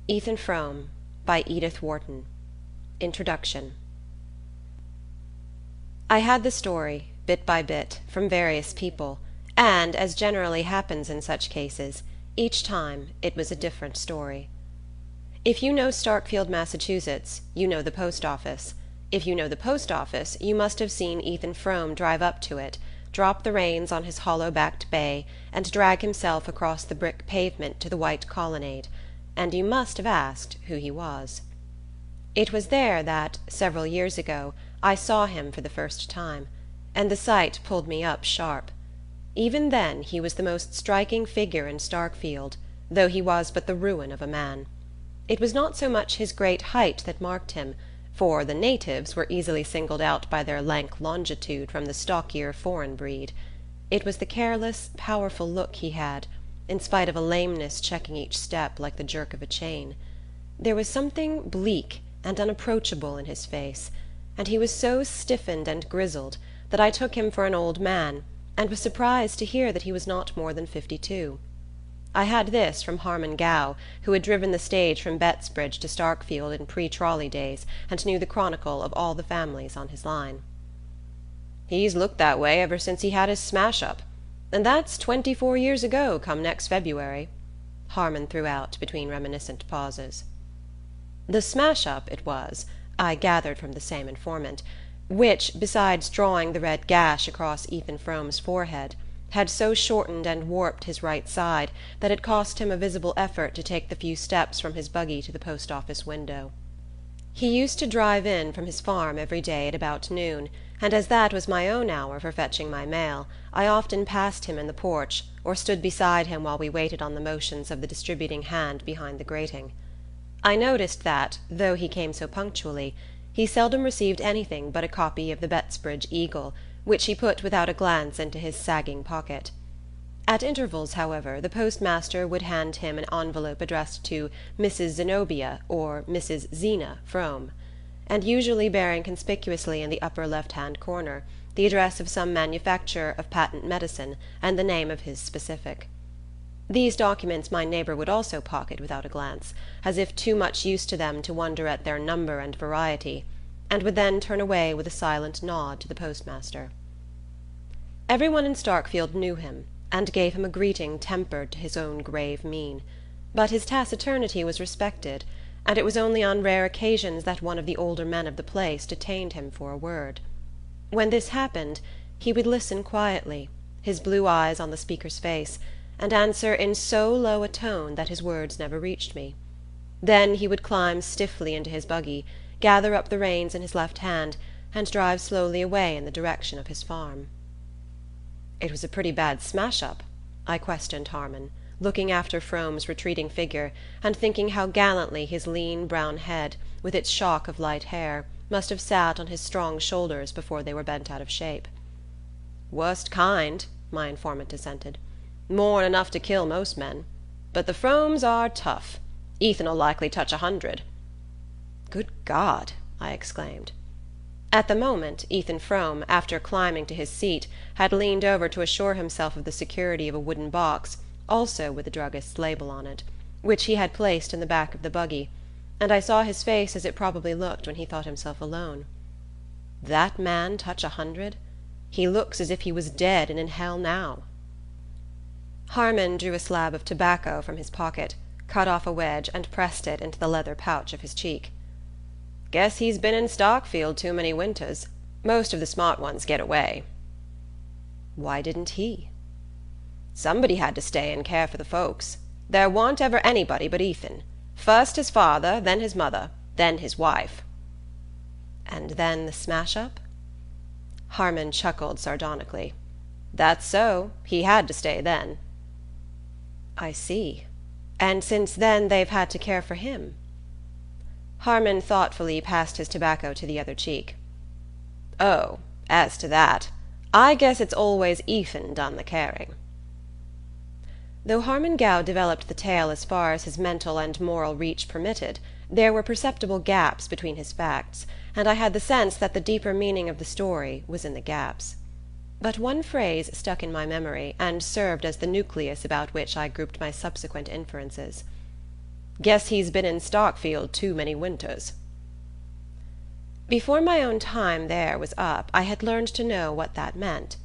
Ethan Frome by Edith Wharton. Introduction. I had the story, bit by bit, from various people, and, as generally happens in such cases, each time it was a different story. If you know Starkfield, Massachusetts, you know the post office. If you know the post office, you must have seen Ethan Frome drive up to it, drop the reins on his hollow-backed bay, and drag himself across the brick pavement to the white colonnade, and you must have asked who he was. It was there that, several years ago, I saw him for the first time, and the sight pulled me up sharp. Even then he was the most striking figure in Starkfield, though he was but the ruin of a man. It was not so much his great height that marked him, for the natives were easily singled out by their lank longitude from the stockier foreign breed. It was the careless, powerful look he had, in spite of a lameness checking each step like the jerk of a chain. There was something bleak and unapproachable in his face, and he was so stiffened and grizzled that I took him for an old man, and was surprised to hear that he was not more than 52. I had this from Harmon Gow, who had driven the stage from Bettsbridge to Starkfield in pre-trolley days, and knew the chronicle of all the families on his line. "He's looked that way ever since he had his smash-up, and that's 24 years ago come next February," Harmon threw out between reminiscent pauses. The smash-up it was, I gathered from the same informant, which, besides drawing the red gash across Ethan Frome's forehead, had so shortened and warped his right side that it cost him a visible effort to take the few steps from his buggy to the post-office window. He used to drive in from his farm every day at about noon, and as that was my own hour for fetching my mail, I often passed him in the porch, or stood beside him while we waited on the motions of the distributing hand behind the grating. I noticed that, though he came so punctually, he seldom received anything but a copy of the Bettsbridge Eagle, which he put without a glance into his sagging pocket. At intervals, however, the postmaster would hand him an envelope addressed to Mrs. Zenobia or Mrs. Zena Frome, and usually bearing conspicuously in the upper left-hand corner the address of some manufacturer of patent medicine and the name of his specific. These documents my neighbor would also pocket without a glance, as if too much used to them to wonder at their number and variety, and would then turn away with a silent nod to the postmaster. Everyone in Starkfield knew him, and gave him a greeting tempered to his own grave mien, but his taciturnity was respected, and it was only on rare occasions that one of the older men of the place detained him for a word. When this happened, he would listen quietly, his blue eyes on the speaker's face, and answer in so low a tone that his words never reached me. Then he would climb stiffly into his buggy, gather up the reins in his left hand, and drive slowly away in the direction of his farm. "It was a pretty bad smash-up?" I questioned Harmon, looking after Frome's retreating figure, and thinking how gallantly his lean brown head, with its shock of light hair, must have sat on his strong shoulders before they were bent out of shape. "Worst kind," my informant assented. "More'n enough to kill most men. But the Fromes are tough. Ethan'll likely touch 100. "Good God!" I exclaimed. At the moment, Ethan Frome, after climbing to his seat, had leaned over to assure himself of the security of a wooden box, also with the druggist's label on it, which he had placed in the back of the buggy, and I saw his face as it probably looked when he thought himself alone. That man touch 100? He looks as if he was dead and in hell now. Harmon drew a slab of tobacco from his pocket, cut off a wedge, and pressed it into the leather pouch of his cheek. "Guess he's been in Starkfield too many winters. Most of the smart ones get away." "Why didn't he?" "Somebody had to stay and care for the folks. There warn't ever anybody but Ethan. First his father, then his mother, then his wife." "And then the smash-up?" Harmon chuckled sardonically. "That's so. He had to stay then." "I see. And since then they've had to care for him?" Harmon thoughtfully passed his tobacco to the other cheek. "Oh, as to that, I guess it's always Ethan done the caring." Though Harmon Gow developed the tale as far as his mental and moral reach permitted, there were perceptible gaps between his facts, and I had the sense that the deeper meaning of the story was in the gaps. But one phrase stuck in my memory, and served as the nucleus about which I grouped my subsequent inferences. Guess he's been in Starkfield too many winters." Before my own time there was up, I had learned to know what that meant.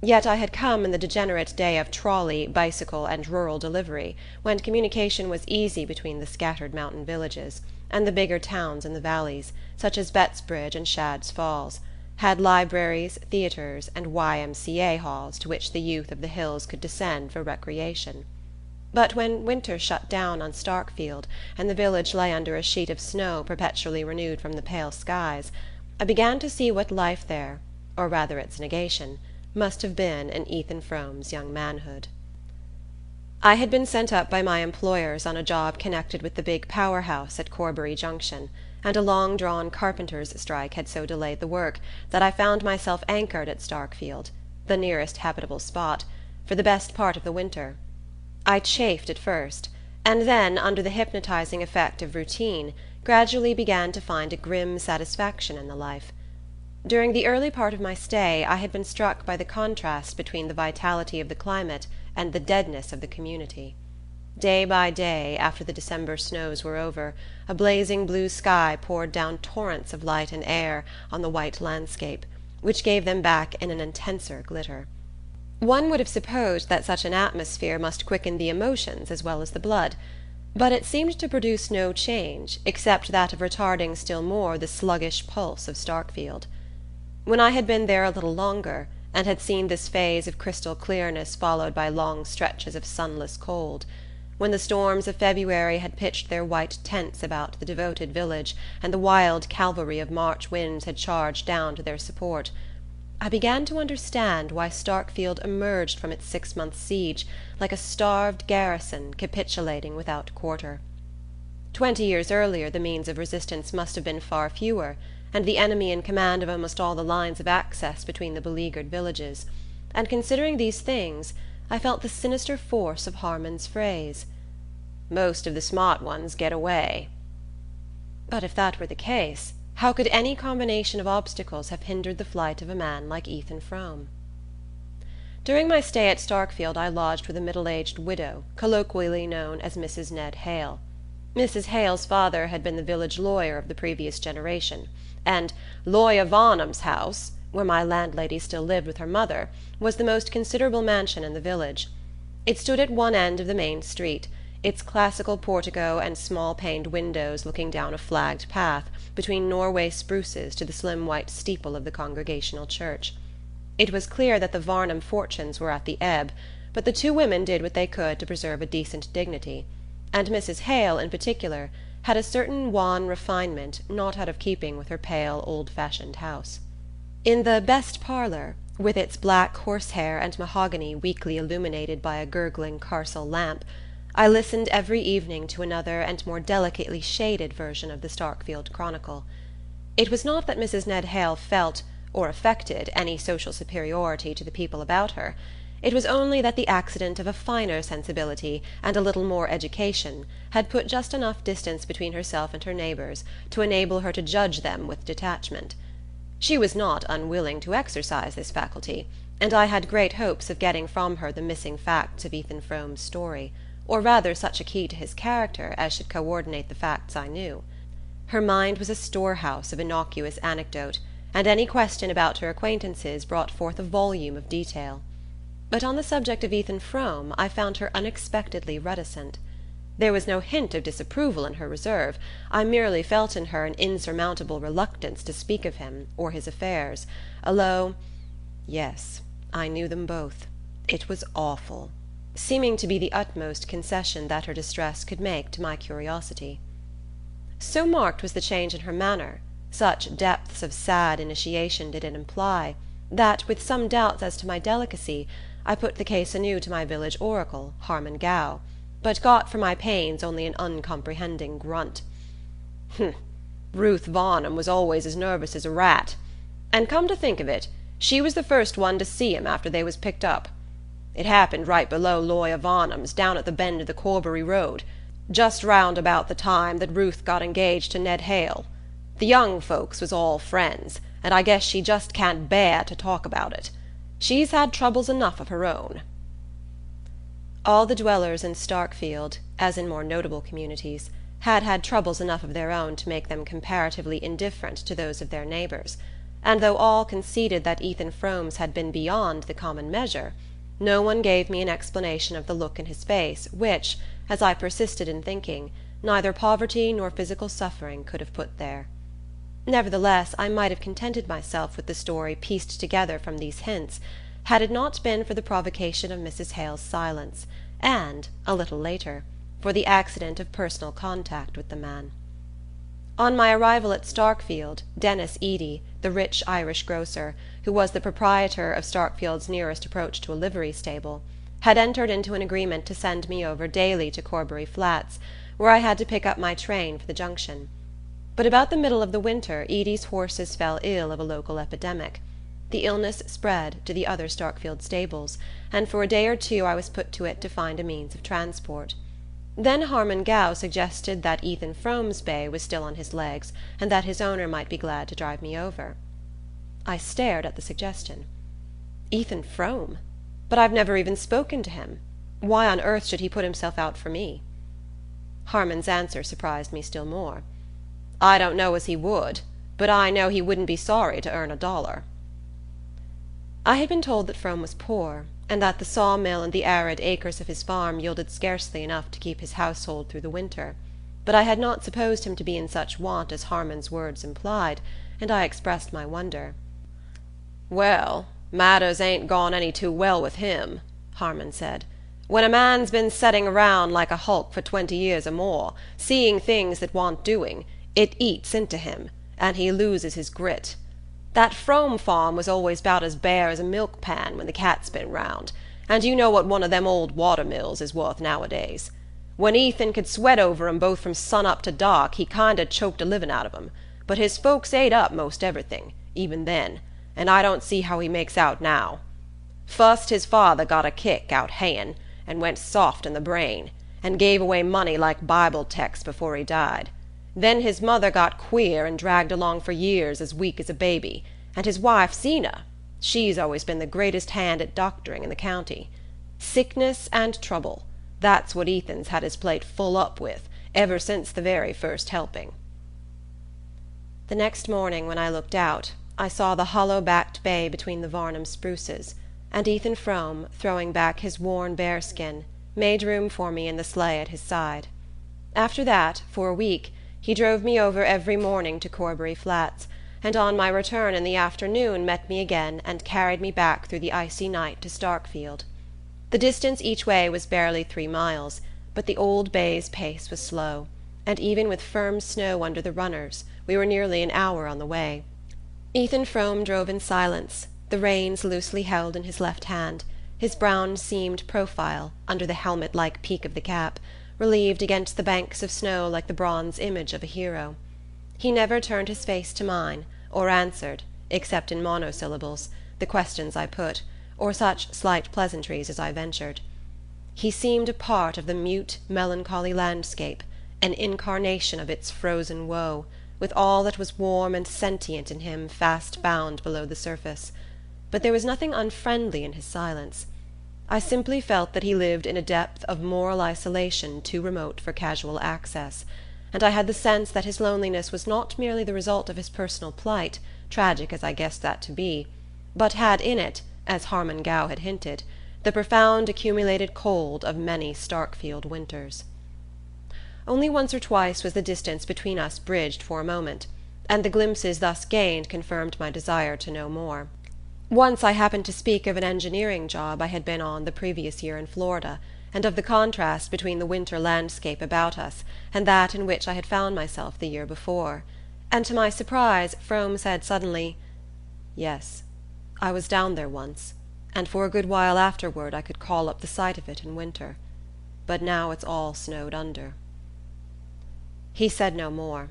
Yet I had come in the degenerate day of trolley, bicycle, and rural delivery, when communication was easy between the scattered mountain villages, and the bigger towns in the valleys, such as Bettsbridge and Shadd's Falls, had libraries, theatres, and Y.M.C.A. halls to which the youth of the hills could descend for recreation. But when winter shut down on Starkfield, and the village lay under a sheet of snow perpetually renewed from the pale skies, I began to see what life there, or rather its negation, must have been in Ethan Frome's young manhood. I had been sent up by my employers on a job connected with the big power house at Corbury Junction, and a long-drawn carpenters' strike had so delayed the work that I found myself anchored at Starkfield, the nearest habitable spot, for the best part of the winter. I chafed at first, and then, under the hypnotizing effect of routine, gradually began to find a grim satisfaction in the life. During the early part of my stay I had been struck by the contrast between the vitality of the climate and the deadness of the community. Day by day, after the December snows were over, a blazing blue sky poured down torrents of light and air on the white landscape, which gave them back in an intenser glitter. One would have supposed that such an atmosphere must quicken the emotions as well as the blood, but it seemed to produce no change except that of retarding still more the sluggish pulse of Starkfield. When I had been there a little longer, and had seen this phase of crystal clearness followed by long stretches of sunless cold, when the storms of February had pitched their white tents about the devoted village, and the wild cavalry of March winds had charged down to their support, I began to understand why Starkfield emerged from its 6-month siege like a starved garrison capitulating without quarter. 20 years earlier the means of resistance must have been far fewer, and the enemy in command of almost all the lines of access between the beleaguered villages, and considering these things, I felt the sinister force of Harmon's phrase, "Most of the smart ones get away." But if that were the case, how could any combination of obstacles have hindered the flight of a man like Ethan Frome? During my stay at Starkfield I lodged with a middle-aged widow, colloquially known as Mrs. Ned Hale. Mrs. Hale's father had been the village lawyer of the previous generation, and "Lawyer Varnum's house," where my landlady still lived with her mother, was the most considerable mansion in the village. It stood at one end of the main street, its classical portico and small-paned windows looking down a flagged path between Norway spruces to the slim white steeple of the Congregational Church. It was clear that the Varnum fortunes were at the ebb, but the two women did what they could to preserve a decent dignity, and Mrs. Hale, in particular, had a certain wan refinement not out of keeping with her pale, old-fashioned house. In the "best parlour," with its black horsehair and mahogany weakly illuminated by a gurgling carcel lamp, I listened every evening to another and more delicately shaded version of the Starkfield Chronicle. It was not that Mrs. Ned Hale felt, or affected, any social superiority to the people about her. It was only that the accident of a finer sensibility and a little more education had put just enough distance between herself and her neighbours to enable her to judge them with detachment. She was not unwilling to exercise this faculty, and I had great hopes of getting from her the missing facts of Ethan Frome's story, or rather such a key to his character as should coordinate the facts I knew. Her mind was a storehouse of innocuous anecdote, and any question about her acquaintances brought forth a volume of detail. But on the subject of Ethan Frome I found her unexpectedly reticent. There was no hint of disapproval in her reserve. I merely felt in her an insurmountable reluctance to speak of him or his affairs, a low "Yes, I knew them both. It was awful," seeming to be the utmost concession that her distress could make to my curiosity. So marked was the change in her manner, such depths of sad initiation did it imply, that, with some doubts as to my delicacy, I put the case anew to my village oracle, Harmon Gow, but got for my pains only an uncomprehending grunt. Ruth Varnum was always as nervous as a rat. And come to think of it, she was the first one to see him after they was picked up. It happened right below Lawyer Varnum's, down at the bend of the Corbury Road, just round about the time that Ruth got engaged to Ned Hale. The young folks was all friends, and I guess she just can't bear to talk about it. She's had troubles enough of her own. All the dwellers in Starkfield, as in more notable communities, had had troubles enough of their own to make them comparatively indifferent to those of their neighbours, and though all conceded that Ethan Frome's had been beyond the common measure, no one gave me an explanation of the look in his face which, as I persisted in thinking, neither poverty nor physical suffering could have put there. Nevertheless, I might have contented myself with the story pieced together from these hints, had it not been for the provocation of Mrs. Hale's silence, and, a little later, for the accident of personal contact with the man. On my arrival at Starkfield, Denis Eady, the rich Irish grocer, who was the proprietor of Starkfield's nearest approach to a livery stable, had entered into an agreement to send me over daily to Corbury Flats, where I had to pick up my train for the junction. But about the middle of the winter Eady's horses fell ill of a local epidemic. The illness spread to the other Starkfield stables, and for a day or two I was put to it to find a means of transport. Then Harmon Gow suggested that Ethan Frome's bay was still on his legs, and that his owner might be glad to drive me over. I stared at the suggestion. Ethan Frome? But I've never even spoken to him. Why on earth should he put himself out for me? Harmon's answer surprised me still more. I don't know as he would, but I know he wouldn't be sorry to earn $1. I had been told that Frome was poor, and that the sawmill and the arid acres of his farm yielded scarcely enough to keep his household through the winter, but I had not supposed him to be in such want as Harmon's words implied, and I expressed my wonder. "Well, matters ain't gone any too well with him," Harmon said. "When a man's been setting around like a hulk for 20 years or more, seeing things that want doing, it eats into him, and he loses his grit. That Frome farm was always 'bout as bare as a milk pan when the cat's been round, and you know what one of them old water mills is worth nowadays. When Ethan could sweat over 'em both from sun up to dark, he kind o' choked a living out of 'em, but his folks ate up most everything, even then, and I don't see how he makes out now. Fust his father got a kick out hayin', and went soft in the brain, and gave away money like Bible texts before he died. Then his mother got queer and dragged along for years as weak as a baby, and his wife Zeena, she's always been the greatest hand at doctoring in the county. Sickness and trouble, that's what Ethan's had his plate full up with, ever since the very first helping." The next morning, when I looked out, I saw the hollow-backed bay between the Varnum spruces, and Ethan Frome, throwing back his worn bearskin, made room for me in the sleigh at his side. After that, for a week, he drove me over every morning to Corbury Flats, and on my return in the afternoon met me again and carried me back through the icy night to Starkfield. The distance each way was barely 3 miles, but the old bay's pace was slow, and even with firm snow under the runners, we were nearly an hour on the way. Ethan Frome drove in silence, the reins loosely held in his left hand, his brown-seamed profile, under the helmet-like peak of the cap, relieved against the banks of snow like the bronze image of a hero. He never turned his face to mine, or answered, except in monosyllables, the questions I put, or such slight pleasantries as I ventured. He seemed a part of the mute, melancholy landscape, an incarnation of its frozen woe, with all that was warm and sentient in him fast bound below the surface. But there was nothing unfriendly in his silence. I simply felt that he lived in a depth of moral isolation too remote for casual access, and I had the sense that his loneliness was not merely the result of his personal plight, tragic as I guessed that to be, but had in it, as Harmon Gow had hinted, the profound accumulated cold of many Starkfield winters. Only once or twice was the distance between us bridged for a moment, and the glimpses thus gained confirmed my desire to know more. Once I happened to speak of an engineering job I had been on the previous year in Florida, and of the contrast between the winter landscape about us and that in which I had found myself the year before, and to my surprise Frome said suddenly, "Yes, I was down there once, and for a good while afterward I could call up the sight of it in winter, but now it's all snowed under." He said no more,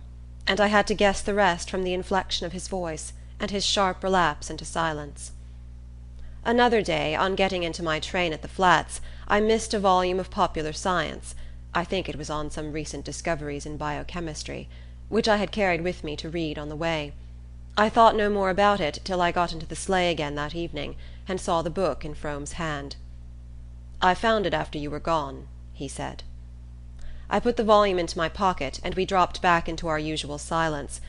and I had to guess the rest from the inflection of his voice and his sharp relapse into silence. Another day, on getting into my train at the Flats, I missed a volume of popular science, I think it was on some recent discoveries in biochemistry, which I had carried with me to read on the way. I thought no more about it till I got into the sleigh again that evening, and saw the book in Frome's hand. "I found it after you were gone," he said. I put the volume into my pocket, and we dropped back into our usual silence.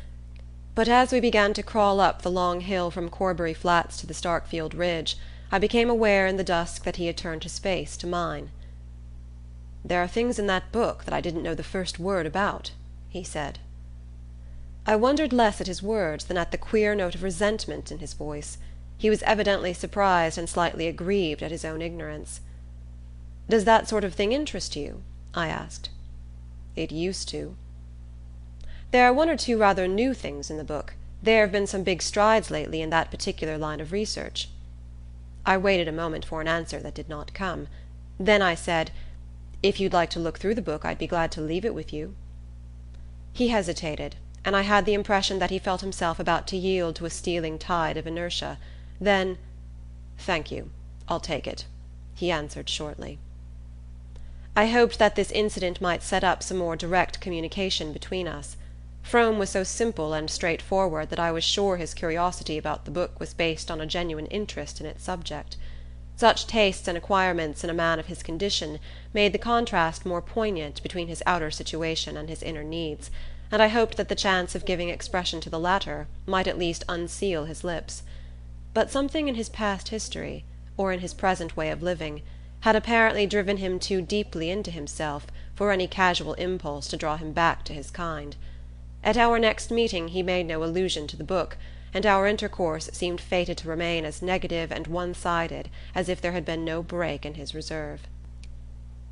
But as we began to crawl up the long hill from Corbury Flats to the Starkfield ridge, I became aware in the dusk that he had turned his face to mine. "There are things in that book that I didn't know the first word about," he said. I wondered less at his words than at the queer note of resentment in his voice. He was evidently surprised and slightly aggrieved at his own ignorance. "Does that sort of thing interest you?" I asked. "It used to." "There are one or two rather new things in the book. There have been some big strides lately in that particular line of research." I waited a moment for an answer that did not come. Then I said, "If you'd like to look through the book, I'd be glad to leave it with you." He hesitated, and I had the impression that he felt himself about to yield to a stealing tide of inertia. Then, "Thank you, I'll take it," he answered shortly. I hoped that this incident might set up some more direct communication between us. Frome was so simple and straightforward that I was sure his curiosity about the book was based on a genuine interest in its subject. Such tastes and acquirements in a man of his condition made the contrast more poignant between his outer situation and his inner needs, and I hoped that the chance of giving expression to the latter might at least unseal his lips. But something in his past history, or in his present way of living, had apparently driven him too deeply into himself for any casual impulse to draw him back to his kind. At our next meeting he made no allusion to the book, and our intercourse seemed fated to remain as negative and one-sided as if there had been no break in his reserve.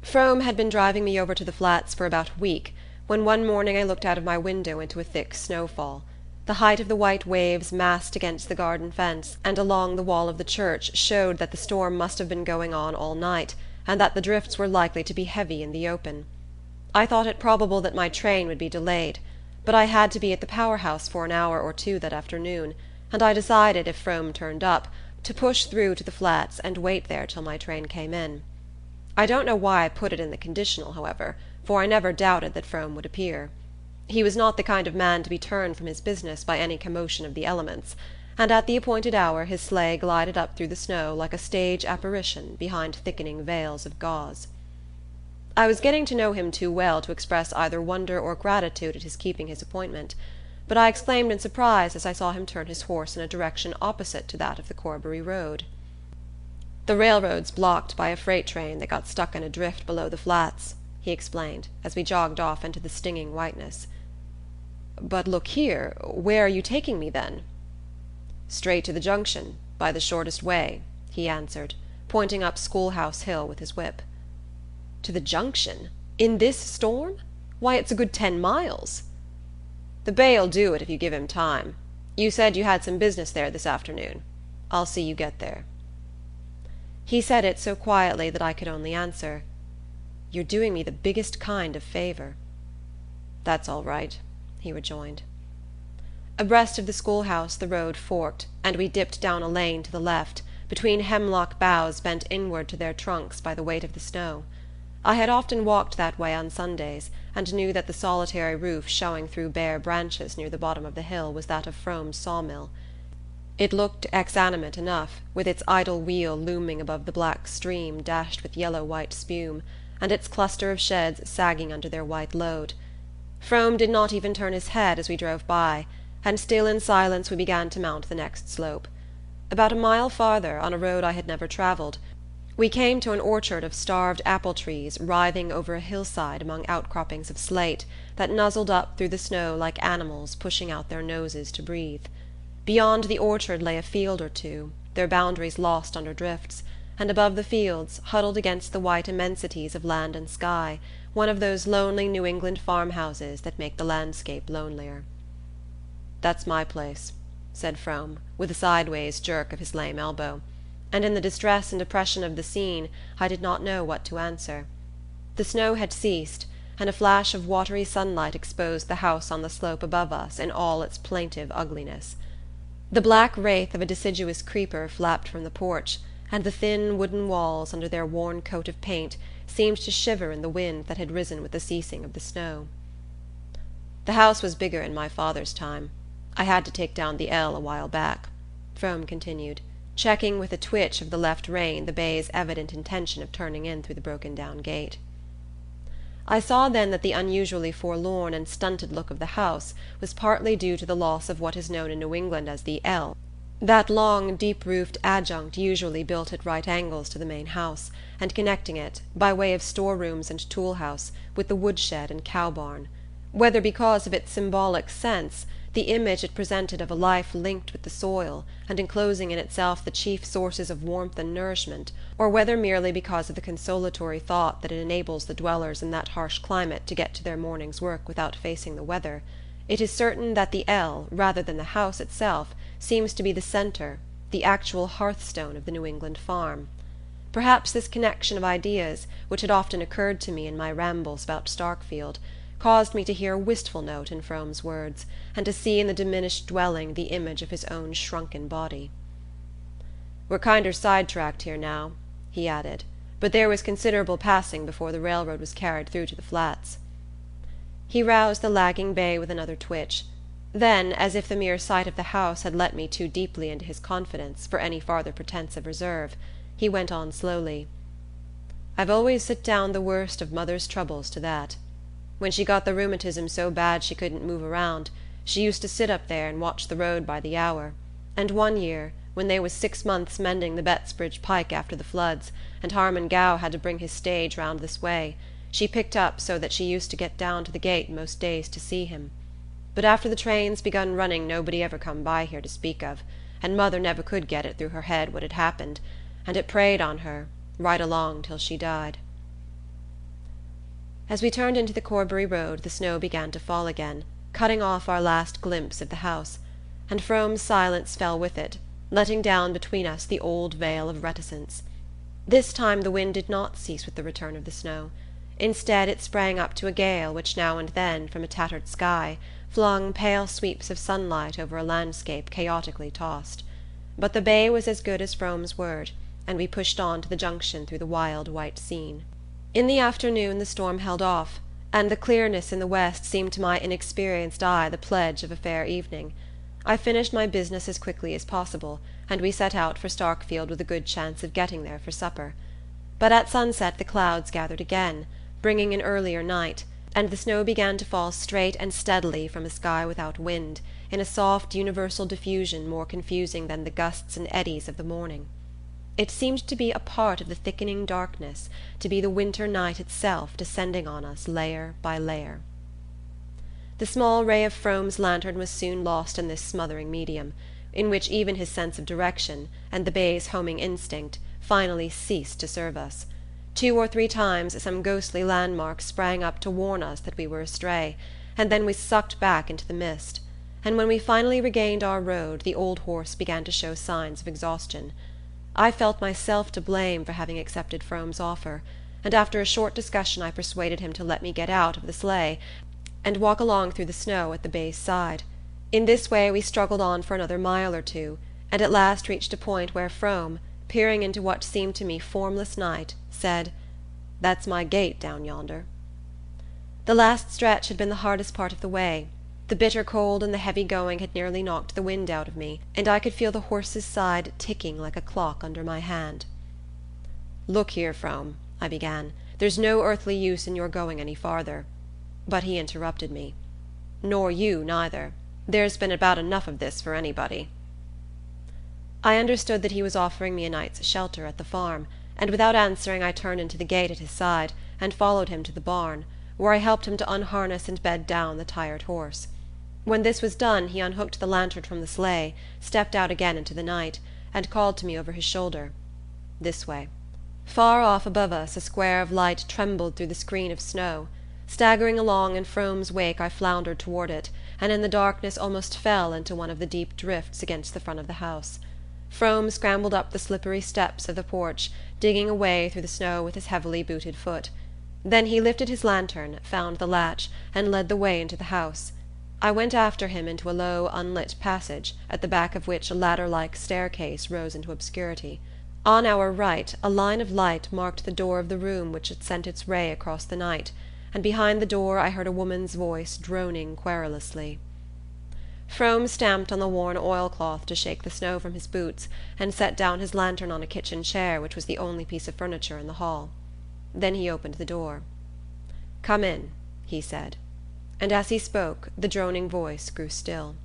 Frome had been driving me over to the Flats for about a week, when one morning I looked out of my window into a thick snowfall. The height of the white waves massed against the garden fence and along the wall of the church showed that the storm must have been going on all night, and that the drifts were likely to be heavy in the open. I thought it probable that my train would be delayed, but I had to be at the powerhouse for an hour or two that afternoon, and I decided, if Frome turned up, to push through to the Flats and wait there till my train came in. I don't know why I put it in the conditional, however, for I never doubted that Frome would appear. He was not the kind of man to be turned from his business by any commotion of the elements, and at the appointed hour his sleigh glided up through the snow like a stage apparition behind thickening veils of gauze. I was getting to know him too well to express either wonder or gratitude at his keeping his appointment, but I exclaimed in surprise as I saw him turn his horse in a direction opposite to that of the Corbury road. "The railroad's blocked by a freight train that got stuck in a drift below the Flats," he explained, as we jogged off into the stinging whiteness. "But look here, where are you taking me, then?" "Straight to the junction, by the shortest way," he answered, pointing up Schoolhouse Hill with his whip. "To the junction? In this storm? Why, it's a good 10 miles." "The bay'll do it if you give him time. You said you had some business there this afternoon. I'll see you get there." He said it so quietly that I could only answer, "You're doing me the biggest kind of favor." "That's all right," he rejoined. Abreast of the schoolhouse the road forked, and we dipped down a lane to the left, between hemlock boughs bent inward to their trunks by the weight of the snow. I had often walked that way on Sundays, and knew that the solitary roof showing through bare branches near the bottom of the hill was that of Frome's sawmill. It looked exanimate enough, with its idle wheel looming above the black stream dashed with yellow-white spume, and its cluster of sheds sagging under their white load. Frome did not even turn his head as we drove by, and still in silence we began to mount the next slope. About a mile farther, on a road I had never travelled, we came to an orchard of starved apple trees writhing over a hillside among outcroppings of slate that nuzzled up through the snow like animals pushing out their noses to breathe. Beyond the orchard lay a field or two, their boundaries lost under drifts, and above the fields, huddled against the white immensities of land and sky, one of those lonely New England farmhouses that make the landscape lonelier. "That's my place," said Frome, with a sideways jerk of his lame elbow, and in the distress and oppression of the scene I did not know what to answer. The snow had ceased, and a flash of watery sunlight exposed the house on the slope above us in all its plaintive ugliness. The black wraith of a deciduous creeper flapped from the porch, and the thin wooden walls, under their worn coat of paint, seemed to shiver in the wind that had risen with the ceasing of the snow. "The house was bigger in my father's time. I had to take down the L a while back," Frome continued. checking with a twitch of the left rein the bay's evident intention of turning in through the broken-down gate. I saw then that the unusually forlorn and stunted look of the house was partly due to the loss of what is known in New England as the ell, that long, deep-roofed adjunct usually built at right angles to the main house, and connecting it, by way of storerooms and tool-house, with the woodshed and cow-barn; whether because of its symbolic sense, the image it presented of a life linked with the soil, and enclosing in itself the chief sources of warmth and nourishment, or whether merely because of the consolatory thought that it enables the dwellers in that harsh climate to get to their morning's work without facing the weather, it is certain that the ell, rather than the house itself, seems to be the centre, the actual hearthstone of the New England farm. Perhaps this connection of ideas, which had often occurred to me in my rambles about Starkfield, caused me to hear a wistful note in Frome's words, and to see in the diminished dwelling the image of his own shrunken body. "We're kinder sidetracked here now," he added, "but there was considerable passing before the railroad was carried through to the Flats." He roused the lagging bay with another twitch. Then, as if the mere sight of the house had let me too deeply into his confidence for any farther pretence of reserve, he went on slowly. "I've always set down the worst of mother's troubles to that. When she got the rheumatism so bad she couldn't move around, she used to sit up there and watch the road by the hour, and one year, when they was 6 months mending the Bettsbridge pike after the floods, and Harmon Gow had to bring his stage round this way, she picked up so that she used to get down to the gate most days to see him. But after the trains begun running nobody ever come by here to speak of, and mother never could get it through her head what had happened, and it preyed on her, right along till she died." As we turned into the Corbury road the snow began to fall again, cutting off our last glimpse of the house, and Frome's silence fell with it, letting down between us the old veil of reticence. This time the wind did not cease with the return of the snow. Instead it sprang up to a gale which now and then, from a tattered sky, flung pale sweeps of sunlight over a landscape chaotically tossed. But the bay was as good as Frome's word, and we pushed on to the junction through the wild white scene. In the afternoon the storm held off, and the clearness in the west seemed to my inexperienced eye the pledge of a fair evening. I finished my business as quickly as possible, and we set out for Starkfield with a good chance of getting there for supper. But at sunset the clouds gathered again, bringing an earlier night, and the snow began to fall straight and steadily from a sky without wind, in a soft universal diffusion more confusing than the gusts and eddies of the morning. It seemed to be a part of the thickening darkness, to be the winter night itself descending on us layer by layer. The small ray of Frome's lantern was soon lost in this smothering medium, in which even his sense of direction, and the bay's homing instinct, finally ceased to serve us. 2 or 3 times some ghostly landmark sprang up to warn us that we were astray, and then we sucked back into the mist, and when we finally regained our road the old horse began to show signs of exhaustion. I felt myself to blame for having accepted Frome's offer, and after a short discussion I persuaded him to let me get out of the sleigh and walk along through the snow at the bay's side. In this way we struggled on for another mile or 2, and at last reached a point where Frome, peering into what seemed to me formless night, said, "That's my gate down yonder." The last stretch had been the hardest part of the way. The bitter cold and the heavy going had nearly knocked the wind out of me, and I could feel the horse's side ticking like a clock under my hand. "Look here, Frome," I began, "there's no earthly use in your going any farther." But he interrupted me. "Nor you, neither. There's been about enough of this for anybody." I understood that he was offering me a night's shelter at the farm, and without answering I turned into the gate at his side, and followed him to the barn, where I helped him to unharness and bed down the tired horse. When this was done he unhooked the lantern from the sleigh, stepped out again into the night, and called to me over his shoulder, "This way." Far off above us a square of light trembled through the screen of snow. Staggering along in Frome's wake I floundered toward it, and in the darkness almost fell into one of the deep drifts against the front of the house. Frome scrambled up the slippery steps of the porch, digging a way through the snow with his heavily booted foot. Then he lifted his lantern, found the latch, and led the way into the house. I went after him into a low, unlit passage, at the back of which a ladder-like staircase rose into obscurity. On our right, a line of light marked the door of the room which had sent its ray across the night, and behind the door I heard a woman's voice droning querulously. Frome stamped on the worn oilcloth to shake the snow from his boots, and set down his lantern on a kitchen chair which was the only piece of furniture in the hall. Then he opened the door. "Come in," he said, and as he spoke the droning voice grew still.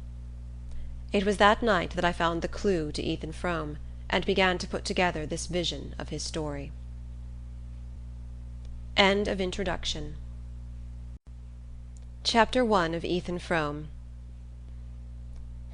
It was that night that I found the clue to Ethan Frome, and began to put together this vision of his story. End of introduction. Chapter 1 of Ethan Frome.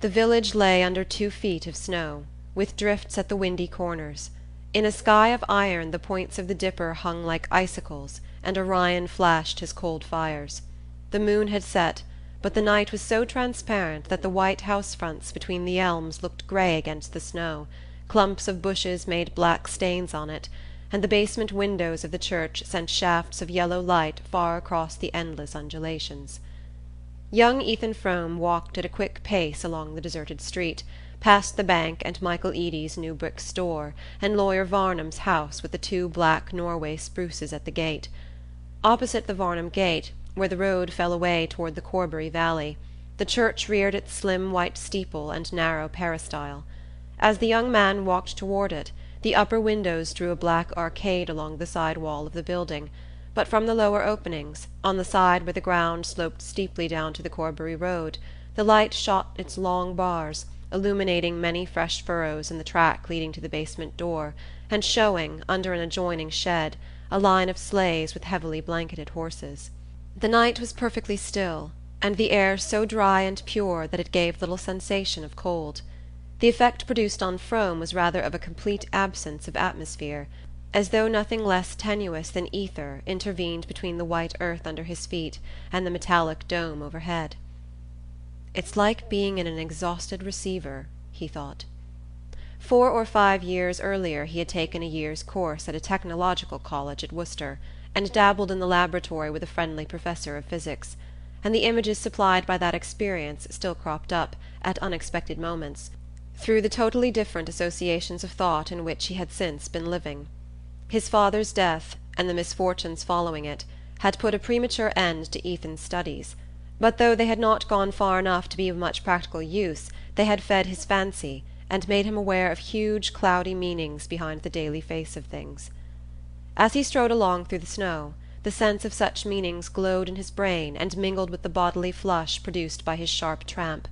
The village lay under 2 feet of snow, with drifts at the windy corners. In a sky of iron the points of the Dipper hung like icicles, and Orion flashed his cold fires. The moon had set, but the night was so transparent that the white house-fronts between the elms looked grey against the snow, clumps of bushes made black stains on it, and the basement windows of the church sent shafts of yellow light far across the endless undulations. Young Ethan Frome walked at a quick pace along the deserted street, past the bank and Michael Eady's new brick store, and Lawyer Varnum's house with the 2 black Norway spruces at the gate. Opposite the Varnum gate, where the road fell away toward the Corbury valley, the church reared its slim white steeple and narrow peristyle. As the young man walked toward it, the upper windows drew a black arcade along the side wall of the building, but from the lower openings, on the side where the ground sloped steeply down to the Corbury road, the light shot its long bars, illuminating many fresh furrows in the track leading to the basement door, and showing, under an adjoining shed, a line of sleighs with heavily blanketed horses. The night was perfectly still, and the air so dry and pure that it gave little sensation of cold. The effect produced on Frome was rather of a complete absence of atmosphere, as though nothing less tenuous than ether intervened between the white earth under his feet and the metallic dome overhead. "It's like being in an exhausted receiver," he thought. 4 or 5 years earlier he had taken a year's course at a technological college at Worcester, and dabbled in the laboratory with a friendly professor of physics, and the images supplied by that experience still cropped up, at unexpected moments, through the totally different associations of thought in which he had since been living. His father's death, and the misfortunes following it, had put a premature end to Ethan's studies, but though they had not gone far enough to be of much practical use, they had fed his fancy, and made him aware of huge cloudy meanings behind the daily face of things. As he strode along through the snow, the sense of such meanings glowed in his brain and mingled with the bodily flush produced by his sharp tramp.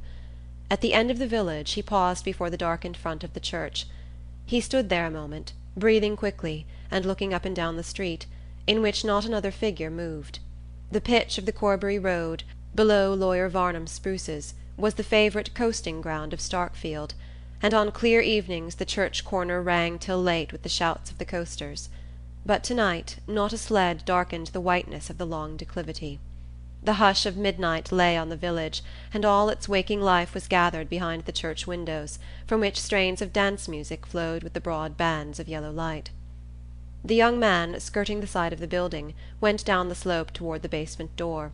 At the end of the village he paused before the darkened front of the church. He stood there a moment, breathing quickly, and looking up and down the street, in which not another figure moved. The pitch of the Corbury road, below Lawyer Varnum's spruces, was the favourite coasting ground of Starkfield, and on clear evenings the church corner rang till late with the shouts of the coasters. But tonight not a sled darkened the whiteness of the long declivity. The hush of midnight lay on the village, and all its waking life was gathered behind the church windows, from which strains of dance music flowed with the broad bands of yellow light. The young man, skirting the side of the building, went down the slope toward the basement door.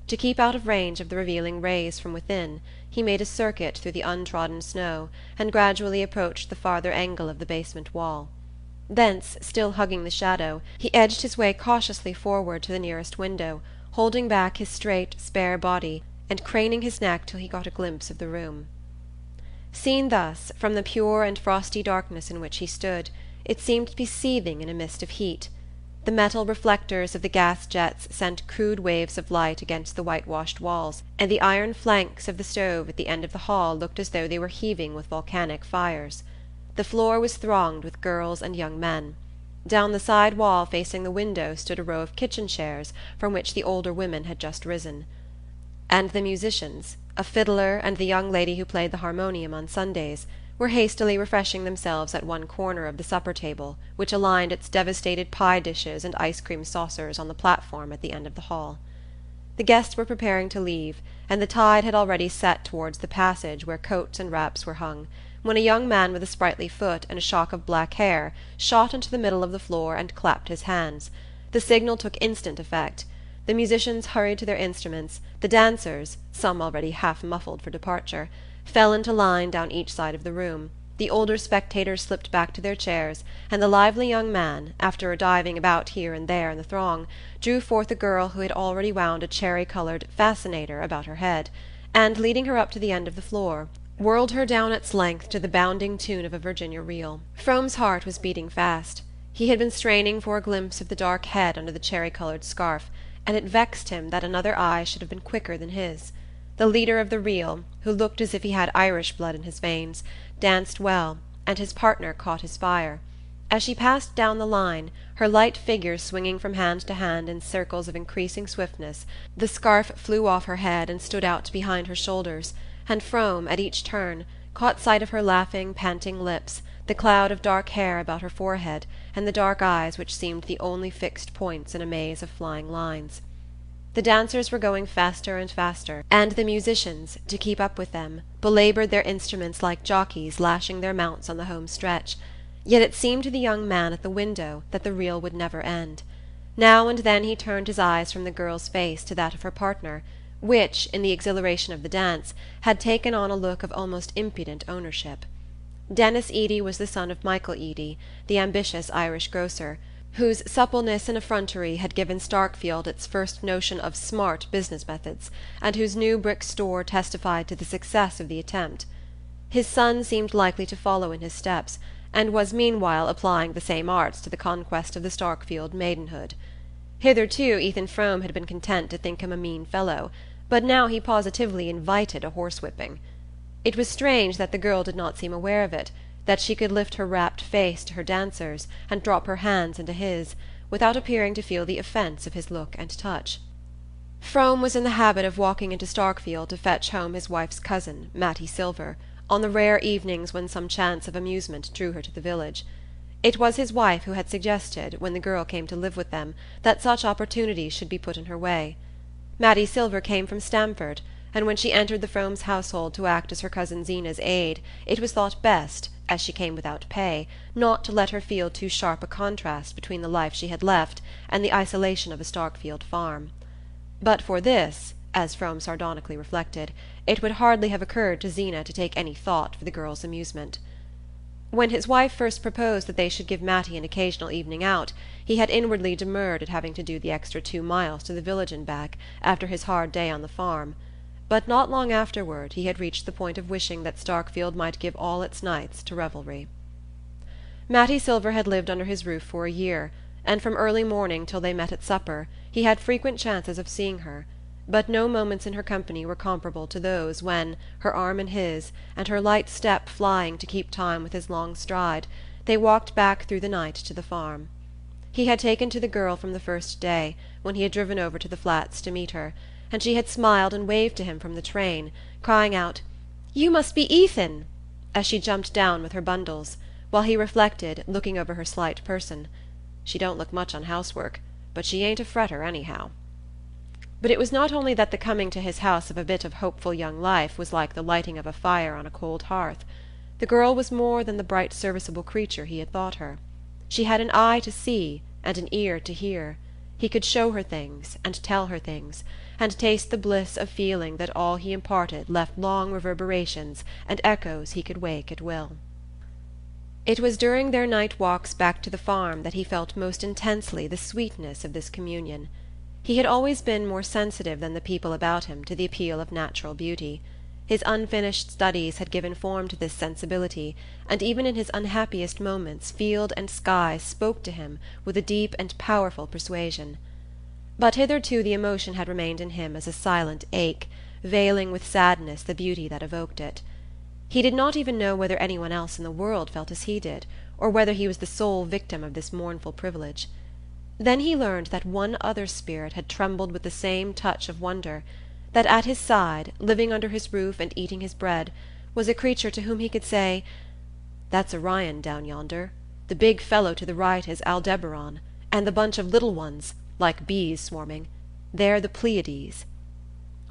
To keep out of range of the revealing rays from within, he made a circuit through the untrodden snow, and gradually approached the farther angle of the basement wall. Thence, still hugging the shadow, he edged his way cautiously forward to the nearest window, holding back his straight, spare body, and craning his neck till he got a glimpse of the room. Seen thus, from the pure and frosty darkness in which he stood, it seemed to be seething in a mist of heat. The metal reflectors of the gas jets sent crude waves of light against the whitewashed walls, and the iron flanks of the stove at the end of the hall looked as though they were heaving with volcanic fires. The floor was thronged with girls and young men. Down the side wall facing the window stood a row of kitchen chairs from which the older women had just risen. And the musicians, a fiddler and the young lady who played the harmonium on Sundays, were hastily refreshing themselves at one corner of the supper table, which aligned its devastated pie dishes and ice cream saucers on the platform at the end of the hall. The guests were preparing to leave, and the tide had already set towards the passage where coats and wraps were hung, when a young man with a sprightly foot and a shock of black hair shot into the middle of the floor and clapped his hands. The signal took instant effect. The musicians hurried to their instruments, the dancers, some already half muffled for departure, fell into line down each side of the room, the older spectators slipped back to their chairs, and the lively young man, after diving about here and there in the throng, drew forth a girl who had already wound a cherry-coloured "fascinator" about her head, and, leading her up to the end of the floor, whirled her down its length to the bounding tune of a Virginia reel. Frome's heart was beating fast. He had been straining for a glimpse of the dark head under the cherry-coloured scarf, and it vexed him that another eye should have been quicker than his. The leader of the reel, who looked as if he had Irish blood in his veins, danced well, and his partner caught his fire. As she passed down the line, her light figure swinging from hand to hand in circles of increasing swiftness, the scarf flew off her head and stood out behind her shoulders, and Frome, at each turn, caught sight of her laughing, panting lips, the cloud of dark hair about her forehead, and the dark eyes which seemed the only fixed points in a maze of flying lines. The dancers were going faster and faster, and the musicians, to keep up with them, belaboured their instruments like jockeys lashing their mounts on the home stretch. Yet it seemed to the young man at the window that the reel would never end. Now and then he turned his eyes from the girl's face to that of her partner, which, in the exhilaration of the dance, had taken on a look of almost impudent ownership. Denis Eady was the son of Michael Eady, the ambitious Irish grocer, whose suppleness and effrontery had given Starkfield its first notion of smart business methods, and whose new brick store testified to the success of the attempt. His son seemed likely to follow in his steps, and was meanwhile applying the same arts to the conquest of the Starkfield maidenhood. Hitherto Ethan Frome had been content to think him a mean fellow, but now he positively invited a horsewhipping. It was strange that the girl did not seem aware of it, that she could lift her rapt face to her dancers, and drop her hands into his, without appearing to feel the offence of his look and touch. Frome was in the habit of walking into Starkfield to fetch home his wife's cousin, Mattie Silver, on the rare evenings when some chance of amusement drew her to the village. It was his wife who had suggested, when the girl came to live with them, that such opportunities should be put in her way. Mattie Silver came from Stamford, and when she entered the Fromes' household to act as her cousin Zeena's aide, it was thought best, as she came without pay, not to let her feel too sharp a contrast between the life she had left and the isolation of a Starkfield farm. But for this, as Frome sardonically reflected, it would hardly have occurred to Zeena to take any thought for the girl's amusement. When his wife first proposed that they should give Mattie an occasional evening out, he had inwardly demurred at having to do the extra 2 miles to the village and back after his hard day on the farm, but not long afterward he had reached the point of wishing that Starkfield might give all its nights to revelry. Mattie Silver had lived under his roof for a year, and from early morning till they met at supper he had frequent chances of seeing her, but no moments in her company were comparable to those when, her arm in his, and her light step flying to keep time with his long stride, they walked back through the night to the farm. He had taken to the girl from the first day, when he had driven over to the Flats to meet her, and she had smiled and waved to him from the train, crying out, "You must be Ethan!" as she jumped down with her bundles, while he reflected, looking over her slight person, "She don't look much on housework, but she ain't a fretter anyhow." But it was not only that the coming to his house of a bit of hopeful young life was like the lighting of a fire on a cold hearth. The girl was more than the bright serviceable creature he had thought her. She had an eye to see and an ear to hear. He could show her things and tell her things, and taste the bliss of feeling that all he imparted left long reverberations and echoes he could wake at will. It was during their night walks back to the farm that he felt most intensely the sweetness of this communion. He had always been more sensitive than the people about him to the appeal of natural beauty. His unfinished studies had given form to this sensibility, and even in his unhappiest moments field and sky spoke to him with a deep and powerful persuasion. But hitherto the emotion had remained in him as a silent ache, veiling with sadness the beauty that evoked it. He did not even know whether anyone else in the world felt as he did, or whether he was the sole victim of this mournful privilege. Then he learned that one other spirit had trembled with the same touch of wonder, that at his side, living under his roof and eating his bread, was a creature to whom he could say, "That's Orion down yonder. The big fellow to the right is Aldebaran, and the bunch of little ones, like bees swarming, they're the Pleiades."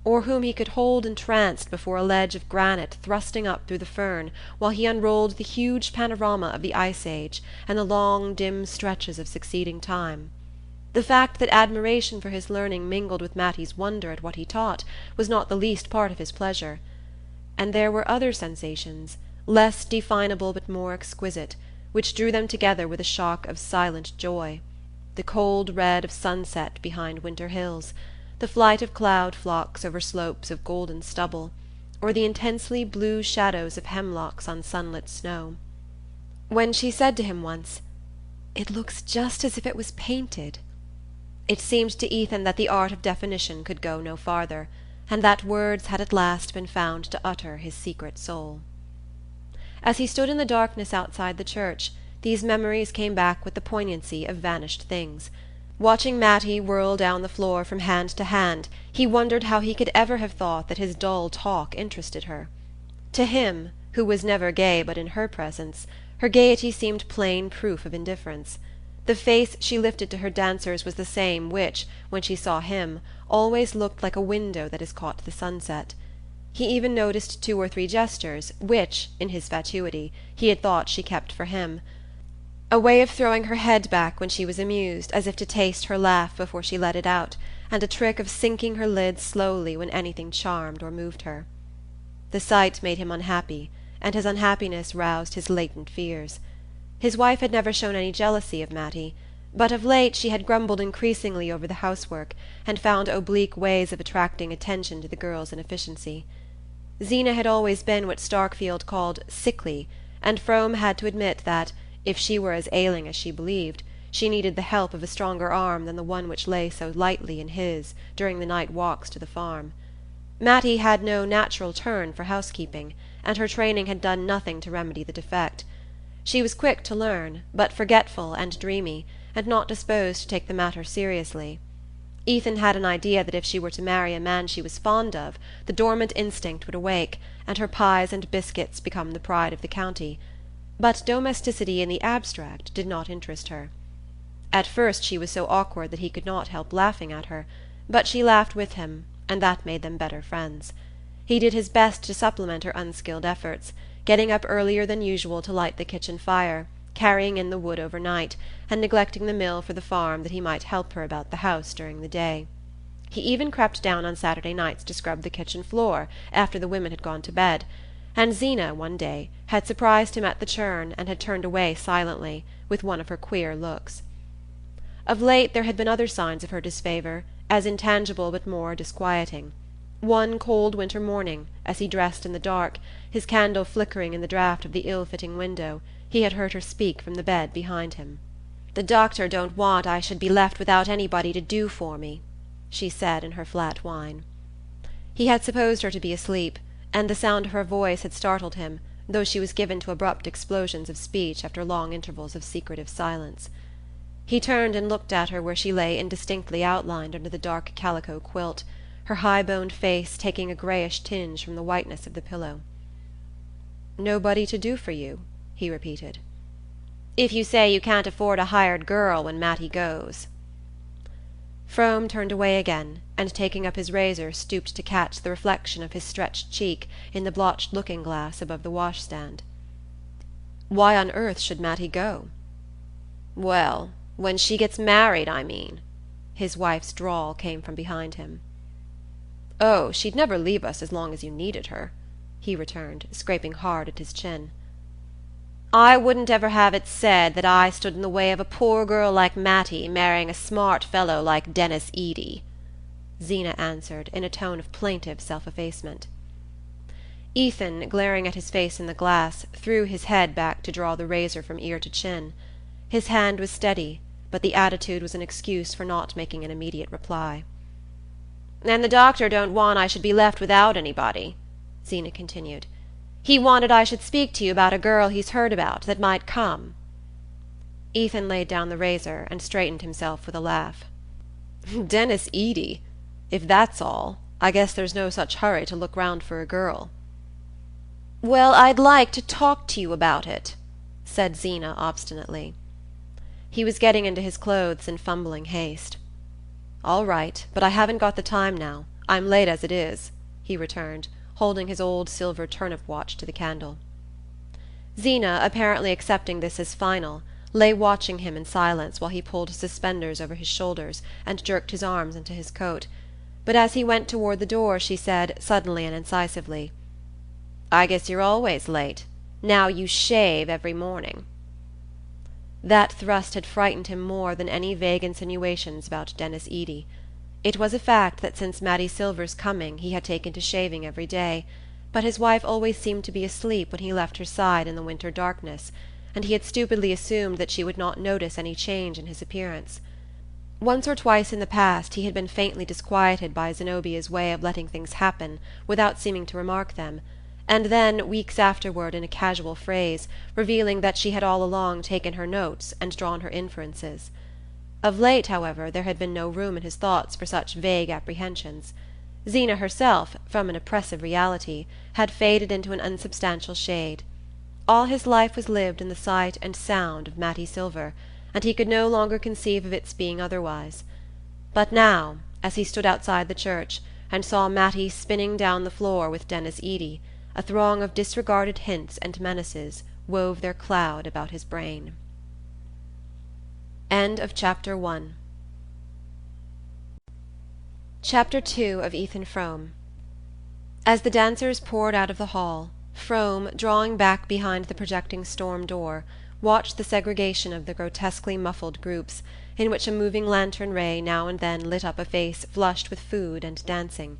Or whom he could hold entranced before a ledge of granite thrusting up through the fern while he unrolled the huge panorama of the Ice Age and the long dim stretches of succeeding time. The fact that admiration for his learning mingled with Mattie's wonder at what he taught was not the least part of his pleasure. And there were other sensations, less definable but more exquisite, which drew them together with a shock of silent joy. The cold red of sunset behind winter hills, the flight of cloud flocks over slopes of golden stubble, or the intensely blue shadows of hemlocks on sunlit snow. When she said to him once, "It looks just as if it was painted," it seemed to Ethan that the art of definition could go no farther, and that words had at last been found to utter his secret soul. As he stood in the darkness outside the church, these memories came back with the poignancy of vanished things. Watching Mattie whirl down the floor from hand to hand, he wondered how he could ever have thought that his dull talk interested her. To him, who was never gay but in her presence, her gaiety seemed plain proof of indifference. The face she lifted to her dancers was the same which, when she saw him, always looked like a window that has caught the sunset. He even noticed 2 or 3 gestures which, in his fatuity, he had thought she kept for him: a way of throwing her head back when she was amused, as if to taste her laugh before she let it out, and a trick of sinking her lids slowly when anything charmed or moved her. The sight made him unhappy, and his unhappiness roused his latent fears. His wife had never shown any jealousy of Mattie, but of late she had grumbled increasingly over the housework, and found oblique ways of attracting attention to the girl's inefficiency. Zeena had always been what Starkfield called sickly, and Frome had to admit that, if she were as ailing as she believed, she needed the help of a stronger arm than the one which lay so lightly in his during the night walks to the farm. Mattie had no natural turn for housekeeping, and her training had done nothing to remedy the defect. She was quick to learn, but forgetful and dreamy, and not disposed to take the matter seriously. Ethan had an idea that if she were to marry a man she was fond of, the dormant instinct would awake, and her pies and biscuits become the pride of the county. But domesticity in the abstract did not interest her. At first she was so awkward that he could not help laughing at her, but she laughed with him, and that made them better friends. He did his best to supplement her unskilled efforts, getting up earlier than usual to light the kitchen fire, carrying in the wood overnight, and neglecting the mill for the farm that he might help her about the house during the day. He even crept down on Saturday nights to scrub the kitchen floor after the women had gone to bed, and Zeena, one day, had surprised him at the churn and had turned away silently, with one of her queer looks. Of late there had been other signs of her disfavour, as intangible but more disquieting. One cold winter morning, as he dressed in the dark, his candle flickering in the draught of the ill-fitting window, he had heard her speak from the bed behind him. "The doctor don't want I should be left without anybody to do for me," she said in her flat whine. He had supposed her to be asleep, and the sound of her voice had startled him, though she was given to abrupt explosions of speech after long intervals of secretive silence. He turned and looked at her where she lay indistinctly outlined under the dark calico quilt, her high-boned face taking a greyish tinge from the whiteness of the pillow. "Nobody to do for you?" he repeated. "If you say you can't afford a hired girl when Mattie goes." Frome turned away again, and taking up his razor stooped to catch the reflection of his stretched cheek in the blotched looking-glass above the washstand. "Why on earth should Mattie go?" "Well, when she gets married, I mean." His wife's drawl came from behind him. "Oh, she'd never leave us as long as you needed her," he returned, scraping hard at his chin. "I wouldn't ever have it said that I stood in the way of a poor girl like Mattie marrying a smart fellow like Denis Eady," Zeena answered in a tone of plaintive self-effacement. Ethan, glaring at his face in the glass, threw his head back to draw the razor from ear to chin. His hand was steady, but the attitude was an excuse for not making an immediate reply. "And the doctor don't want I should be left without anybody," Zeena continued. "He wanted I should speak to you about a girl he's heard about that might come." Ethan laid down the razor and straightened himself with a laugh. "Denis Eady? If that's all, I guess there's no such hurry to look round for a girl." "Well, I'd like to talk to you about it," said Zeena obstinately. He was getting into his clothes in fumbling haste. "All right, but I haven't got the time now. I'm late as it is," he returned, holding his old silver turnip watch to the candle. Zeena, apparently accepting this as final, lay watching him in silence while he pulled his suspenders over his shoulders and jerked his arms into his coat, but as he went toward the door she said, suddenly and incisively, "I guess you're always late. Now you shave every morning." That thrust had frightened him more than any vague insinuations about Denis Eady. It was a fact that since Mattie Silver's coming he had taken to shaving every day, but his wife always seemed to be asleep when he left her side in the winter darkness, and he had stupidly assumed that she would not notice any change in his appearance. Once or twice in the past he had been faintly disquieted by Zenobia's way of letting things happen without seeming to remark them, and then, weeks afterward, in a casual phrase, revealing that she had all along taken her notes and drawn her inferences. Of late, however, there had been no room in his thoughts for such vague apprehensions. Zeena herself, from an oppressive reality, had faded into an unsubstantial shade. All his life was lived in the sight and sound of Mattie Silver, and he could no longer conceive of its being otherwise. But now, as he stood outside the church, and saw Mattie spinning down the floor with Denis Eady, a throng of disregarded hints and menaces wove their cloud about his brain. End of Chapter 1. Chapter 2 of Ethan Frome. As the dancers poured out of the hall, Frome, drawing back behind the projecting storm door, watched the segregation of the grotesquely muffled groups, in which a moving lantern ray now and then lit up a face flushed with food and dancing.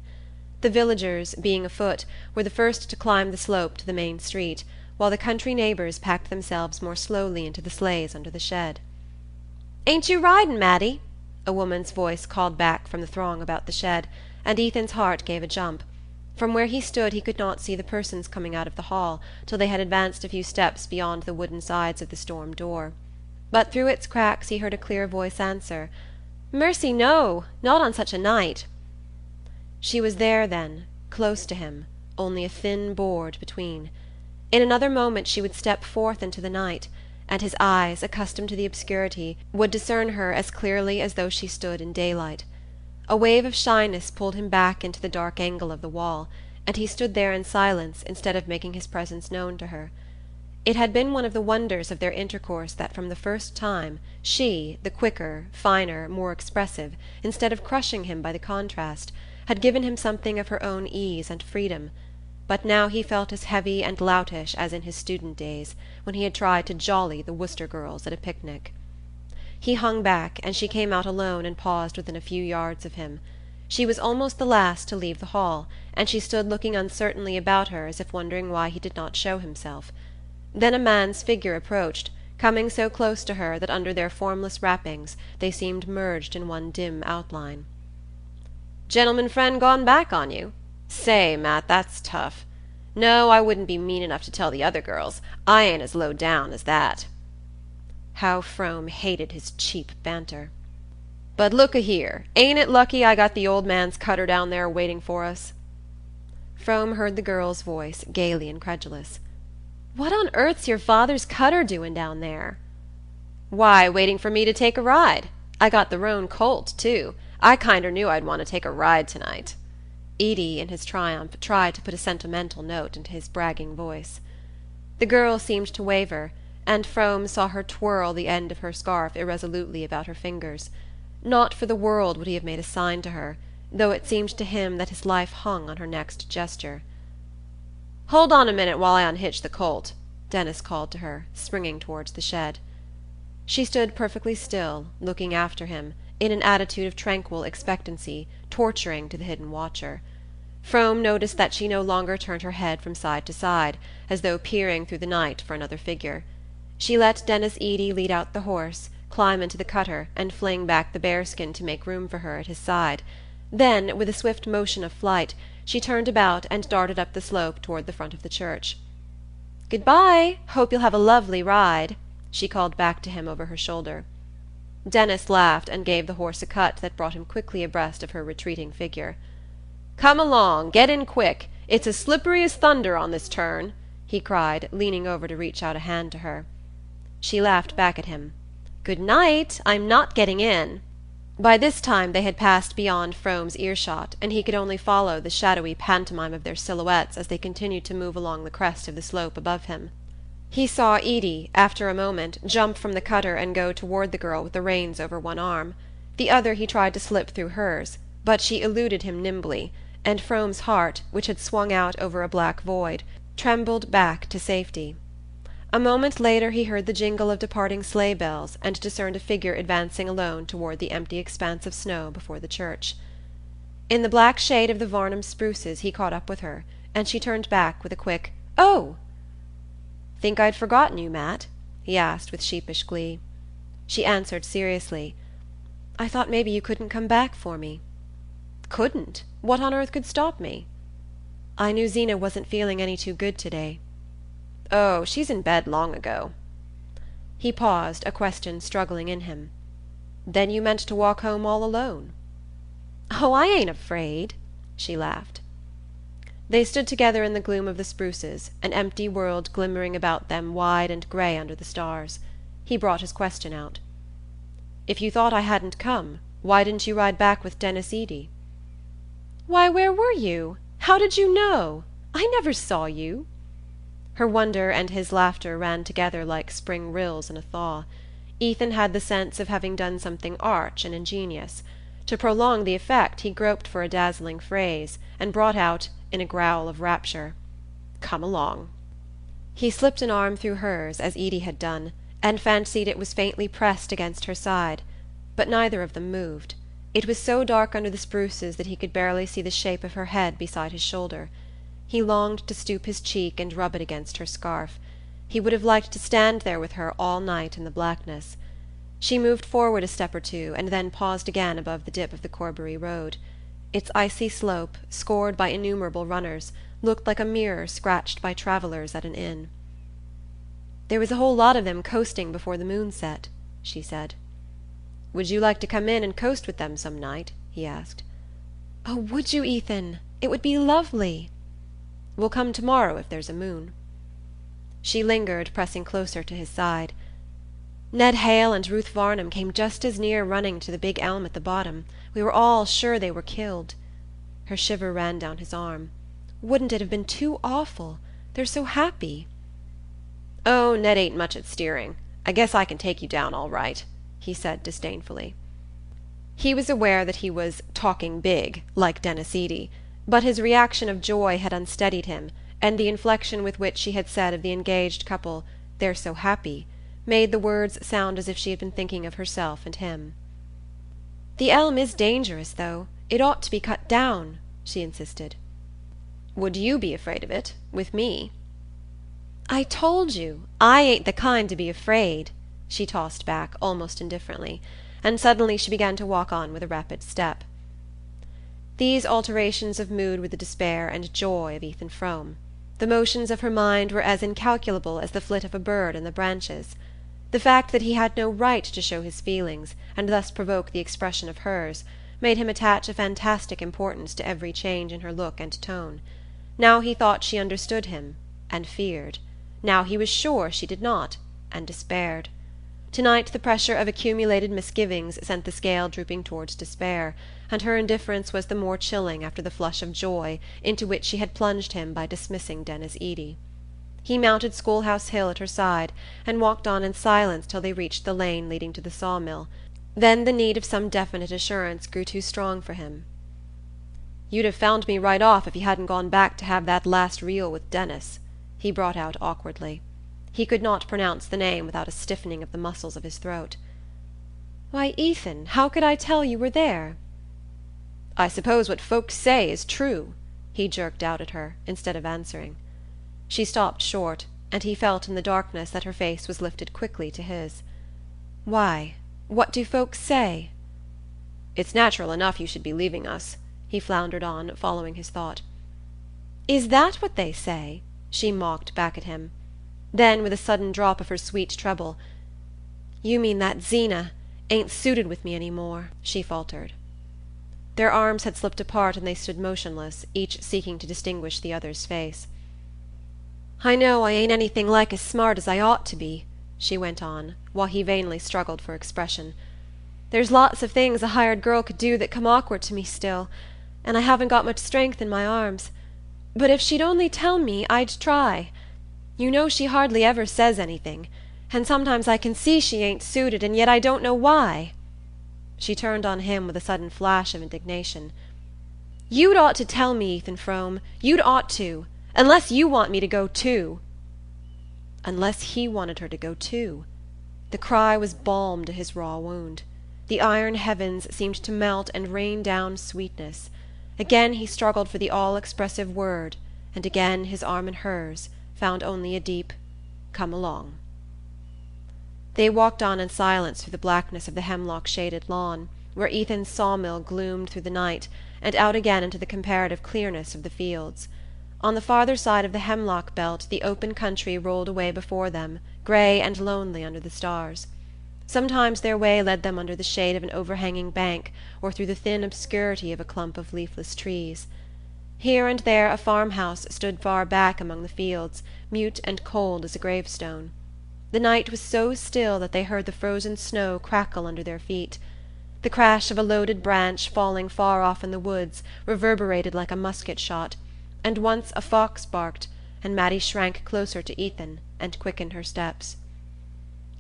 The villagers, being afoot, were the first to climb the slope to the main street, while the country neighbours packed themselves more slowly into the sleighs under the shed. "Ain't you ridin', Mattie?" a woman's voice called back from the throng about the shed, and Ethan's heart gave a jump. From where he stood he could not see the persons coming out of the hall till they had advanced a few steps beyond the wooden sides of the storm door. But through its cracks he heard a clear voice answer, "Mercy, no, not on such a night." She was there, then, close to him, only a thin board between. In another moment she would step forth into the night, and his eyes, accustomed to the obscurity, would discern her as clearly as though she stood in daylight. A wave of shyness pulled him back into the dark angle of the wall, and he stood there in silence instead of making his presence known to her. It had been one of the wonders of their intercourse that from the first time she, the quicker, finer, more expressive, instead of crushing him by the contrast, had given him something of her own ease and freedom. But now he felt as heavy and loutish as in his student days, when he had tried to jolly the Worcester girls at a picnic. He hung back, and she came out alone and paused within a few yards of him. She was almost the last to leave the hall, and she stood looking uncertainly about her as if wondering why he did not show himself. Then a man's figure approached, coming so close to her that under their formless wrappings they seemed merged in one dim outline. "Gentleman friend gone back on you? Say, Matt, that's tough. No, I wouldn't be mean enough to tell the other girls. I ain't as low down as that." How Frome hated his cheap banter. "But look-a-here, ain't it lucky I got the old man's cutter down there waiting for us?" Frome heard the girl's voice, gaily incredulous. "What on earth's your father's cutter doing down there?" "Why, waiting for me to take a ride. I got the roan colt, too. I kinder knew I'd want to take a ride tonight." Edie, in his triumph, tried to put a sentimental note into his bragging voice. The girl seemed to waver, and Frome saw her twirl the end of her scarf irresolutely about her fingers. Not for the world would he have made a sign to her, though it seemed to him that his life hung on her next gesture. "Hold on a minute while I unhitch the colt," Denis called to her, springing towards the shed. She stood perfectly still, looking after him, in an attitude of tranquil expectancy, torturing to the hidden watcher. Frome noticed that she no longer turned her head from side to side, as though peering through the night for another figure. She let Denis Eady lead out the horse, climb into the cutter, and fling back the bearskin to make room for her at his side. Then, with a swift motion of flight, she turned about and darted up the slope toward the front of the church. "Good-bye. Hope you'll have a lovely ride," she called back to him over her shoulder. Denis laughed and gave the horse a cut that brought him quickly abreast of her retreating figure. "Come along, get in quick. It's as slippery as thunder on this turn," he cried, leaning over to reach out a hand to her. She laughed back at him. "Good night, I'm not getting in." By this time they had passed beyond Frome's earshot, and he could only follow the shadowy pantomime of their silhouettes as they continued to move along the crest of the slope above him. He saw Edie, after a moment, jump from the cutter and go toward the girl with the reins over one arm. The other he tried to slip through hers, but she eluded him nimbly, and Frome's heart, which had swung out over a black void, trembled back to safety. A moment later he heard the jingle of departing sleigh bells and discerned a figure advancing alone toward the empty expanse of snow before the church. In the black shade of the Varnum spruces he caught up with her, and she turned back with a quick "Oh!" "Think I'd forgotten you, Matt?" he asked with sheepish glee. She answered seriously: "I thought maybe you couldn't come back for me." "Couldn't? What on earth could stop me?" "I knew Zeena wasn't feeling any too good today." "Oh, she's in bed long ago." He paused, a question struggling in him. "Then you meant to walk home all alone?" "Oh, I ain't afraid," she laughed. They stood together in the gloom of the spruces, an empty world glimmering about them wide and grey under the stars. He brought his question out. "If you thought I hadn't come, why didn't you ride back with Denis Eady?" "Why, where were you? How did you know? I never saw you." Her wonder and his laughter ran together like spring rills in a thaw. Ethan had the sense of having done something arch and ingenious. To prolong the effect he groped for a dazzling phrase, and brought out, in a growl of rapture, "Come along." He slipped an arm through hers, as Eady had done, and fancied it was faintly pressed against her side. But neither of them moved. It was so dark under the spruces that he could barely see the shape of her head beside his shoulder. He longed to stoop his cheek and rub it against her scarf. He would have liked to stand there with her all night in the blackness. She moved forward a step or two, and then paused again above the dip of the Corbury road. Its icy slope, scored by innumerable runners, looked like a mirror scratched by travellers at an inn. "There was a whole lot of them coasting before the moon set," she said. "Would you like to come in and coast with them some night?" he asked. "Oh, would you, Ethan? It would be lovely." "We'll come tomorrow if there's a moon." She lingered, pressing closer to his side. "Ned Hale and Ruth Varnum came just as near running to the big elm at the bottom. We were all sure they were killed." Her shiver ran down his arm. "Wouldn't it have been too awful? They're so happy." "Oh, Ned ain't much at steering. I guess I can take you down all right," he said disdainfully. He was aware that he was "talking big," like Denis Eady, but his reaction of joy had unsteadied him, and the inflection with which she had said of the engaged couple, "They're so happy," made the words sound as if she had been thinking of herself and him. "The elm is dangerous, though. It ought to be cut down," she insisted. "Would you be afraid of it, with me?" "I told you, I ain't the kind to be afraid," she tossed back, almost indifferently, and suddenly she began to walk on with a rapid step. These alterations of mood were the despair and joy of Ethan Frome. The motions of her mind were as incalculable as the flit of a bird in the branches. The fact that he had no right to show his feelings, and thus provoke the expression of hers, made him attach a fantastic importance to every change in her look and tone. Now he thought she understood him, and feared. Now he was sure she did not, and despaired. Tonight the pressure of accumulated misgivings sent the scale drooping towards despair, and her indifference was the more chilling after the flush of joy into which she had plunged him by dismissing Denis Eady. He mounted Schoolhouse Hill at her side, and walked on in silence till they reached the lane leading to the sawmill. Then the need of some definite assurance grew too strong for him. "You'd have found me right off if you hadn't gone back to have that last reel with Denis," he brought out awkwardly. He could not pronounce the name without a stiffening of the muscles of his throat. "Why, Ethan, how could I tell you were there?" "I suppose what folks say is true," he jerked out at her, instead of answering. She stopped short, and he felt in the darkness that her face was lifted quickly to his. "Why? What do folks say?" "It's natural enough you should be leaving us," he floundered on, following his thought. "Is that what they say?" she mocked back at him. Then, with a sudden drop of her sweet treble, "You mean that Zeena ain't suited with me any more," she faltered. Their arms had slipped apart and they stood motionless, each seeking to distinguish the other's face. "I know I ain't anything like as smart as I ought to be," she went on, while he vainly struggled for expression. "There's lots of things a hired girl could do that come awkward to me still, and I haven't got much strength in my arms. But if she'd only tell me, I'd try. You know she hardly ever says anything, and sometimes I can see she ain't suited, and yet I don't know why." She turned on him with a sudden flash of indignation. "You'd ought to tell me, Ethan Frome. You'd ought to. Unless you want me to go too." Unless he wanted her to go too. The cry was balm to his raw wound. The iron heavens seemed to melt and rain down sweetness. Again he struggled for the all-expressive word, and again his arm in hers found only a deep "Come along." They walked on in silence through the blackness of the hemlock-shaded lawn, where Ethan's sawmill gloomed through the night, and out again into the comparative clearness of the fields. On the farther side of the hemlock belt the open country rolled away before them, grey and lonely under the stars. Sometimes their way led them under the shade of an overhanging bank, or through the thin obscurity of a clump of leafless trees. Here and there a farmhouse stood far back among the fields, mute and cold as a gravestone. The night was so still that they heard the frozen snow crackle under their feet. The crash of a loaded branch falling far off in the woods reverberated like a musket shot, and once a fox barked, and Mattie shrank closer to Ethan and quickened her steps.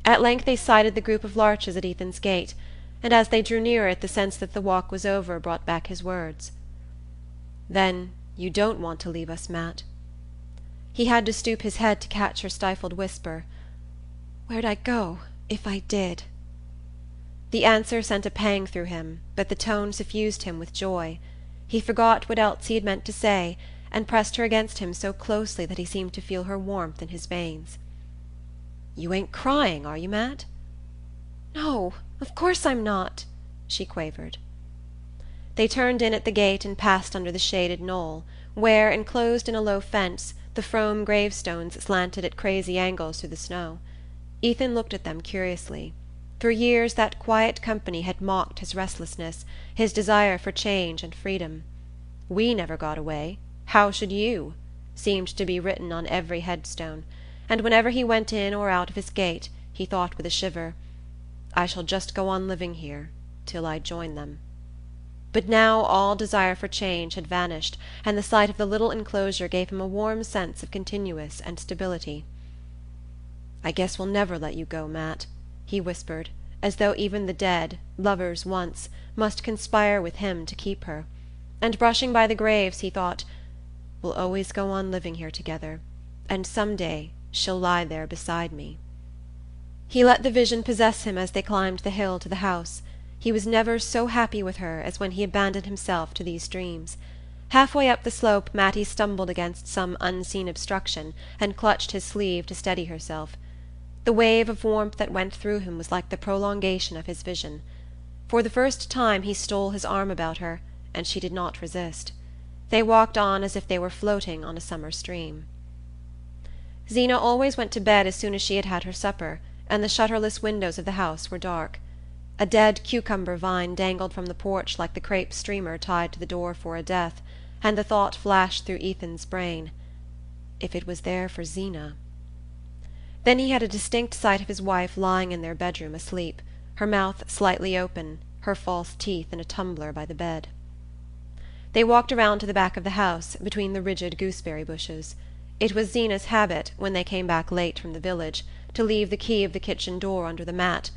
At length they sighted the group of larches at Ethan's gate, and as they drew near it the sense that the walk was over brought back his words. "Then you don't want to leave us, Matt?" He had to stoop his head to catch her stifled whisper. "Where'd I go if I did?" The answer sent a pang through him, but the tone suffused him with joy. He forgot what else he had meant to say, and pressed her against him so closely that he seemed to feel her warmth in his veins. "You ain't crying, are you, Matt?" "No, of course I'm not," she quavered. They turned in at the gate and passed under the shaded knoll, where, enclosed in a low fence, the Frome gravestones slanted at crazy angles through the snow. Ethan looked at them curiously. For years that quiet company had mocked his restlessness, his desire for change and freedom. "We never got away. How should you?" seemed to be written on every headstone, and whenever he went in or out of his gate he thought with a shiver, "I shall just go on living here till I join them." But now all desire for change had vanished, and the sight of the little enclosure gave him a warm sense of continuance and stability. "I guess we'll never let you go, Matt," he whispered, as though even the dead, lovers once, must conspire with him to keep her; and brushing by the graves he thought, "We'll always go on living here together, and some day she'll lie there beside me." He let the vision possess him as they climbed the hill to the house. He was never so happy with her as when he abandoned himself to these dreams. Halfway up the slope Mattie stumbled against some unseen obstruction and clutched his sleeve to steady herself. The wave of warmth that went through him was like the prolongation of his vision. For the first time he stole his arm about her, and she did not resist. They walked on as if they were floating on a summer stream. Zeena always went to bed as soon as she had had her supper, and the shutterless windows of the house were dark. A dead cucumber vine dangled from the porch like the crape streamer tied to the door for a death, and the thought flashed through Ethan's brain, if it was there for Zeena. Then he had a distinct sight of his wife lying in their bedroom asleep, her mouth slightly open, her false teeth in a tumbler by the bed. They walked around to the back of the house, between the rigid gooseberry bushes. It was Zeena's habit, when they came back late from the village, to leave the key of the kitchen door under the mat.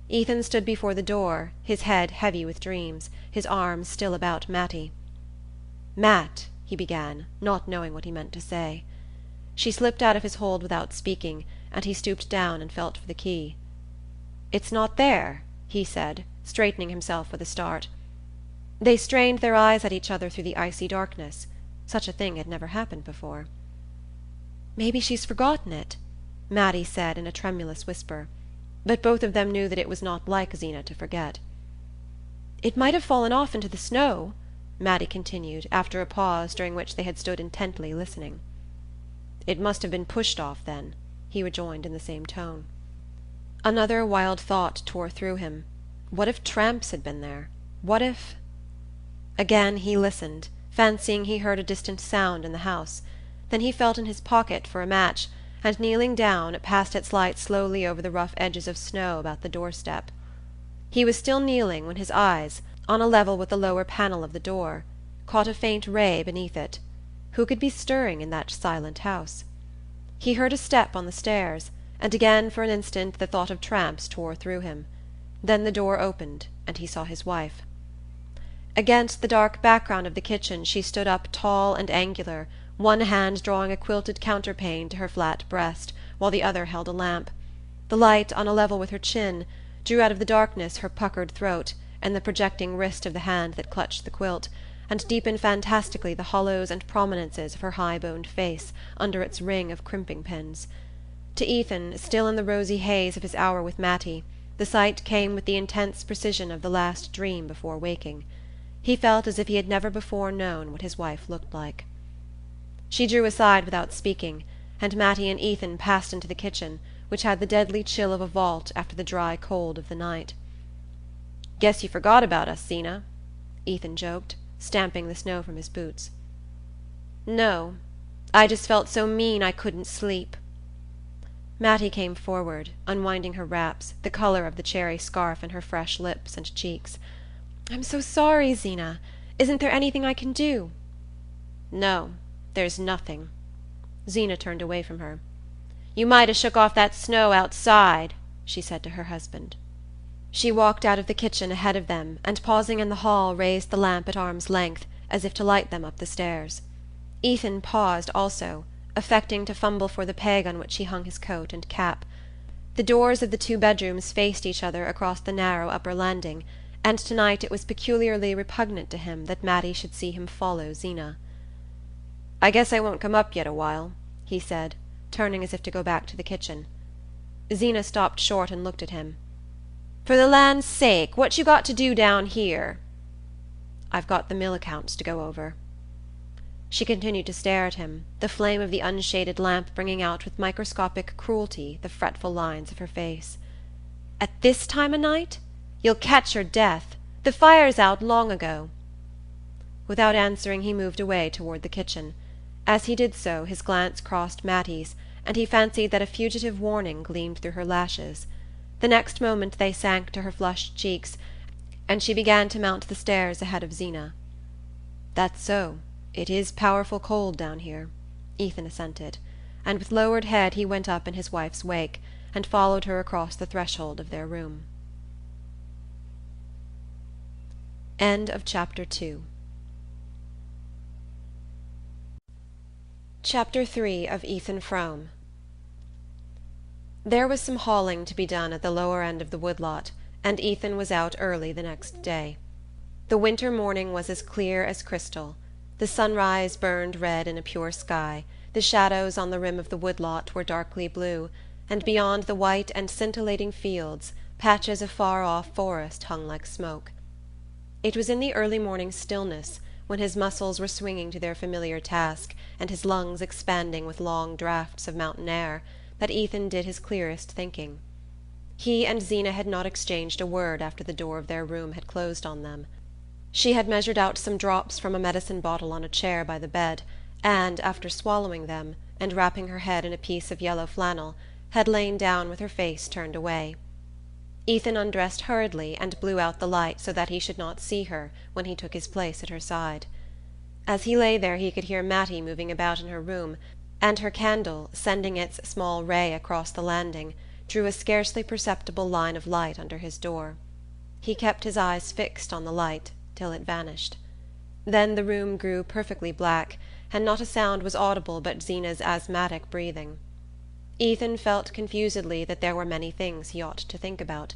Ethan stood before the door, his head heavy with dreams, his arms still about Mattie. "Matt," he began, not knowing what he meant to say. She slipped out of his hold without speaking, and he stooped down and felt for the key. "It's not there," he said, straightening himself with a start. They strained their eyes at each other through the icy darkness. Such a thing had never happened before. "Maybe she's forgotten it," Mattie said in a tremulous whisper, but both of them knew that it was not like Zeena to forget. "It might have fallen off into the snow," Mattie continued, after a pause during which they had stood intently listening. "It must have been pushed off, then," he rejoined in the same tone. Another wild thought tore through him. What if tramps had been there? What if... Again he listened, fancying he heard a distant sound in the house. Then he felt in his pocket for a match, and kneeling down, passed its light slowly over the rough edges of snow about the doorstep. He was still kneeling when his eyes, on a level with the lower panel of the door, caught a faint ray beneath it. Who could be stirring in that silent house? He heard a step on the stairs, and again for an instant the thought of tramps tore through him. Then the door opened, and he saw his wife. Against the dark background of the kitchen she stood up tall and angular, one hand drawing a quilted counterpane to her flat breast, while the other held a lamp. The light, on a level with her chin, drew out of the darkness her puckered throat and the projecting wrist of the hand that clutched the quilt, and deepen fantastically the hollows and prominences of her high-boned face under its ring of crimping pins. To Ethan, still in the rosy haze of his hour with Mattie, the sight came with the intense precision of the last dream before waking. He felt as if he had never before known what his wife looked like. She drew aside without speaking, and Mattie and Ethan passed into the kitchen, which had the deadly chill of a vault after the dry cold of the night. "Guess you forgot about us, Zeena," Ethan joked, stamping the snow from his boots. "No. I just felt so mean I couldn't sleep." Mattie came forward, unwinding her wraps, the colour of the cherry scarf in her fresh lips and cheeks. "I'm so sorry, Zeena. Isn't there anything I can do?" "No, there's nothing." Zeena turned away from her. "You might 'a' shook off that snow outside," she said to her husband. She walked out of the kitchen ahead of them, and pausing in the hall raised the lamp at arm's length, as if to light them up the stairs. Ethan paused also, affecting to fumble for the peg on which he hung his coat and cap. The doors of the two bedrooms faced each other across the narrow upper landing, and tonight it was peculiarly repugnant to him that Mattie should see him follow Zeena. "I guess I won't come up yet awhile," he said, turning as if to go back to the kitchen. Zeena stopped short and looked at him. "For the land's sake, what you got to do down here?" "I've got the mill accounts to go over." She continued to stare at him, the flame of the unshaded lamp bringing out with microscopic cruelty the fretful lines of her face. "At this time o' night? You'll catch your death. The fire's out long ago." Without answering he moved away toward the kitchen. As he did so his glance crossed Mattie's, and he fancied that a fugitive warning gleamed through her lashes. The next moment they sank to her flushed cheeks, and she began to mount the stairs ahead of Zeena. "That's so. It is powerful cold down here," Ethan assented, and with lowered head he went up in his wife's wake, and followed her across the threshold of their room. End of Chapter 2. Chapter 3 of Ethan Frome. There was some hauling to be done at the lower end of the woodlot, and Ethan was out early the next day. The winter morning was as clear as crystal. The sunrise burned red in a pure sky, the shadows on the rim of the woodlot were darkly blue, and beyond the white and scintillating fields patches of far-off forest hung like smoke. It was in the early morning stillness, when his muscles were swinging to their familiar task and his lungs expanding with long draughts of mountain air, that Ethan did his clearest thinking. He and Zeena had not exchanged a word after the door of their room had closed on them. She had measured out some drops from a medicine bottle on a chair by the bed, and, after swallowing them, and wrapping her head in a piece of yellow flannel, had lain down with her face turned away. Ethan undressed hurriedly and blew out the light so that he should not see her when he took his place at her side. As he lay there he could hear Mattie moving about in her room, and her candle, sending its small ray across the landing, drew a scarcely perceptible line of light under his door. He kept his eyes fixed on the light till it vanished. Then the room grew perfectly black, and not a sound was audible but Zeena's asthmatic breathing. Ethan felt confusedly that there were many things he ought to think about,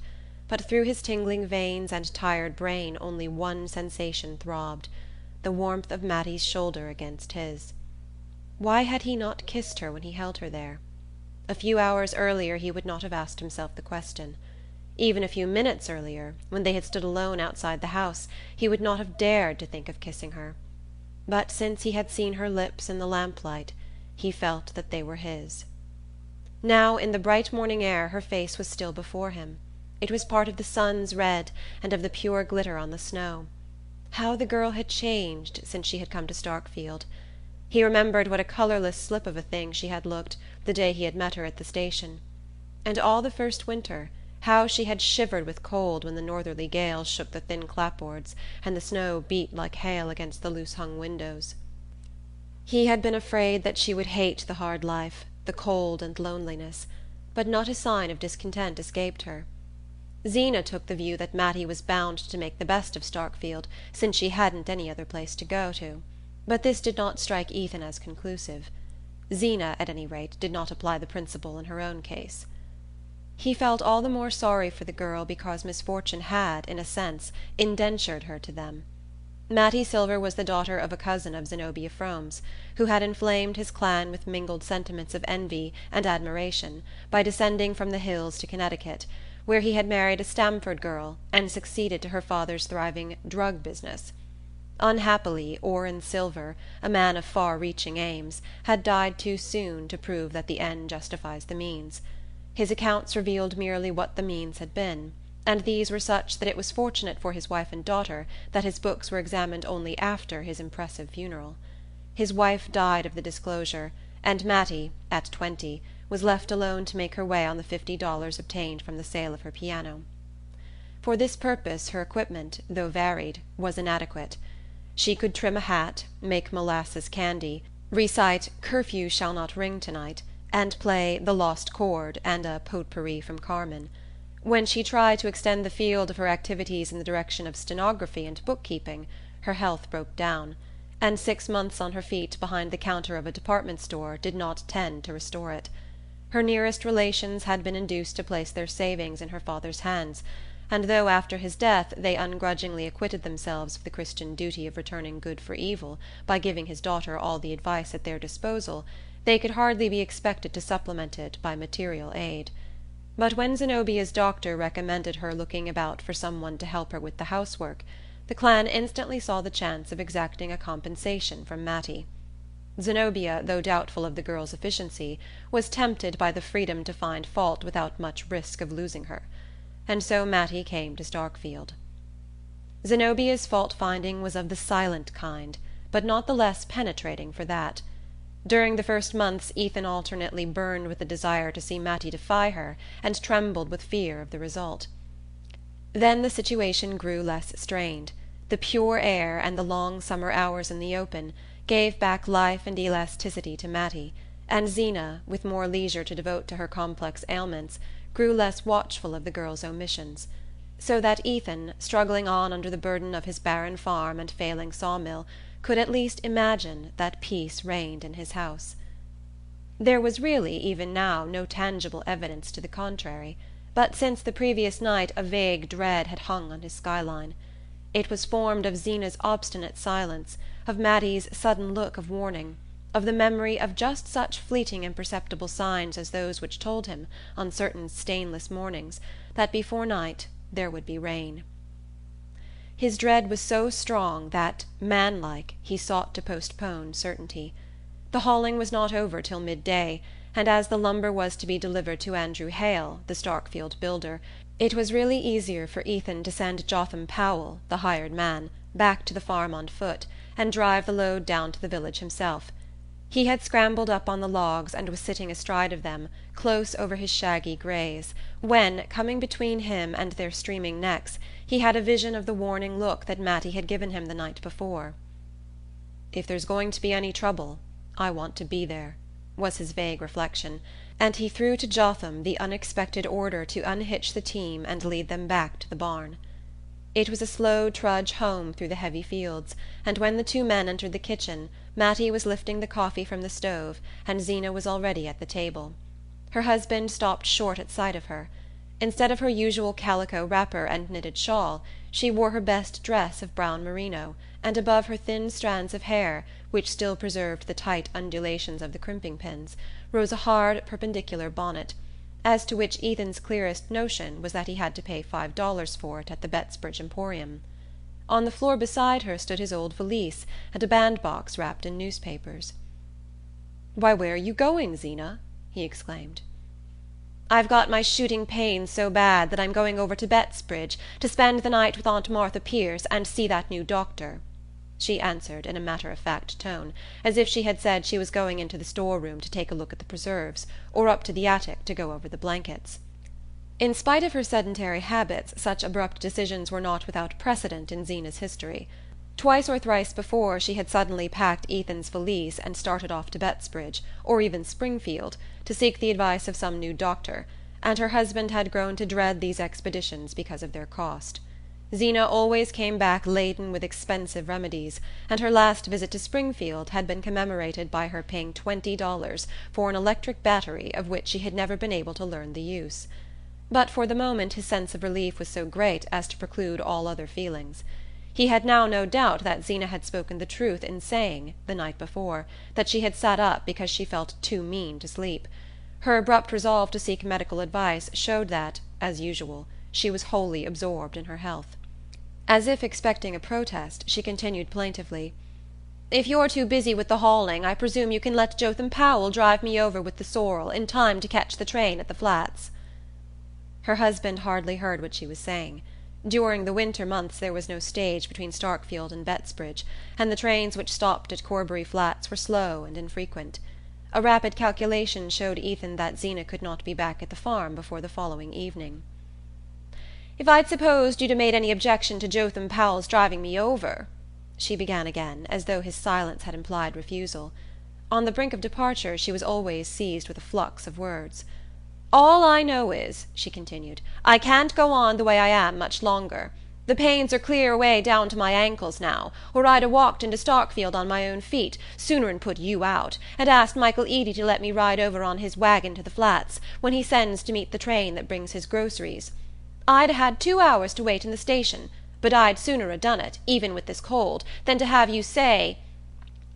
but through his tingling veins and tired brain only one sensation throbbed, the warmth of Mattie's shoulder against his. Why had he not kissed her when he held her there? A few hours earlier he would not have asked himself the question. Even a few minutes earlier, when they had stood alone outside the house, he would not have dared to think of kissing her. But since he had seen her lips in the lamplight, he felt that they were his. Now, in the bright morning air, her face was still before him. It was part of the sun's red and of the pure glitter on the snow. How the girl had changed since she had come to Starkfield! He remembered what a colourless slip of a thing she had looked the day he had met her at the station. And all the first winter, how she had shivered with cold when the northerly gales shook the thin clapboards and the snow beat like hail against the loose-hung windows. He had been afraid that she would hate the hard life, the cold and loneliness, but not a sign of discontent escaped her. Zeena took the view that Mattie was bound to make the best of Starkfield, since she hadn't any other place to go to, but this did not strike Ethan as conclusive. Zeena, at any rate, did not apply the principle in her own case. He felt all the more sorry for the girl because misfortune had, in a sense, indentured her to them. Mattie Silver was the daughter of a cousin of Zenobia Frome's, who had inflamed his clan with mingled sentiments of envy and admiration by descending from the hills to Connecticut, where he had married a Stamford girl and succeeded to her father's thriving drug business. Unhappily, Orrin Silver, a man of far-reaching aims, had died too soon to prove that the end justifies the means. His accounts revealed merely what the means had been, and these were such that it was fortunate for his wife and daughter that his books were examined only after his impressive funeral. His wife died of the disclosure, and Mattie, at 20, was left alone to make her way on the $50 obtained from the sale of her piano. For this purpose her equipment, though varied, was inadequate. She could trim a hat, make molasses candy, recite "Curfew Shall Not Ring Tonight," and play "The Lost Chord" and a potpourri from Carmen. When she tried to extend the field of her activities in the direction of stenography and bookkeeping, her health broke down, and 6 months on her feet behind the counter of a department store did not tend to restore it. Her nearest relations had been induced to place their savings in her father's hands, and though after his death they ungrudgingly acquitted themselves of the Christian duty of returning good for evil by giving his daughter all the advice at their disposal, they could hardly be expected to supplement it by material aid. But when Zenobia's doctor recommended her looking about for someone to help her with the housework, the clan instantly saw the chance of exacting a compensation from Mattie. Zenobia, though doubtful of the girl's efficiency, was tempted by the freedom to find fault without much risk of losing her, and so Mattie came to Starkfield. Zenobia's fault-finding was of the silent kind, but not the less penetrating for that. During the first months Ethan alternately burned with the desire to see Mattie defy her and trembled with fear of the result. Then the situation grew less strained. The pure air and the long summer hours in the open gave back life and elasticity to Mattie, and Zeena, with more leisure to devote to her complex ailments, grew less watchful of the girl's omissions, so that Ethan, struggling on under the burden of his barren farm and failing sawmill, could at least imagine that peace reigned in his house. There was really, even now, no tangible evidence to the contrary, but since the previous night a vague dread had hung on his skyline. It was formed of Zeena's obstinate silence, of Mattie's sudden look of warning, of the memory of just such fleeting imperceptible signs as those which told him, on certain stainless mornings, that before night there would be rain. His dread was so strong that, manlike, he sought to postpone certainty. The hauling was not over till midday, and as the lumber was to be delivered to Andrew Hale, the Starkfield builder, it was really easier for Ethan to send Jotham Powell, the hired man, back to the farm on foot, and drive the load down to the village himself. He had scrambled up on the logs and was sitting astride of them, close over his shaggy greys, when, coming between him and their streaming necks, he had a vision of the warning look that Mattie had given him the night before. "If there's going to be any trouble, I want to be there," was his vague reflection, and he threw to Jotham the unexpected order to unhitch the team and lead them back to the barn. It was a slow trudge home through the heavy fields, and when the two men entered the kitchen, Mattie was lifting the coffee from the stove, and Zeena was already at the table. Her husband stopped short at sight of her. Instead of her usual calico wrapper and knitted shawl, she wore her best dress of brown merino, and above her thin strands of hair, which still preserved the tight undulations of the crimping pins, rose a hard perpendicular bonnet, as to which Ethan's clearest notion was that he had to pay $5 for it at the Bettsbridge Emporium. On the floor beside her stood his old valise and a bandbox wrapped in newspapers. "Why, where are you going, Zeena?" he exclaimed. "I've got my shooting pains so bad that I'm going over to Bettsbridge to spend the night with Aunt Martha Pierce and see that new doctor," she answered in a matter-of-fact tone, as if she had said she was going into the store-room to take a look at the preserves, or up to the attic to go over the blankets. In spite of her sedentary habits, such abrupt decisions were not without precedent in Zeena's history. Twice or thrice before she had suddenly packed Ethan's valise and started off to Bettsbridge, or even Springfield, to seek the advice of some new doctor, and her husband had grown to dread these expeditions because of their cost. Zeena always came back laden with expensive remedies, and her last visit to Springfield had been commemorated by her paying $20 for an electric battery of which she had never been able to learn the use. But for the moment his sense of relief was so great as to preclude all other feelings. He had now no doubt that Zeena had spoken the truth in saying, the night before, that she had sat up because she felt too mean to sleep. Her abrupt resolve to seek medical advice showed that, as usual, she was wholly absorbed in her health. As if expecting a protest, she continued plaintively: "If you're too busy with the hauling, I presume you can let Jotham Powell drive me over with the sorrel in time to catch the train at the Flats." Her husband hardly heard what she was saying. During the winter months there was no stage between Starkfield and Bettsbridge, and the trains which stopped at Corbury Flats were slow and infrequent. A rapid calculation showed Ethan that Zeena could not be back at the farm before the following evening. "If I'd supposed you'd made any objection to Jotham Powell's driving me over," she began again, as though his silence had implied refusal. On the brink of departure she was always seized with a flux of words. "All I know is," she continued, "I can't go on the way I am much longer. The pains are clear away down to my ankles now, or I'd 'a' walked into Starkfield on my own feet, sooner'n put you out, and asked Michael Eady to let me ride over on his wagon to the Flats, when he sends to meet the train that brings his groceries. I'd 'a' had 2 hours to wait in the station, but I'd sooner 'a' done it, even with this cold, than to have you say—"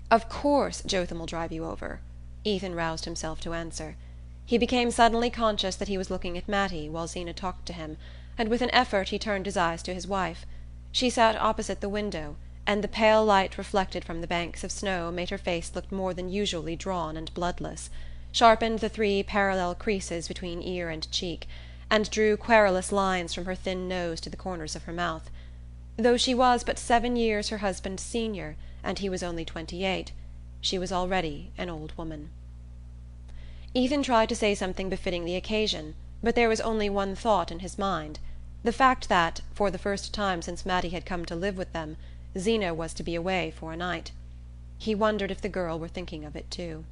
"Of course Jotham'll drive you over," Ethan roused himself to answer. He became suddenly conscious that he was looking at Mattie while Zeena talked to him, and with an effort he turned his eyes to his wife. She sat opposite the window, and the pale light reflected from the banks of snow made her face look more than usually drawn and bloodless, sharpened the 3 parallel creases between ear and cheek, and drew querulous lines from her thin nose to the corners of her mouth. Though she was but 7 years her husband's senior, and he was only 28, she was already an old woman. Ethan tried to say something befitting the occasion, but there was only one thought in his mind: the fact that, for the first time since Mattie had come to live with them, Zeena was to be away for a night. He wondered if the girl were thinking of it too.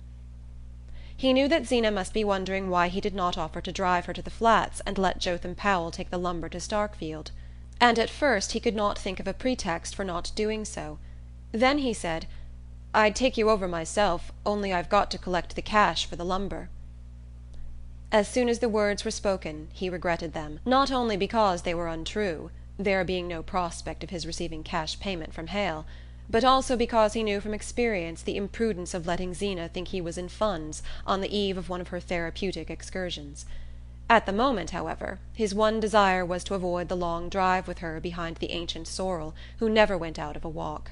He knew that Zeena must be wondering why he did not offer to drive her to the Flats and let Jotham Powell take the lumber to Starkfield, and at first he could not think of a pretext for not doing so. Then he said: "I'd take you over myself, only I've got to collect the cash for the lumber." As soon as the words were spoken he regretted them, not only because they were untrue, there being no prospect of his receiving cash payment from Hale, but also because he knew from experience the imprudence of letting Zeena think he was in funds on the eve of one of her therapeutic excursions. At the moment, however, his one desire was to avoid the long drive with her behind the ancient sorrel who never went out of a walk.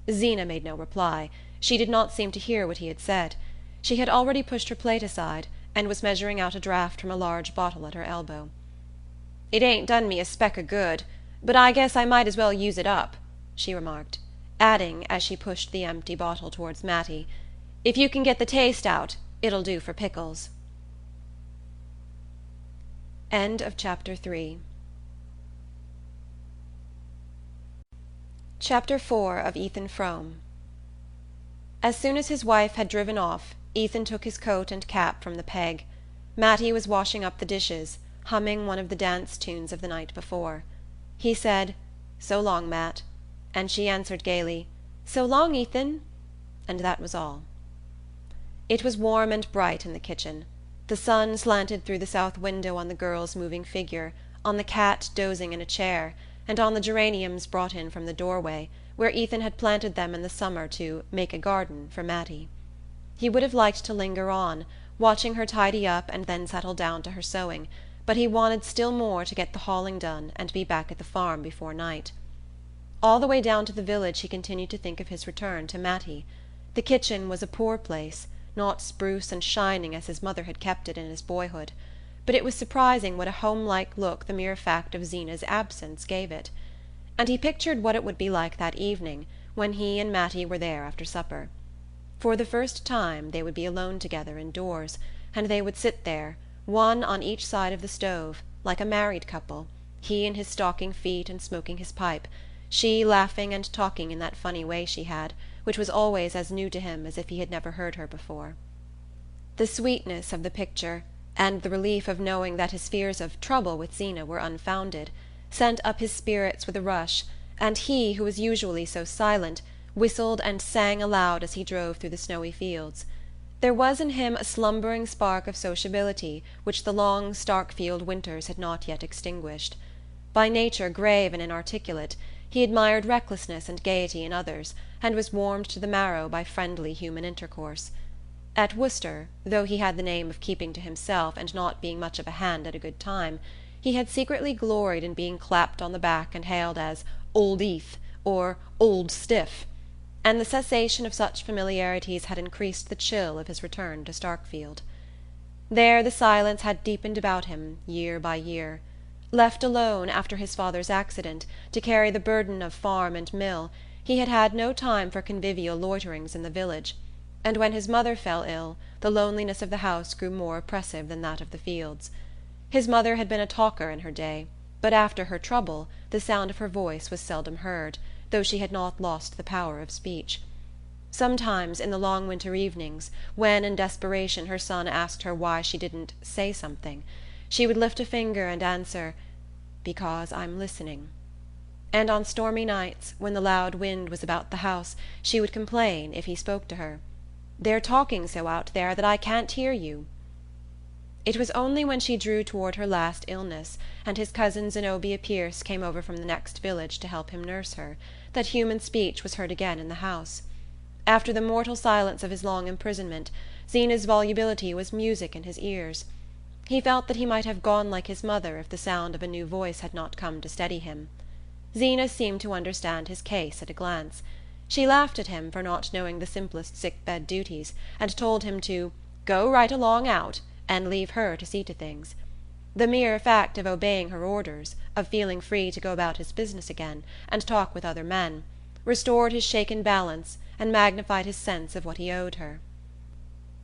Zeena made no reply. She did not seem to hear what he had said. She had already pushed her plate aside, and was measuring out a draught from a large bottle at her elbow. "It ain't done me a speck o' good, but I guess I might as well use it up," she remarked, adding, as she pushed the empty bottle towards Mattie, "If you can get the taste out, it'll do for pickles." End of Chapter 3. Chapter 4 of Ethan Frome. As soon as his wife had driven off, Ethan took his coat and cap from the peg. Mattie was washing up the dishes, humming one of the dance tunes of the night before. He said, "So long, Matt," and she answered gaily, "So long, Ethan," and that was all. It was warm and bright in the kitchen. The sun slanted through the south window on the girl's moving figure, on the cat dozing in a chair, and on the geraniums brought in from the doorway, where Ethan had planted them in the summer to "make a garden" for Mattie. He would have liked to linger on, watching her tidy up and then settle down to her sewing, but he wanted still more to get the hauling done and be back at the farm before night. All the way down to the village he continued to think of his return to Mattie. The kitchen was a poor place, not spruce and shining as his mother had kept it in his boyhood, but it was surprising what a home-like look the mere fact of Zeena's absence gave it. And he pictured what it would be like that evening, when he and Mattie were there after supper. For the first time they would be alone together indoors, and they would sit there, one on each side of the stove, like a married couple, he in his stocking feet and smoking his pipe, she laughing and talking in that funny way she had, which was always as new to him as if he had never heard her before. The sweetness of the picture, and the relief of knowing that his fears of trouble with Zeena were unfounded, sent up his spirits with a rush, and he, who was usually so silent, whistled and sang aloud as he drove through the snowy fields. There was in him a slumbering spark of sociability which the long Starkfield winters had not yet extinguished. By nature grave and inarticulate, He admired recklessness and gaiety in others, and was warmed to the marrow by friendly human intercourse. At Worcester, though he had the name of keeping to himself and not being much of a hand at a good time, he had secretly gloried in being clapped on the back and hailed as "Old Eth" or "Old Stiff", and the cessation of such familiarities had increased the chill of his return to Starkfield. There the silence had deepened about him year by year. Left alone, after his father's accident, to carry the burden of farm and mill, he had had no time for convivial loiterings in the village, and when his mother fell ill the loneliness of the house grew more oppressive than that of the fields. His mother had been a talker in her day, but after her trouble the sound of her voice was seldom heard, though she had not lost the power of speech. Sometimes, in the long winter evenings, when in desperation her son asked her why she didn't "say something," she would lift a finger and answer, "Because I'm listening." And on stormy nights, when the loud wind was about the house, she would complain, if he spoke to her, "They're talking so out there that I can't hear you." It was only when she drew toward her last illness, and his cousin Zenobia Pierce came over from the next village to help him nurse her, that human speech was heard again in the house. After the mortal silence of his long imprisonment, Zeena's volubility was music in his ears. He felt that he might have gone like his mother if the sound of a new voice had not come to steady him. Zeena seemed to understand his case at a glance. She laughed at him for not knowing the simplest sick-bed duties, and told him to "go right along out" and leave her to see to things. The mere fact of obeying her orders, of feeling free to go about his business again, and talk with other men, restored his shaken balance and magnified his sense of what he owed her.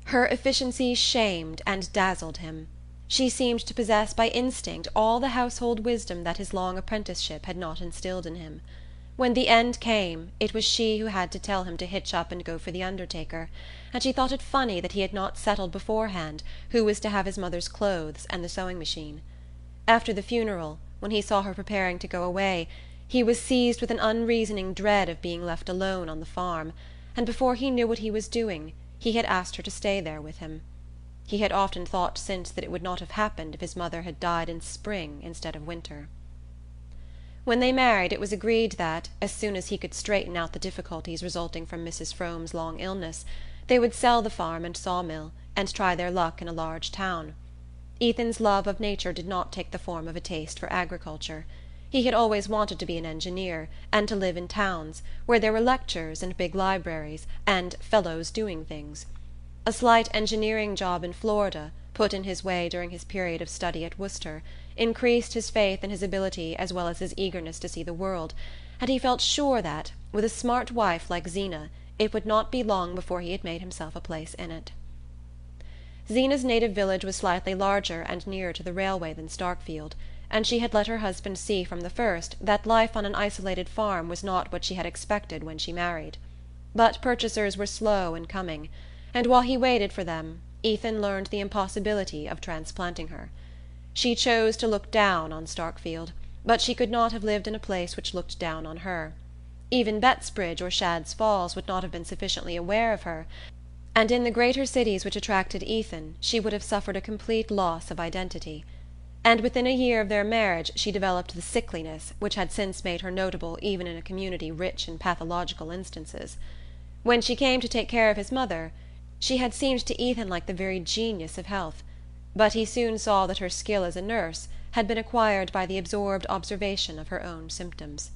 Her efficiency shamed and dazzled him. She seemed to possess by instinct all the household wisdom that his long apprenticeship had not instilled in him. When the end came, it was she who had to tell him to hitch up and go for the undertaker, and she thought it funny that he had not settled beforehand who was to have his mother's clothes and the sewing machine. After the funeral, when he saw her preparing to go away, he was seized with an unreasoning dread of being left alone on the farm, and before he knew what he was doing he had asked her to stay there with him. He had often thought since that it would not have happened if his mother had died in spring instead of winter. When they married it was agreed that, as soon as he could straighten out the difficulties resulting from Mrs. Frome's long illness, they would sell the farm and sawmill and try their luck in a large town. Ethan's love of nature did not take the form of a taste for agriculture. He had always wanted to be an engineer, and to live in towns, where there were lectures and big libraries, and fellows doing things. A slight engineering job in Florida, put in his way during his period of study at Worcester, increased his faith in his ability as well as his eagerness to see the world, and he felt sure that, with a smart wife like Zeena, it would not be long before he had made himself a place in it. Zeena's native village was slightly larger and nearer to the railway than Starkfield, and she had let her husband see from the first that life on an isolated farm was not what she had expected when she married. But purchasers were slow in coming, and while he waited for them Ethan learned the impossibility of transplanting her. She chose to look down on Starkfield, but she could not have lived in a place which looked down on her. Even Bettsbridge or Shadd's Falls would not have been sufficiently aware of her, and in the greater cities which attracted Ethan she would have suffered a complete loss of identity. And within a year of their marriage she developed the sickliness which had since made her notable even in a community rich in pathological instances. When she came to take care of his mother, she had seemed to Ethan like the very genius of health, but he soon saw that her skill as a nurse had been acquired by the absorbed observation of her own symptoms.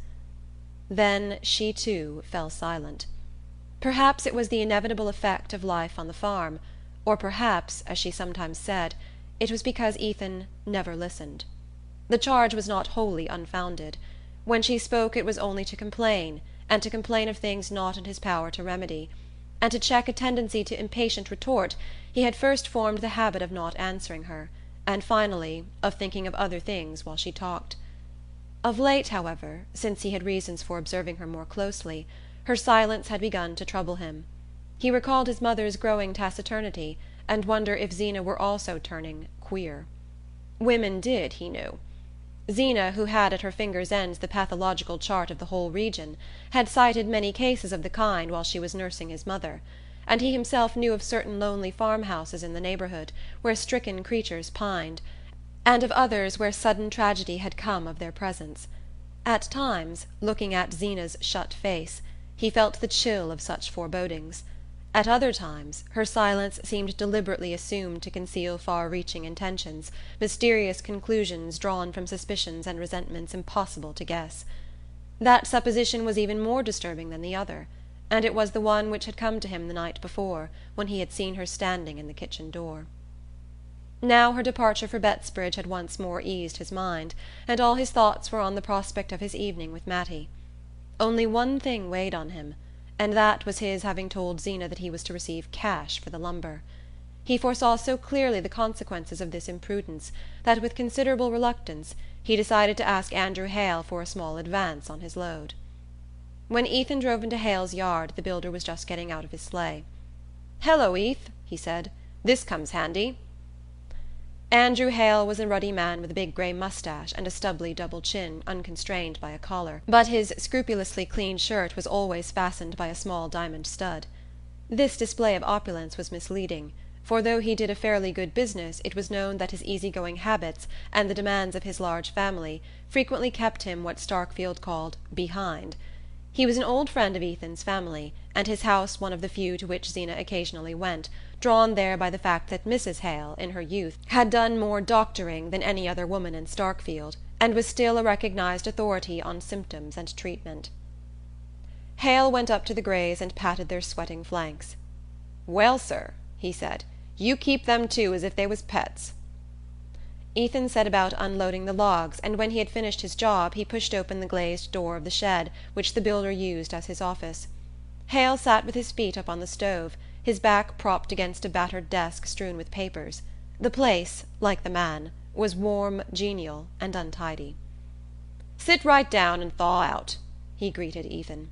Then she too fell silent. Perhaps it was the inevitable effect of life on the farm, or perhaps, as she sometimes said, it was because Ethan never listened. The charge was not wholly unfounded. When she spoke it was only to complain, and to complain of things not in his power to remedy, and to check a tendency to impatient retort he had first formed the habit of not answering her, and finally of thinking of other things while she talked. Of late, however, since he had reasons for observing her more closely, her silence had begun to trouble him. He recalled his mother's growing taciturnity, and wondered if Zeena were also turning queer. Women did, he knew. Zeena, who had at her fingers' ends the pathological chart of the whole region, had cited many cases of the kind while she was nursing his mother, and he himself knew of certain lonely farmhouses in the neighbourhood where stricken creatures pined, and of others where sudden tragedy had come of their presence. At times, looking at Zeena's shut face, he felt the chill of such forebodings. At other times, her silence seemed deliberately assumed to conceal far-reaching intentions, mysterious conclusions drawn from suspicions and resentments impossible to guess. That supposition was even more disturbing than the other, and it was the one which had come to him the night before, when he had seen her standing in the kitchen door. Now her departure for Bettsbridge had once more eased his mind, and all his thoughts were on the prospect of his evening with Mattie. Only one thing weighed on him, and that was his having told Zeena that he was to receive cash for the lumber. He foresaw so clearly the consequences of this imprudence that, with considerable reluctance, he decided to ask Andrew Hale for a small advance on his load. When Ethan drove into Hale's yard, the builder was just getting out of his sleigh. "Hello, Eth," he said. "This comes handy." Andrew Hale was a ruddy man with a big grey moustache and a stubbly double chin unconstrained by a collar, but his scrupulously clean shirt was always fastened by a small diamond stud. This display of opulence was misleading, for though he did a fairly good business, it was known that his easy-going habits and the demands of his large family frequently kept him what Starkfield called "behind." He was an old friend of Ethan's family, and his house one of the few to which Zeena occasionally went, drawn there by the fact that Mrs. Hale, in her youth, had done more doctoring than any other woman in Starkfield, and was still a recognized authority on symptoms and treatment. Hale went up to the Greys and patted their sweating flanks. "Well, sir," he said, "you keep them two as if they was pets." Ethan set about unloading the logs, and when he had finished his job he pushed open the glazed door of the shed which the builder used as his office. Hale sat with his feet up on the stove, his back propped against a battered desk strewn with papers. The place, like the man, was warm, genial, and untidy. "Sit right down and thaw out," he greeted Ethan.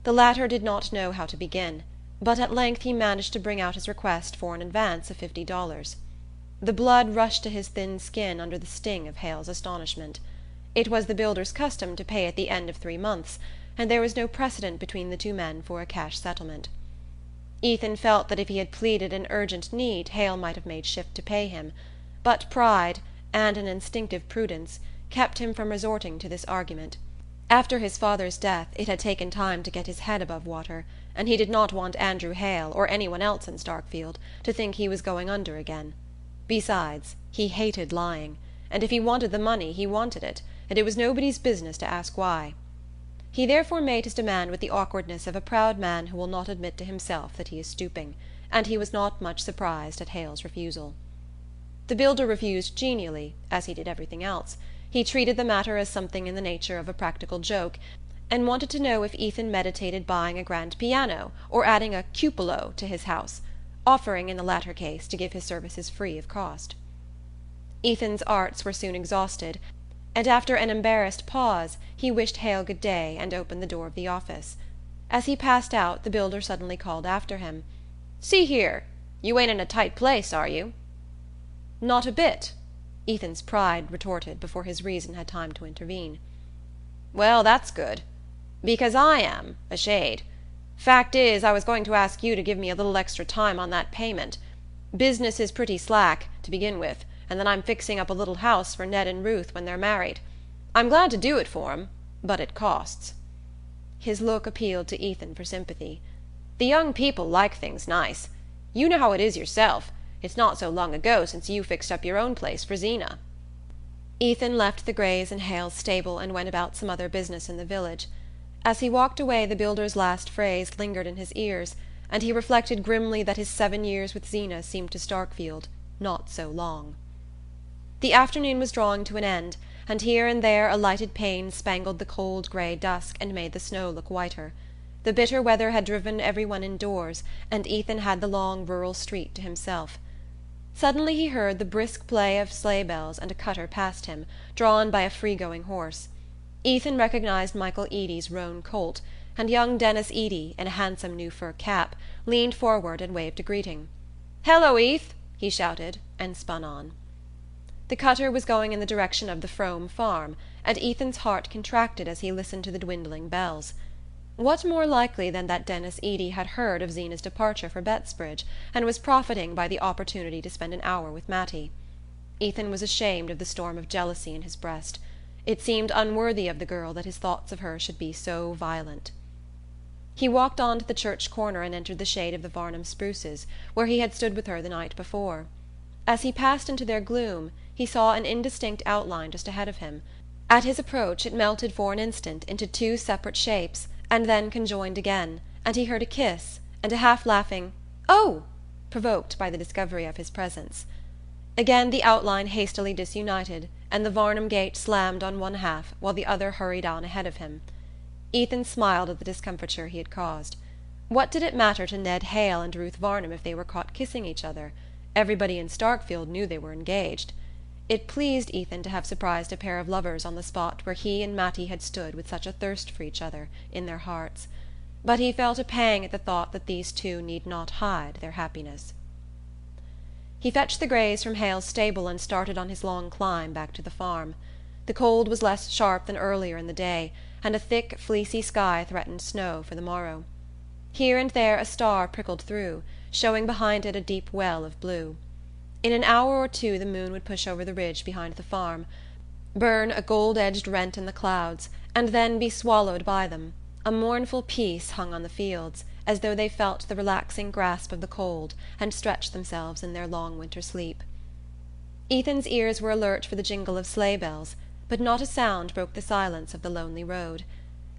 The latter did not know how to begin, but at length he managed to bring out his request for an advance of $50. The blood rushed to his thin skin under the sting of Hale's astonishment. It was the builder's custom to pay at the end of 3 months, and there was no precedent between the two men for a cash settlement. Ethan felt that if he had pleaded an urgent need Hale might have made shift to pay him, but pride, and an instinctive prudence, kept him from resorting to this argument. After his father's death it had taken time to get his head above water, and he did not want Andrew Hale, or anyone else in Starkfield, to think he was going under again. Besides, he hated lying, and if he wanted the money he wanted it, and it was nobody's business to ask why. He therefore made his demand with the awkwardness of a proud man who will not admit to himself that he is stooping, and he was not much surprised at Hale's refusal. The builder refused genially, as he did everything else. He treated the matter as something in the nature of a practical joke, and wanted to know if Ethan meditated buying a grand piano or adding a cupola to his house, offering in the latter case to give his services free of cost. Ethan's arts were soon exhausted, and after an embarrassed pause he wished Hale good day and opened the door of the office. As he passed out the builder suddenly called after him, "See here, you ain't in a tight place, are you?" "Not a bit," Ethan's pride retorted before his reason had time to intervene. "Well, that's good, because I am, a shade. Fact is, I was going to ask you to give me a little extra time on that payment. Business is pretty slack, to begin with, and then I'm fixing up a little house for Ned and Ruth when they're married. I'm glad to do it for 'em, but it costs." His look appealed to Ethan for sympathy. "The young people like things nice. You know how it is yourself. It's not so long ago since you fixed up your own place for Zeena." Ethan left the Greys in Hale's stable and went about some other business in the village. As he walked away the builder's last phrase lingered in his ears, and he reflected grimly that his 7 years with Zeena seemed to Starkfield not so long. The afternoon was drawing to an end, and here and there a lighted pane spangled the cold grey dusk and made the snow look whiter. The bitter weather had driven every one indoors, and Ethan had the long rural street to himself. Suddenly he heard the brisk play of sleigh bells and a cutter passed him, drawn by a free-going horse. Ethan recognized Michael Eady's roan colt, and young Denis Eady, in a handsome new fur cap, leaned forward and waved a greeting. "Hello, Eth!" he shouted, and spun on. The cutter was going in the direction of the Frome farm, and Ethan's heart contracted as he listened to the dwindling bells. What more likely than that Denis Eady had heard of Zeena's departure for Bettsbridge, and was profiting by the opportunity to spend an hour with Mattie? Ethan was ashamed of the storm of jealousy in his breast. It seemed unworthy of the girl that his thoughts of her should be so violent. He walked on to the church corner and entered the shade of the Varnum spruces, where he had stood with her the night before. As he passed into their gloom, he saw an indistinct outline just ahead of him. At his approach it melted for an instant into two separate shapes, and then conjoined again, and he heard a kiss, and a half-laughing "Oh!" provoked by the discovery of his presence. Again the outline hastily disunited, and the Varnum gate slammed on one half while the other hurried on ahead of him. Ethan smiled at the discomfiture he had caused. What did it matter to Ned Hale and Ruth Varnum if they were caught kissing each other? Everybody in Starkfield knew they were engaged. It pleased Ethan to have surprised a pair of lovers on the spot where he and Mattie had stood with such a thirst for each other in their hearts. But he felt a pang at the thought that these two need not hide their happiness. He fetched the greys from Hale's stable and started on his long climb back to the farm. The cold was less sharp than earlier in the day, and a thick, fleecy sky threatened snow for the morrow. Here and there a star prickled through, showing behind it a deep well of blue. In an hour or two the moon would push over the ridge behind the farm, burn a gold-edged rent in the clouds, and then be swallowed by them. A mournful peace hung on the fields, as though they felt the relaxing grasp of the cold and stretched themselves in their long winter sleep. Ethan's ears were alert for the jingle of sleigh bells, but not a sound broke the silence of the lonely road.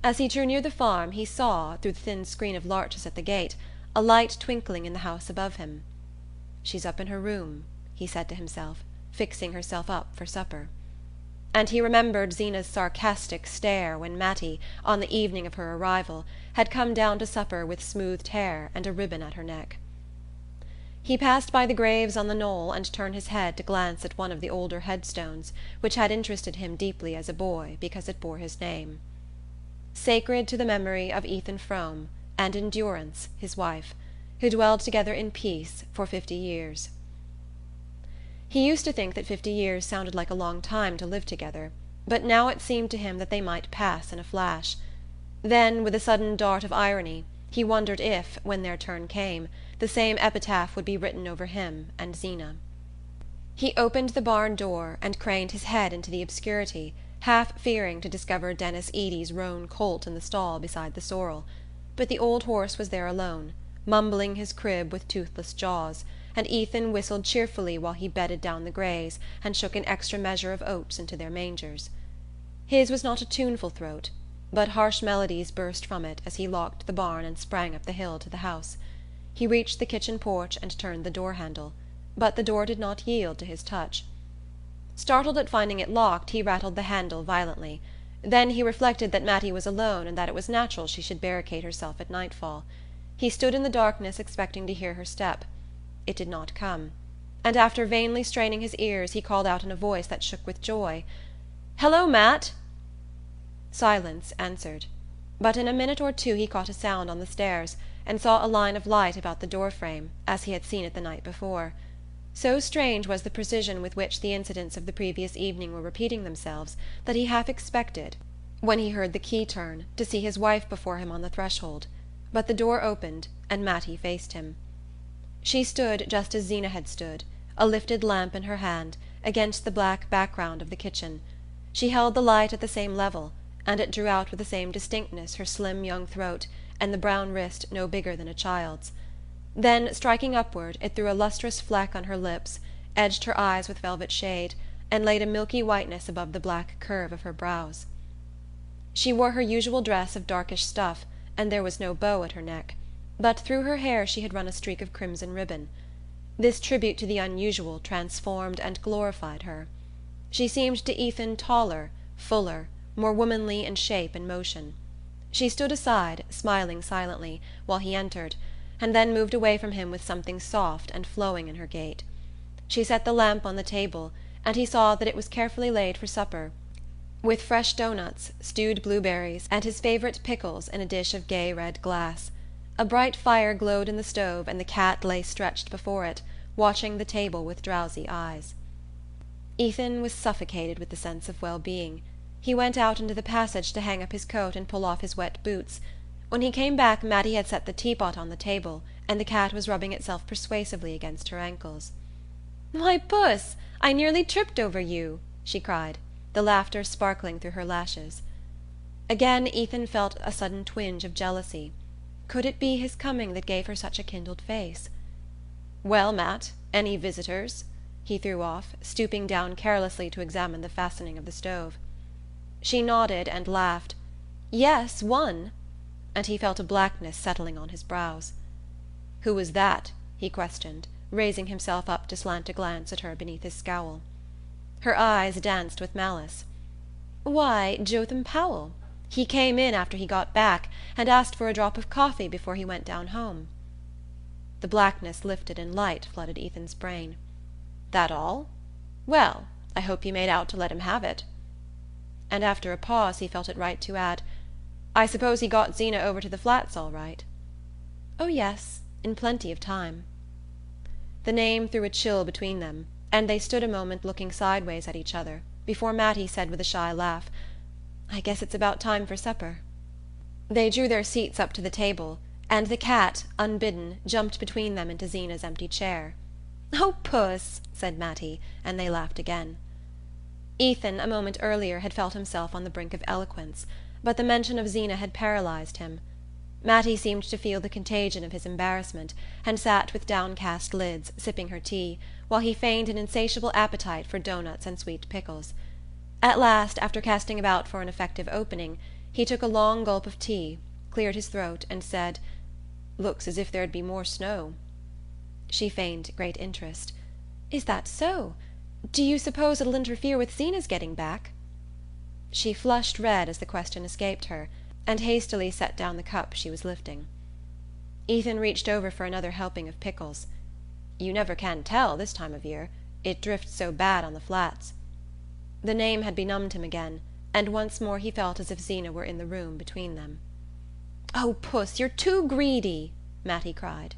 As he drew near the farm he saw, through the thin screen of larches at the gate, a light twinkling in the house above him. "She's up in her room," he said to himself, "fixing herself up for supper." And he remembered Zeena's sarcastic stare when Mattie, on the evening of her arrival, had come down to supper with smoothed hair and a ribbon at her neck. He passed by the graves on the knoll and turned his head to glance at one of the older headstones, which had interested him deeply as a boy because it bore his name. "Sacred to the memory of Ethan Frome and Endurance, his wife, who dwelled together in peace for 50 years." He used to think that 50 years sounded like a long time to live together, but now it seemed to him that they might pass in a flash. Then, with a sudden dart of irony, he wondered if, when their turn came, the same epitaph would be written over him and Zeena. He opened the barn door and craned his head into the obscurity, half fearing to discover Denis Eady's roan colt in the stall beside the sorrel. But the old horse was there alone, mumbling his crib with toothless jaws, and Ethan whistled cheerfully while he bedded down the greys and shook an extra measure of oats into their mangers. His was not a tuneful throat, but harsh melodies burst from it as he locked the barn and sprang up the hill to the house. He reached the kitchen porch and turned the door handle, but the door did not yield to his touch. Startled at finding it locked, he rattled the handle violently. Then he reflected that Mattie was alone and that it was natural she should barricade herself at nightfall. He stood in the darkness expecting to hear her step. It did not come, and after vainly straining his ears he called out in a voice that shook with joy, "Hello, Matt!" Silence answered, but in a minute or two he caught a sound on the stairs and saw a line of light about the door-frame, as he had seen it the night before. So strange was the precision with which the incidents of the previous evening were repeating themselves that he half expected, when he heard the key turn, to see his wife before him on the threshold. But the door opened, and Mattie faced him. She stood just as Zeena had stood, a lifted lamp in her hand, against the black background of the kitchen. She held the light at the same level, and it drew out with the same distinctness her slim young throat and the brown wrist no bigger than a child's. Then, striking upward, it threw a lustrous fleck on her lips, edged her eyes with velvet shade, and laid a milky whiteness above the black curve of her brows. She wore her usual dress of darkish stuff, and there was no bow at her neck, but through her hair she had run a streak of crimson ribbon. This tribute to the unusual transformed and glorified her. She seemed to Ethan taller, fuller, more womanly in shape and motion. She stood aside, smiling silently, while he entered, and then moved away from him with something soft and flowing in her gait. She set the lamp on the table, and he saw that it was carefully laid for supper, with fresh doughnuts, stewed blueberries, and his favourite pickles in a dish of gay red glass. A bright fire glowed in the stove, and the cat lay stretched before it, watching the table with drowsy eyes. Ethan was suffocated with the sense of well-being. He went out into the passage to hang up his coat and pull off his wet boots. When he came back Mattie had set the teapot on the table, and the cat was rubbing itself persuasively against her ankles. "Why, Puss, I nearly tripped over you," she cried. the laughter sparkling through her lashes. Again Ethan felt a sudden twinge of jealousy. Could it be his coming that gave her such a kindled face? "Well, Matt, any visitors?" he threw off, stooping down carelessly to examine the fastening of the stove. She nodded and laughed. "Yes, one," and he felt a blackness settling on his brows. "Who was that?" he questioned, raising himself up to slant a glance at her beneath his scowl. Her eyes danced with malice. "Why, Jotham Powell. He came in after he got back, and asked for a drop of coffee before he went down home." The blackness lifted and light flooded Ethan's brain. "That all? Well, I hope you made out to let him have it." And after a pause he felt it right to add, "I suppose he got Zeena over to the Flats all right?" "Oh, yes, in plenty of time." The name threw a chill between them, and they stood a moment looking sideways at each other before Mattie said with a shy laugh, "I guess it's about time for supper." They drew their seats up to the table, and the cat, unbidden, jumped between them into Zeena's empty chair. "Oh, puss!" said Mattie, and they laughed again. Ethan, a moment earlier, had felt himself on the brink of eloquence, but the mention of Zeena had paralyzed him. Mattie seemed to feel the contagion of his embarrassment, and sat with downcast lids, sipping her tea, while he feigned an insatiable appetite for doughnuts and sweet pickles. At last, after casting about for an effective opening, he took a long gulp of tea, cleared his throat, and said, "Looks as if there'd be more snow." She feigned great interest. "Is that so? Do you suppose it'll interfere with Zeena's getting back?" She flushed red as the question escaped her, and hastily set down the cup she was lifting. Ethan reached over for another helping of pickles. "You never can tell this time of year. It drifts so bad on the Flats." The name had benumbed him again, and once more he felt as if Zeena were in the room between them. "Oh, puss, you're too greedy!" Mattie cried.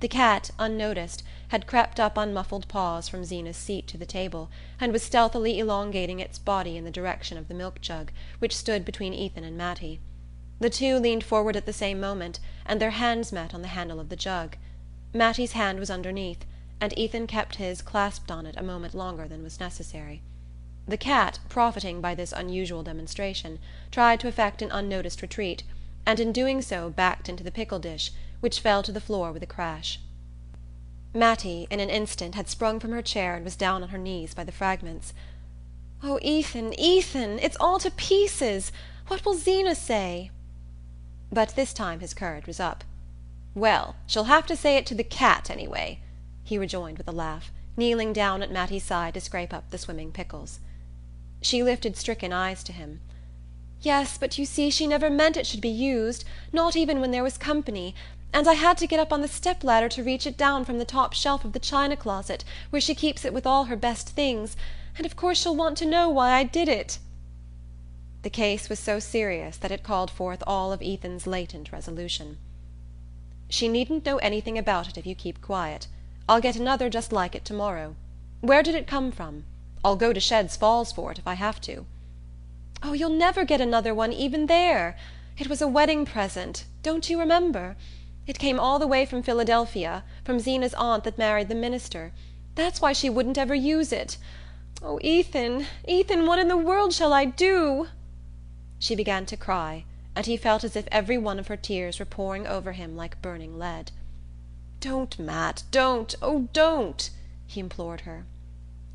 The cat, unnoticed, had crept up on muffled paws from Zeena's seat to the table, and was stealthily elongating its body in the direction of the milk jug, which stood between Ethan and Mattie. The two leaned forward at the same moment, and their hands met on the handle of the jug. Mattie's hand was underneath, and Ethan kept his clasped on it a moment longer than was necessary. The cat, profiting by this unusual demonstration, tried to effect an unnoticed retreat, and in doing so backed into the pickle dish, which fell to the floor with a crash. Mattie, in an instant, had sprung from her chair and was down on her knees by the fragments. "Oh, Ethan, Ethan, it's all to pieces! What will Zeena say?" But this time his courage was up. "Well, she'll have to say it to the cat, anyway," he rejoined with a laugh, kneeling down at Mattie's side to scrape up the swimming pickles. She lifted stricken eyes to him. "Yes, but you see she never meant it should be used, not even when there was company, and I had to get up on the step-ladder to reach it down from the top shelf of the china closet, where she keeps it with all her best things, and of course she'll want to know why I did it." The case was so serious that it called forth all of Ethan's latent resolution. "She needn't know anything about it if you keep quiet. I'll get another just like it tomorrow. Where did it come from? I'll go to Shed's Falls for it if I have to." "Oh, you'll never get another one even there. It was a wedding present. Don't you remember? It came all the way from Philadelphia, from Zeena's aunt that married the minister. That's why she wouldn't ever use it. Oh, Ethan, Ethan, what in the world shall I do?" She began to cry, and he felt as if every one of her tears were pouring over him like burning lead. "Don't, Matt, don't, oh, don't!" he implored her.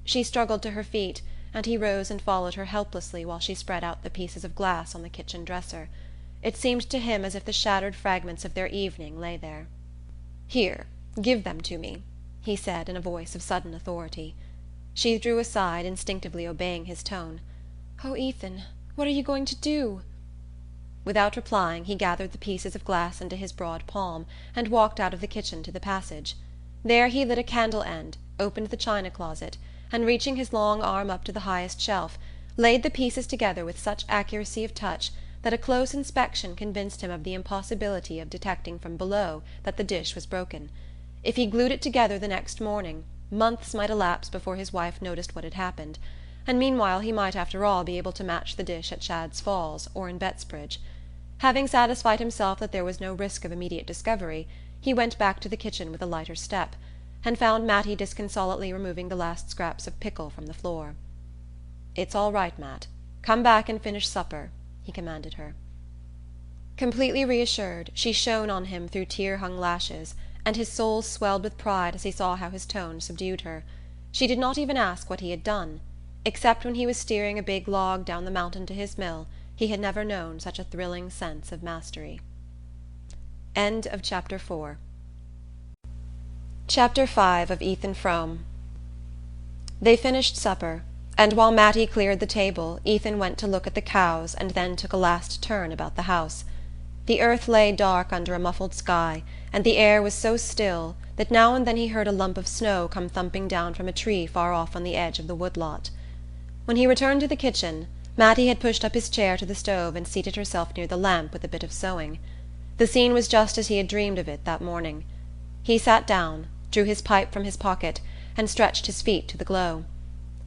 She struggled to her feet, and he rose and followed her helplessly while she spread out the pieces of glass on the kitchen dresser. It seemed to him as if the shattered fragments of their evening lay there. "Here, give them to me," he said in a voice of sudden authority. She drew aside, instinctively obeying his tone. "Oh, Ethan, what are you going to do?" Without replying, he gathered the pieces of glass into his broad palm and walked out of the kitchen to the passage. There he lit a candle end, opened the china closet, and reaching his long arm up to the highest shelf, laid the pieces together with such accuracy of touch that a close inspection convinced him of the impossibility of detecting from below that the dish was broken. If he glued it together the next morning, months might elapse before his wife noticed what had happened, and meanwhile he might after all be able to match the dish at Shad's Falls or in Bettsbridge. Having satisfied himself that there was no risk of immediate discovery, he went back to the kitchen with a lighter step, and found Mattie disconsolately removing the last scraps of pickle from the floor. "It's all right, Matt. Come back and finish supper," he commanded her. Completely reassured, she shone on him through tear-hung lashes, and his soul swelled with pride as he saw how his tone subdued her. She did not even ask what he had done. Except when he was steering a big log down the mountain to his mill, he had never known such a thrilling sense of mastery. End of Chapter 4. Chapter 5 of Ethan Frome. They finished supper, and while Mattie cleared the table, Ethan went to look at the cows and then took a last turn about the house. The earth lay dark under a muffled sky, and the air was so still that now and then he heard a lump of snow come thumping down from a tree far off on the edge of the woodlot. When he returned to the kitchen, Mattie had pushed up his chair to the stove and seated herself near the lamp with a bit of sewing. The scene was just as he had dreamed of it that morning. He sat down, drew his pipe from his pocket, and stretched his feet to the glow.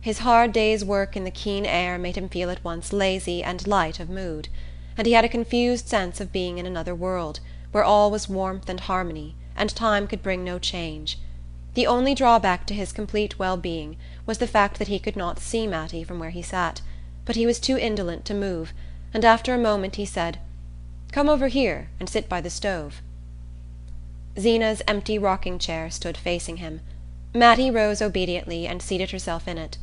His hard day's work in the keen air made him feel at once lazy and light of mood, and he had a confused sense of being in another world, where all was warmth and harmony, and time could bring no change. The only drawback to his complete well-being was the fact that he could not see Mattie from where he sat, but he was too indolent to move, and after a moment he said, "Come over here and sit by the stove." Zeena's empty rocking-chair stood facing him. Mattie rose obediently and seated herself in it.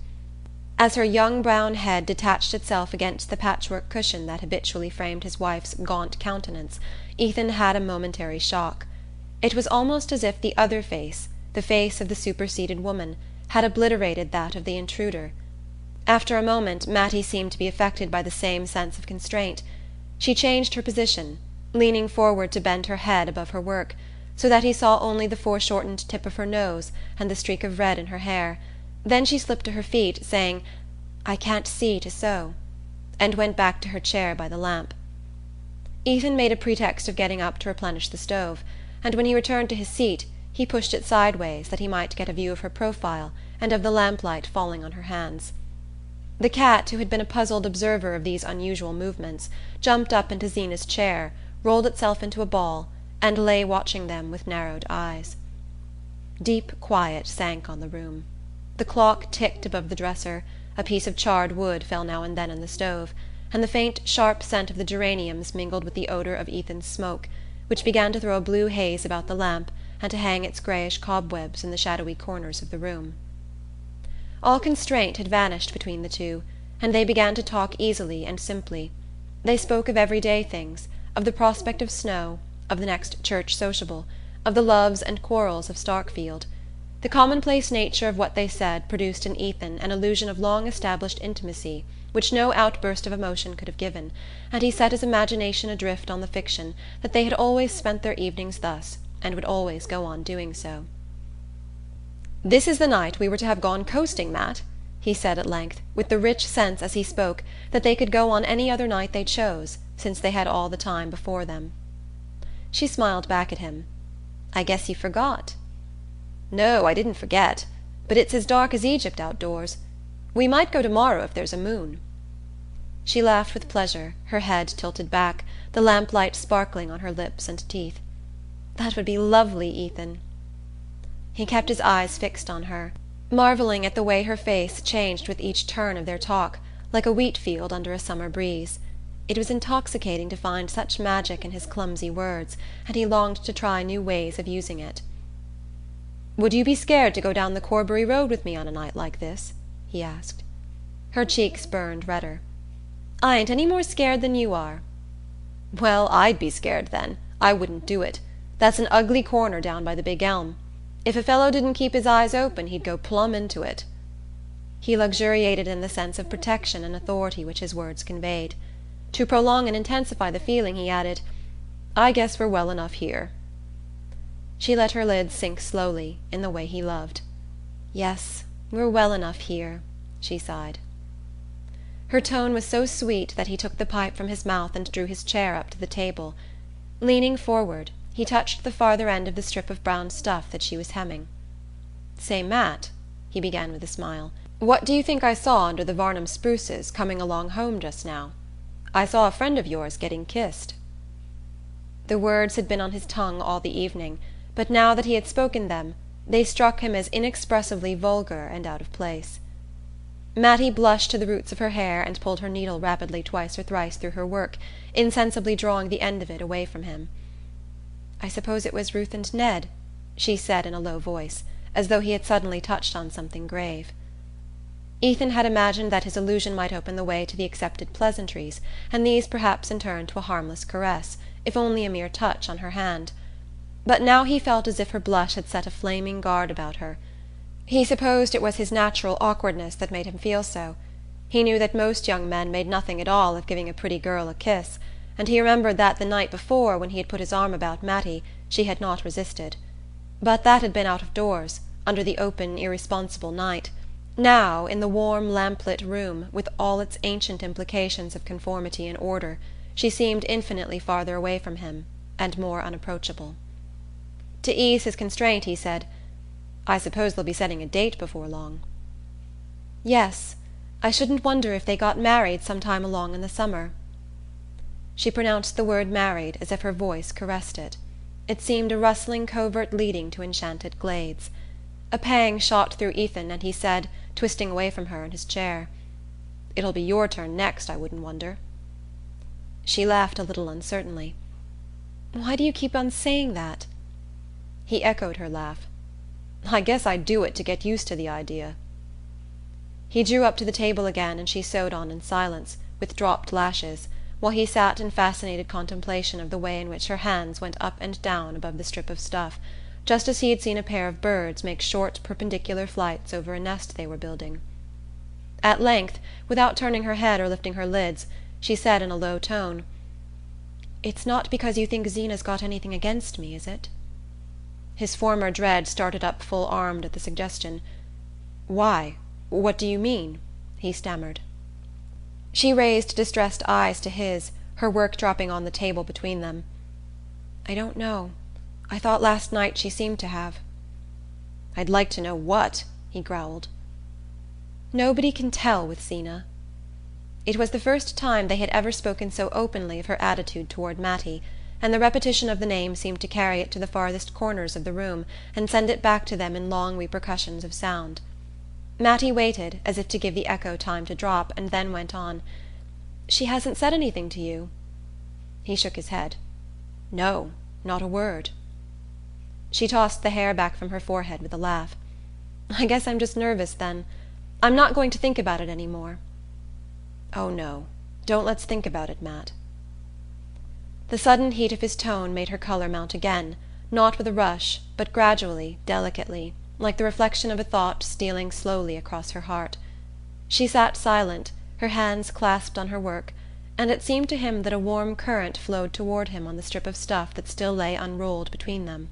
As her young brown head detached itself against the patchwork cushion that habitually framed his wife's gaunt countenance, Ethan had a momentary shock. It was almost as if the other face, the face of the superseded woman, had obliterated that of the intruder. After a moment Mattie seemed to be affected by the same sense of constraint. She changed her position, leaning forward to bend her head above her work, so that he saw only the foreshortened tip of her nose and the streak of red in her hair. Then she slipped to her feet, saying, "I can't see to sew," and went back to her chair by the lamp. Ethan made a pretext of getting up to replenish the stove, and when he returned to his seat he pushed it sideways that he might get a view of her profile and of the lamplight falling on her hands. The cat, who had been a puzzled observer of these unusual movements, jumped up into Zeena's chair, rolled itself into a ball, and lay watching them with narrowed eyes. Deep quiet sank on the room. The clock ticked above the dresser, a piece of charred wood fell now and then in the stove, and the faint sharp scent of the geraniums mingled with the odour of Ethan's smoke, which began to throw a blue haze about the lamp and to hang its greyish cobwebs in the shadowy corners of the room. All constraint had vanished between the two, and they began to talk easily and simply. They spoke of everyday things, of the prospect of snow, of the next church sociable, of the loves and quarrels of Starkfield. The commonplace nature of what they said produced in Ethan an illusion of long-established intimacy which no outburst of emotion could have given, and he set his imagination adrift on the fiction that they had always spent their evenings thus, and would always go on doing so. "This is the night we were to have gone coasting, Matt," he said at length, with the rich sense as he spoke that they could go on any other night they chose, since they had all the time before them. She smiled back at him. "I guess you forgot." "No, I didn't forget. But it's as dark as Egypt outdoors. We might go tomorrow if there's a moon." She laughed with pleasure, her head tilted back, the lamplight sparkling on her lips and teeth. "That would be lovely, Ethan." He kept his eyes fixed on her, marvelling at the way her face changed with each turn of their talk, like a wheat field under a summer breeze. It was intoxicating to find such magic in his clumsy words, and he longed to try new ways of using it. "Would you be scared to go down the Corbury Road with me on a night like this?" he asked. Her cheeks burned redder. "I ain't any more scared than you are." "Well, I'd be scared then. I wouldn't do it. That's an ugly corner down by the big elm. If a fellow didn't keep his eyes open he'd go plumb into it." He luxuriated in the sense of protection and authority which his words conveyed. To prolong and intensify the feeling he added, "I guess we're well enough here." She let her lids sink slowly, in the way he loved. "Yes, we're well enough here," she sighed. Her tone was so sweet that he took the pipe from his mouth and drew his chair up to the table. Leaning forward, he touched the farther end of the strip of brown stuff that she was hemming. "Say, Matt," he began with a smile, "what do you think I saw under the Varnum spruces coming along home just now? I saw a friend of yours getting kissed." The words had been on his tongue all the evening, but now that he had spoken them, they struck him as inexpressibly vulgar and out of place. Mattie blushed to the roots of her hair and pulled her needle rapidly twice or thrice through her work, insensibly drawing the end of it away from him. "I suppose it was Ruth and Ned," she said in a low voice, as though he had suddenly touched on something grave. Ethan had imagined that his allusion might open the way to the accepted pleasantries, and these perhaps in turn to a harmless caress, if only a mere touch on her hand. But now he felt as if her blush had set a flaming guard about her. He supposed it was his natural awkwardness that made him feel so. He knew that most young men made nothing at all of giving a pretty girl a kiss, and he remembered that the night before, when he had put his arm about Mattie, she had not resisted. But that had been out of doors, under the open irresponsible night. Now, in the warm lamp-lit room, with all its ancient implications of conformity and order, she seemed infinitely farther away from him, and more unapproachable. To ease his constraint he said, "I suppose they'll be setting a date before long." "Yes. I shouldn't wonder if they got married some time along in the summer." She pronounced the word married as if her voice caressed it. It seemed a rustling covert leading to enchanted glades. A pang shot through Ethan, and he said, twisting away from her in his chair, "It'll be your turn next, I wouldn't wonder." She laughed a little uncertainly. "Why do you keep on saying that?" He echoed her laugh. "I guess I do it to get used to the idea." He drew up to the table again, and she sewed on in silence, with dropped lashes, while he sat in fascinated contemplation of the way in which her hands went up and down above the strip of stuff, just as he had seen a pair of birds make short perpendicular flights over a nest they were building. At length, without turning her head or lifting her lids, she said in a low tone, "It's not because you think Zeena's got anything against me, is it?" His former dread started up full-armed at the suggestion. "Why? What do you mean?" he stammered. She raised distressed eyes to his, her work dropping on the table between them. "I don't know. I thought last night she seemed to have." "I'd like to know what," he growled. "Nobody can tell with Zeena." It was the first time they had ever spoken so openly of her attitude toward Mattie, and the repetition of the name seemed to carry it to the farthest corners of the room and send it back to them in long repercussions of sound. Mattie waited, as if to give the echo time to drop, and then went on. "She hasn't said anything to you?" He shook his head. "No, not a word." She tossed the hair back from her forehead with a laugh. "I guess I'm just nervous, then. I'm not going to think about it any more." "Oh, no. Don't let's think about it, Matt." The sudden heat of his tone made her colour mount again, not with a rush, but gradually, delicately, like the reflection of a thought stealing slowly across her heart. She sat silent, her hands clasped on her work, and it seemed to him that a warm current flowed toward him on the strip of stuff that still lay unrolled between them.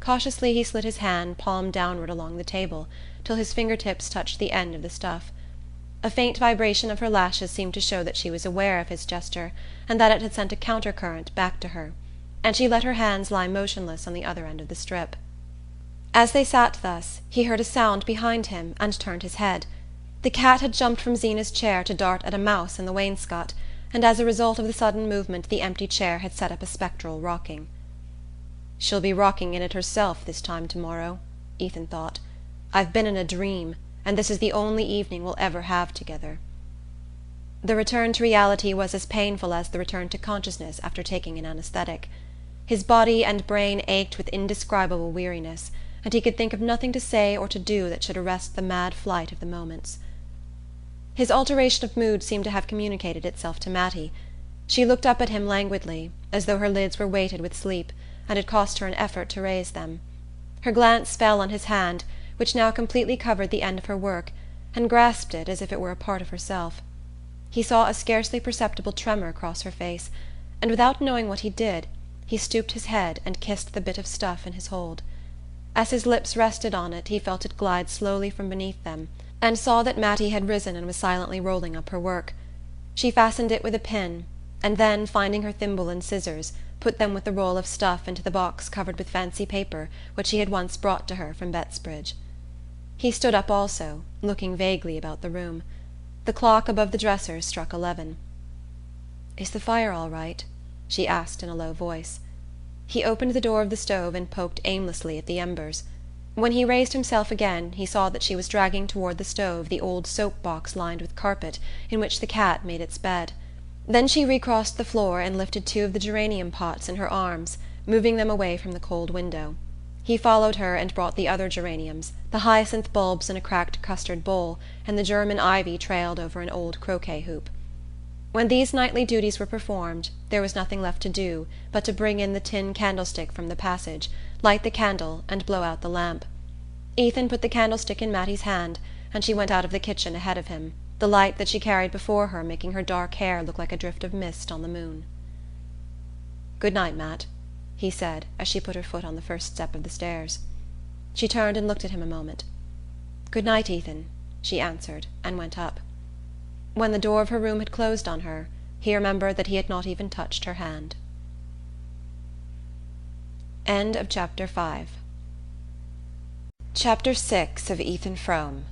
Cautiously he slid his hand palm downward along the table, till his fingertips touched the end of the stuff. A faint vibration of her lashes seemed to show that she was aware of his gesture, and that it had sent a counter-current back to her, and she let her hands lie motionless on the other end of the strip. As they sat thus, he heard a sound behind him and turned his head. The cat had jumped from Zeena's chair to dart at a mouse in the wainscot, and as a result of the sudden movement the empty chair had set up a spectral rocking. "She'll be rocking in it herself this time tomorrow," Ethan thought. "I've been in a dream, and this is the only evening we'll ever have together." The return to reality was as painful as the return to consciousness after taking an anesthetic. His body and brain ached with indescribable weariness, and he could think of nothing to say or to do that should arrest the mad flight of the moments. His alteration of mood seemed to have communicated itself to Mattie. She looked up at him languidly, as though her lids were weighted with sleep, and it cost her an effort to raise them. Her glance fell on his hand, which now completely covered the end of her work, and grasped it as if it were a part of herself. He saw a scarcely perceptible tremor cross her face, and without knowing what he did, he stooped his head and kissed the bit of stuff in his hold. As his lips rested on it he felt it glide slowly from beneath them, and saw that Mattie had risen and was silently rolling up her work. She fastened it with a pin, and then, finding her thimble and scissors, put them with the roll of stuff into the box covered with fancy paper which he had once brought to her from Bettsbridge. He stood up also, looking vaguely about the room. The clock above the dresser struck 11. "Is the fire all right?" she asked in a low voice. He opened the door of the stove and poked aimlessly at the embers. When he raised himself again, he saw that she was dragging toward the stove the old soap-box lined with carpet in which the cat made its bed. Then she recrossed the floor and lifted two of the geranium pots in her arms, moving them away from the cold window. He followed her and brought the other geraniums, the hyacinth bulbs in a cracked custard bowl, and the German ivy trailed over an old croquet hoop. When these nightly duties were performed, there was nothing left to do but to bring in the tin candlestick from the passage, light the candle, and blow out the lamp. Ethan put the candlestick in Mattie's hand, and she went out of the kitchen ahead of him, the light that she carried before her making her dark hair look like a drift of mist on the moon. "Good night, Matt," he said, as she put her foot on the first step of the stairs. She turned and looked at him a moment. "Good night, Ethan," she answered, and went up. When the door of her room had closed on her, he remembered that he had not even touched her hand. End of Chapter 5. Chapter 6 of Ethan Frome.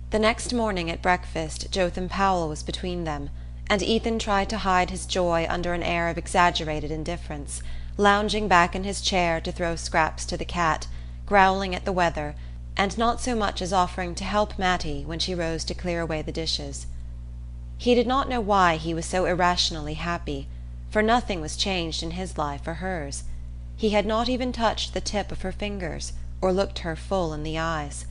The next morning at breakfast Jotham Powell was between them, and Ethan tried to hide his joy under an air of exaggerated indifference, lounging back in his chair to throw scraps to the cat, growling at the weather, and not so much as offering to help Mattie when she rose to clear away the dishes. He did not know why he was so irrationally happy, for nothing was changed in his life or hers. He had not even touched the tip of her fingers, or looked her full in the eyes.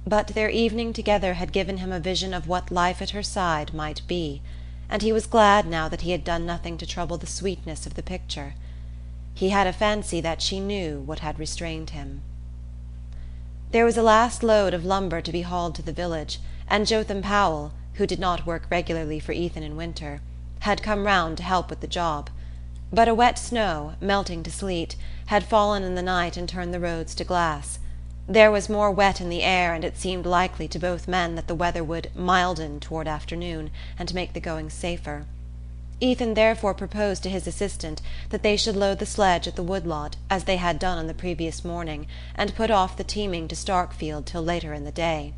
But their evening together had given him a vision of what life at her side might be, and he was glad now that he had done nothing to trouble the sweetness of the picture. He had a fancy that she knew what had restrained him. There was a last load of lumber to be hauled to the village, and Jotham Powell, who did not work regularly for Ethan in winter, had come round to help with the job. But a wet snow, melting to sleet, had fallen in the night and turned the roads to glass. There was more wet in the air, and it seemed likely to both men that the weather would milden toward afternoon and make the going safer. Ethan therefore proposed to his assistant that they should load the sledge at the woodlot, as they had done on the previous morning, and put off the teaming to Starkfield till later in the day.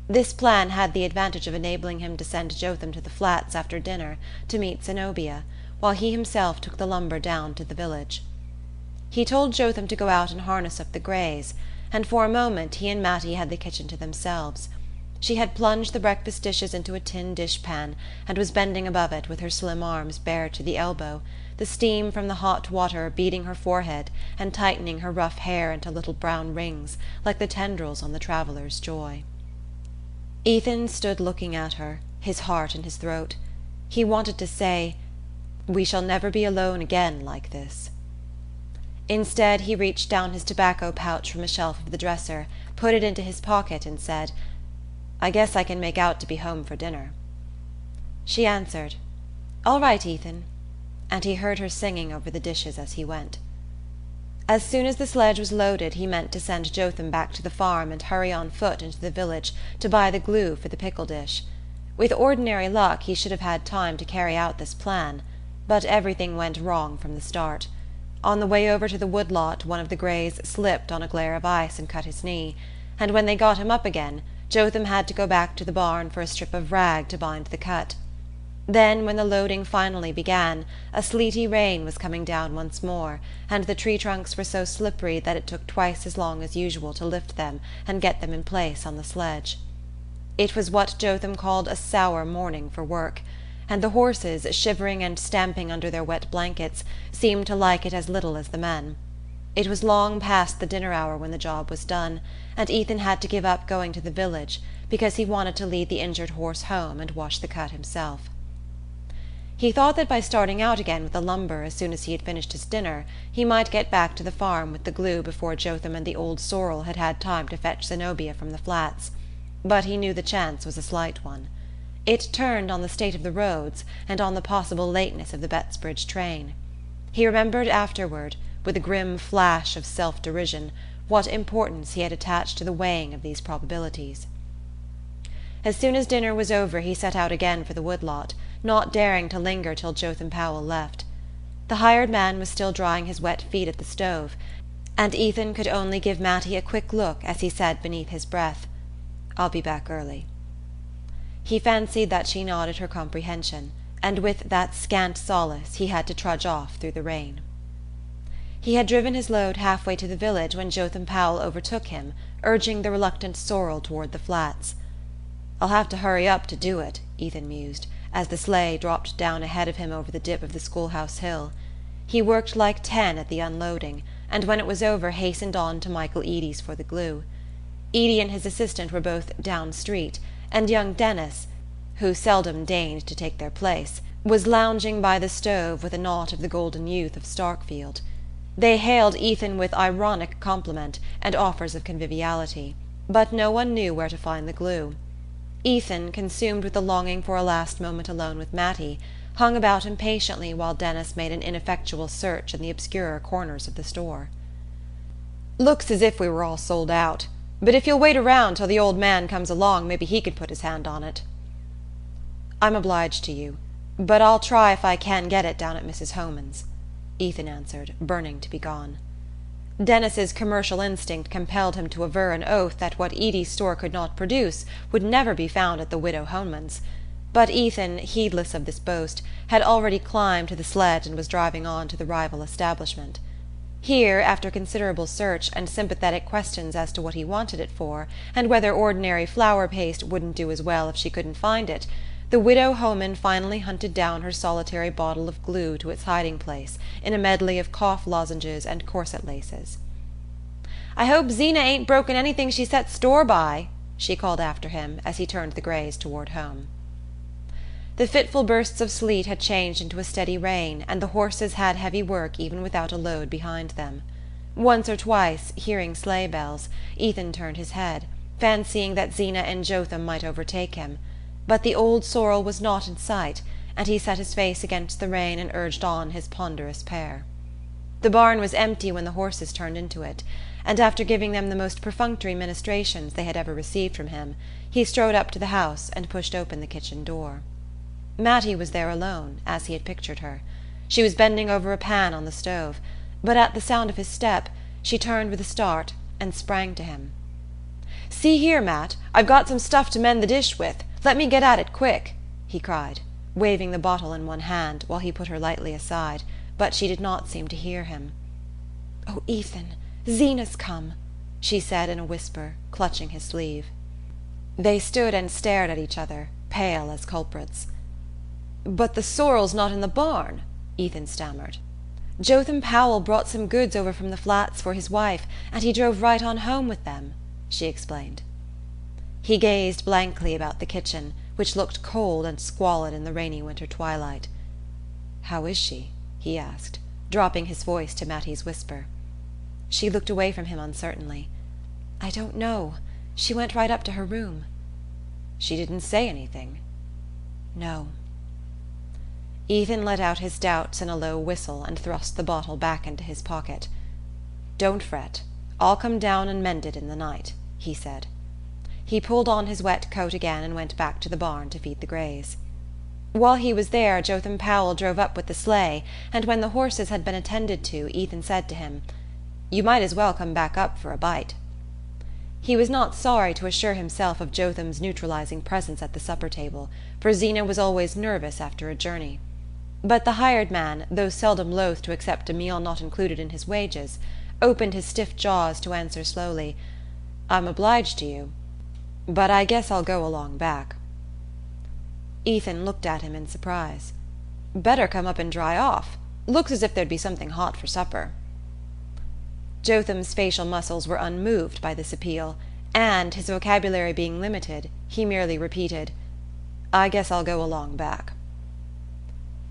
This plan had the advantage of enabling him to send Jotham to the Flats after dinner to meet Zenobia, while he himself took the lumber down to the village. He told Jotham to go out and harness up the greys, and for a moment he and Mattie had the kitchen to themselves. She had plunged the breakfast dishes into a tin dishpan, and was bending above it with her slim arms bared to the elbow, the steam from the hot water beating her forehead and tightening her rough hair into little brown rings, like the tendrils on the traveller's joy. Ethan stood looking at her, his heart in his throat. He wanted to say, "We shall never be alone again like this." Instead, he reached down his tobacco pouch from a shelf of the dresser, put it into his pocket, and said, "I guess I can make out to be home for dinner." She answered, "All right, Ethan," and he heard her singing over the dishes as he went. As soon as the sledge was loaded he meant to send Jotham back to the farm and hurry on foot into the village to buy the glue for the pickle dish. With ordinary luck he should have had time to carry out this plan, but everything went wrong from the start. On the way over to the woodlot one of the greys slipped on a glare of ice and cut his knee, and when they got him up again Jotham had to go back to the barn for a strip of rag to bind the cut. Then, when the loading finally began, a sleety rain was coming down once more, and the tree trunks were so slippery that it took twice as long as usual to lift them and get them in place on the sledge. It was what Jotham called a sour morning for work, and the horses, shivering and stamping under their wet blankets, seemed to like it as little as the men. It was long past the dinner hour when the job was done, and Ethan had to give up going to the village because he wanted to lead the injured horse home and wash the cut himself. He thought that by starting out again with the lumber as soon as he had finished his dinner he might get back to the farm with the glue before Jotham and the old sorrel had had time to fetch Zenobia from the Flats. But he knew the chance was a slight one. It turned on the state of the roads and on the possible lateness of the Bettsbridge train. He remembered afterward, with a grim flash of self-derision, what importance he had attached to the weighing of these probabilities. As soon as dinner was over he set out again for the woodlot, not daring to linger till Jotham Powell left. The hired man was still drying his wet feet at the stove, and Ethan could only give Mattie a quick look as he said beneath his breath, "I'll be back early." He fancied that she nodded her comprehension, and with that scant solace he had to trudge off through the rain. He had driven his load halfway to the village when Jotham Powell overtook him, urging the reluctant sorrel toward the flats. "I'll have to hurry up to do it," Ethan mused, as the sleigh dropped down ahead of him over the dip of the schoolhouse hill. He worked like 10 at the unloading, and when it was over hastened on to Michael Eady's for the glue. Eady and his assistant were both down street, and young Dennis, who seldom deigned to take their place, was lounging by the stove with a knot of the golden youth of Starkfield. They hailed Ethan with ironic compliment and offers of conviviality, but no one knew where to find the glue. Ethan, consumed with the longing for a last moment alone with Mattie, hung about impatiently while Dennis made an ineffectual search in the obscurer corners of the store. "Looks as if we were all sold out, but if you'll wait around till the old man comes along maybe he can put his hand on it." "I'm obliged to you, but I'll try if I can get it down at Mrs. Homan's," Ethan answered, burning to be gone. Dennis's commercial instinct compelled him to aver an oath that what Eady's store could not produce would never be found at the widow Homan's. But Ethan, heedless of this boast, had already climbed to the sledge and was driving on to the rival establishment. Here, after considerable search and sympathetic questions as to what he wanted it for, and whether ordinary flour paste wouldn't do as well if she couldn't find it, the widow Homan finally hunted down her solitary bottle of glue to its hiding-place in a medley of cough lozenges and corset laces. "I hope Zeena ain't broken anything she sets store by," she called after him as he turned the greys toward home. The fitful bursts of sleet had changed into a steady rain, and the horses had heavy work even without a load behind them. Once or twice, hearing sleigh bells, Ethan turned his head, fancying that Zeena and Jotham might overtake him. But the old sorrel was not in sight, and he set his face against the rain and urged on his ponderous pair. The barn was empty when the horses turned into it, and after giving them the most perfunctory ministrations they had ever received from him, he strode up to the house and pushed open the kitchen door. Mattie was there alone, as he had pictured her. She was bending over a pan on the stove, but at the sound of his step she turned with a start and sprang to him. "See here, Matt, I've got some stuff to mend the dish with. Let me get at it quick," he cried, waving the bottle in one hand while he put her lightly aside, but she did not seem to hear him. "Oh, Ethan, Zeena's come," she said in a whisper, clutching his sleeve. They stood and stared at each other, pale as culprits. "But the sorrel's not in the barn," Ethan stammered. "Jotham Powell brought some goods over from the flats for his wife, and he drove right on home with them," she explained. He gazed blankly about the kitchen, which looked cold and squalid in the rainy winter twilight. "How is she?" he asked, dropping his voice to Mattie's whisper. She looked away from him uncertainly. "I don't know. She went right up to her room." "She didn't say anything?" "No." Ethan let out his doubts in a low whistle and thrust the bottle back into his pocket. "Don't fret. I'll come down and mend it in the night," he said. He pulled on his wet coat again and went back to the barn to feed the greys. While he was there, Jotham Powell drove up with the sleigh, and when the horses had been attended to, Ethan said to him, "You might as well come back up for a bite." He was not sorry to assure himself of Jotham's neutralizing presence at the supper table, for Zeena was always nervous after a journey. But the hired man, though seldom loath to accept a meal not included in his wages, opened his stiff jaws to answer slowly, "I'm obliged to you, but I guess I'll go along back." Ethan looked at him in surprise. "Better come up and dry off. Looks as if there'd be something hot for supper." Jotham's facial muscles were unmoved by this appeal, and, his vocabulary being limited, he merely repeated, "I guess I'll go along back."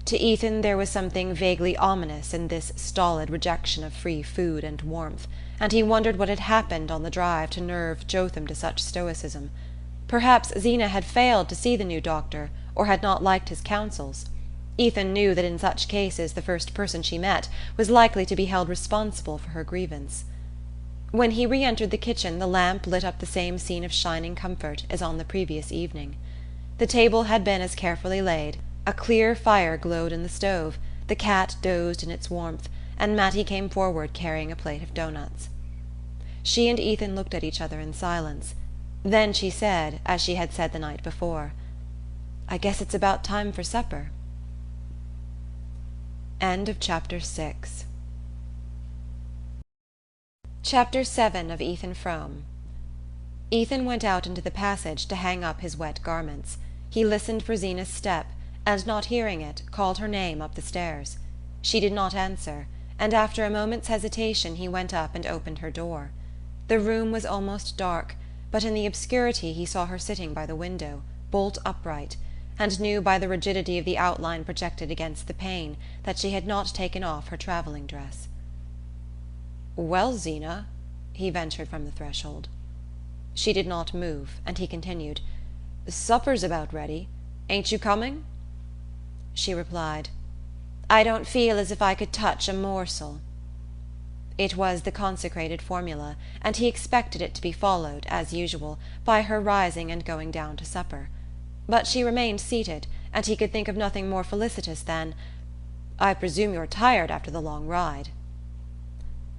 To Ethan there was something vaguely ominous in this stolid rejection of free food and warmth, and he wondered what had happened on the drive to nerve Jotham to such stoicism. Perhaps Zeena had failed to see the new doctor, or had not liked his counsels. Ethan knew that in such cases the first person she met was likely to be held responsible for her grievance. When he re-entered the kitchen the lamp lit up the same scene of shining comfort as on the previous evening. The table had been as carefully laid, a clear fire glowed in the stove, the cat dozed in its warmth, and Mattie came forward carrying a plate of doughnuts. She and Ethan looked at each other in silence. Then she said, as she had said the night before, "I guess it's about time for supper." End of chapter 6. Chapter 7 of Ethan Frome. Ethan went out into the passage to hang up his wet garments. He listened for Zeena's step, and not hearing it, called her name up the stairs. She did not answer, and after a moment's hesitation he went up and opened her door. The room was almost dark, but in the obscurity he saw her sitting by the window, bolt upright, and knew by the rigidity of the outline projected against the pane that she had not taken off her travelling dress. "Well, Zeena," he ventured from the threshold. She did not move, and he continued, "Supper's about ready. Ain't you coming?" She replied, "I don't feel as if I could touch a morsel." It was the consecrated formula, and he expected it to be followed, as usual, by her rising and going down to supper. But she remained seated, and he could think of nothing more felicitous than, "I presume you're tired after the long ride."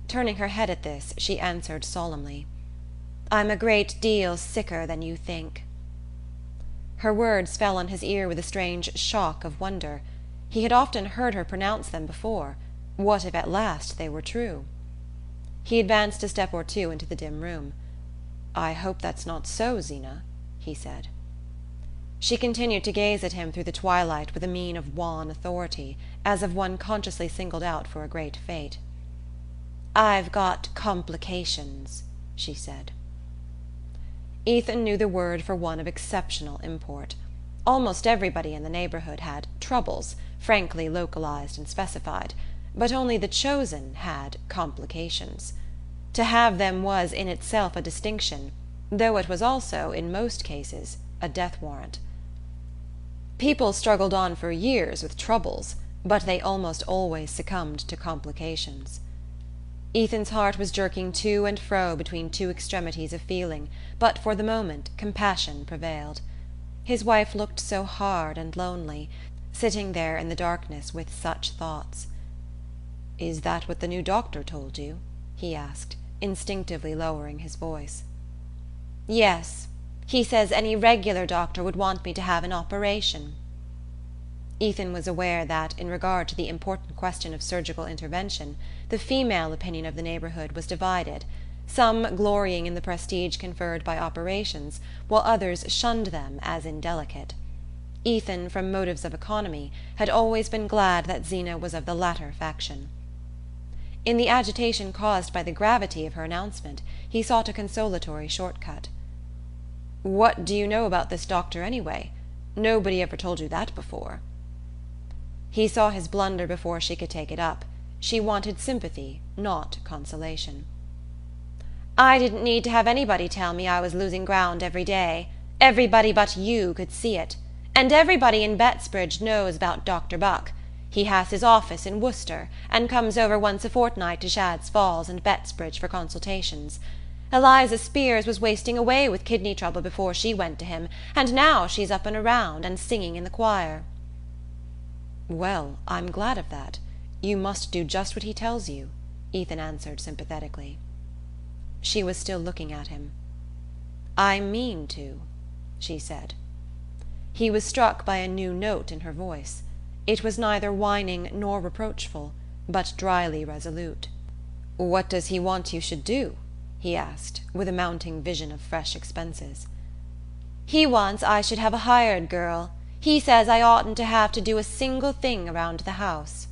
Turning her head at this, she answered solemnly, "I'm a great deal sicker than you think." Her words fell on his ear with a strange shock of wonder. He had often heard her pronounce them before. What if at last they were true? He advanced a step or two into the dim room. "I hope that's not so, Zeena," he said. She continued to gaze at him through the twilight with a mien of wan authority, as of one consciously singled out for a great fate. "I've got complications," she said. Ethan knew the word for one of exceptional import. Almost everybody in the neighbourhood had troubles, frankly localized and specified, but only the chosen had complications. To have them was in itself a distinction, though it was also, in most cases, a death warrant. People struggled on for years with troubles, but they almost always succumbed to complications. Ethan's heart was jerking to and fro between two extremities of feeling, but for the moment compassion prevailed. His wife looked so hard and lonely, sitting there in the darkness with such thoughts. "Is that what the new doctor told you?" he asked, instinctively lowering his voice. "Yes. He says any regular doctor would want me to have an operation." Ethan was aware that, in regard to the important question of surgical intervention, the female opinion of the neighbourhood was divided, some glorying in the prestige conferred by operations, while others shunned them as indelicate. Ethan, from motives of economy, had always been glad that Zeena was of the latter faction. In the agitation caused by the gravity of her announcement, he sought a consolatory shortcut. "What do you know about this doctor, anyway? Nobody ever told you that before." He saw his blunder before she could take it up. She wanted sympathy, not consolation. "I didn't need to have anybody tell me I was losing ground every day. Everybody but you could see it. And everybody in Bettsbridge knows about Dr. Buck. He has his office in Worcester, and comes over once a fortnight to Shadd's Falls and Bettsbridge for consultations. Eliza Spears was wasting away with kidney trouble before she went to him, and now she's up and around, and singing in the choir." "Well, I'm glad of that. You must do just what he tells you," Ethan answered sympathetically. She was still looking at him. "I mean to," she said. He was struck by a new note in her voice. It was neither whining nor reproachful, but dryly resolute. "What does he want you should do?" he asked, with a mounting vision of fresh expenses. "He wants I should have a hired girl. He says I oughtn't to have to do a single thing around the house."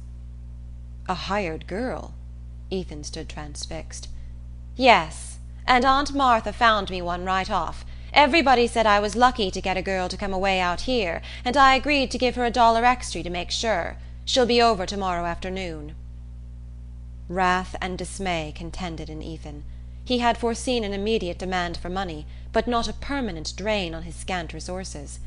"A hired girl?" Ethan stood transfixed. "Yes, and Aunt Martha found me one right off. Everybody said I was lucky to get a girl to come away out here, and I agreed to give her $1 extra to make sure. She'll be over tomorrow afternoon." Wrath and dismay contended in Ethan. He had foreseen an immediate demand for money, but not a permanent drain on his scant resources.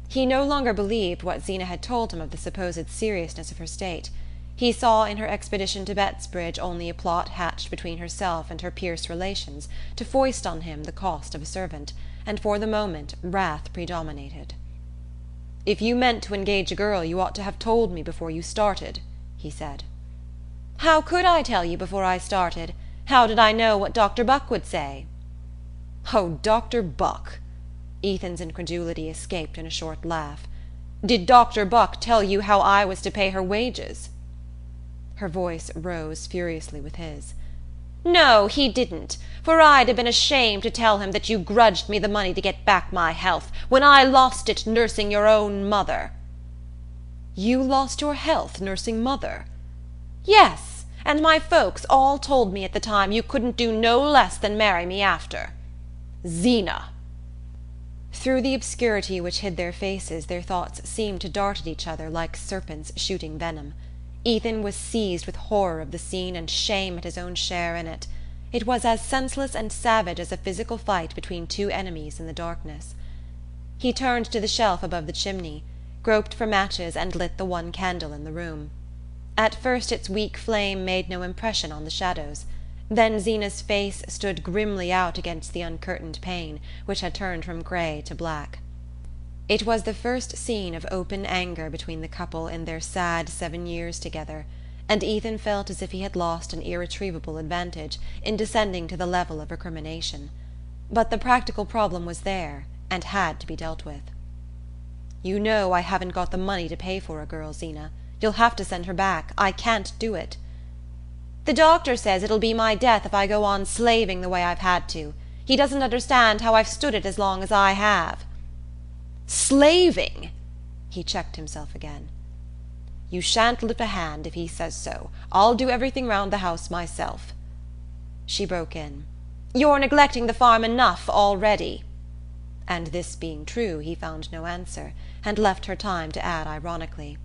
He no longer believed what Zeena had told him of the supposed seriousness of her state. He saw in her expedition to Bettsbridge only a plot hatched between herself and her Pierce relations to foist on him the cost of a servant, and for the moment wrath predominated. "If you meant to engage a girl you ought to have told me before you started," he said. "How could I tell you before I started? How did I know what Dr. Buck would say?" "Oh, Dr. Buck!" Ethan's incredulity escaped in a short laugh. "Did Dr. Buck tell you how I was to pay her wages?" Her voice rose furiously with his. No, he didn't, for I'd 'a' been ashamed to tell him that you grudged me the money to get back my health, when I lost it nursing your own mother." "You lost your health nursing mother?" "Yes, and my folks all told me at the time you couldn't do no less than marry me after. Zeena!" Through the obscurity which hid their faces their thoughts seemed to dart at each other like serpents shooting venom. Ethan was seized with horror of the scene and shame at his own share in it. It was as senseless and savage as a physical fight between two enemies in the darkness. He turned to the shelf above the chimney, groped for matches and lit the one candle in the room. At first its weak flame made no impression on the shadows. Then Zeena's face stood grimly out against the uncurtained pane, which had turned from grey to black. It was the first scene of open anger between the couple in their sad 7 years together, and Ethan felt as if he had lost an irretrievable advantage in descending to the level of recrimination. But the practical problem was there, and had to be dealt with. "You know I haven't got the money to pay for a girl, Zeena. You'll have to send her back. I can't do it." "The doctor says it'll be my death if I go on slaving the way I've had to. He doesn't understand how I've stood it as long as I have." "Slaving?" He checked himself again. "You shan't lift a hand if he says so. I'll do everything round the house myself." She broke in. "You're neglecting the farm enough already." And this being true, he found no answer, and left her time to add ironically: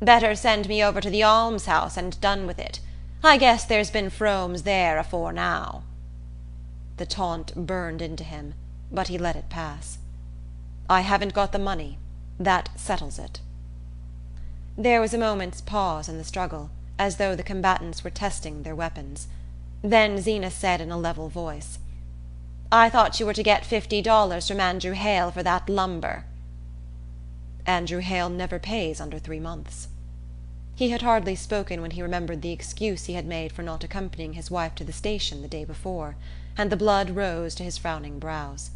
"Better send me over to the almshouse and done with it. I guess there's been Fromes there afore now." The taunt burned into him, but he let it pass. "I haven't got the money. That settles it." There was a moment's pause in the struggle, as though the combatants were testing their weapons. Then Zeena said in a level voice: "I thought you were to get $50 from Andrew Hale for that lumber." "Andrew Hale never pays under 3 months." He had hardly spoken when he remembered the excuse he had made for not accompanying his wife to the station the day before, and the blood rose to his frowning brows.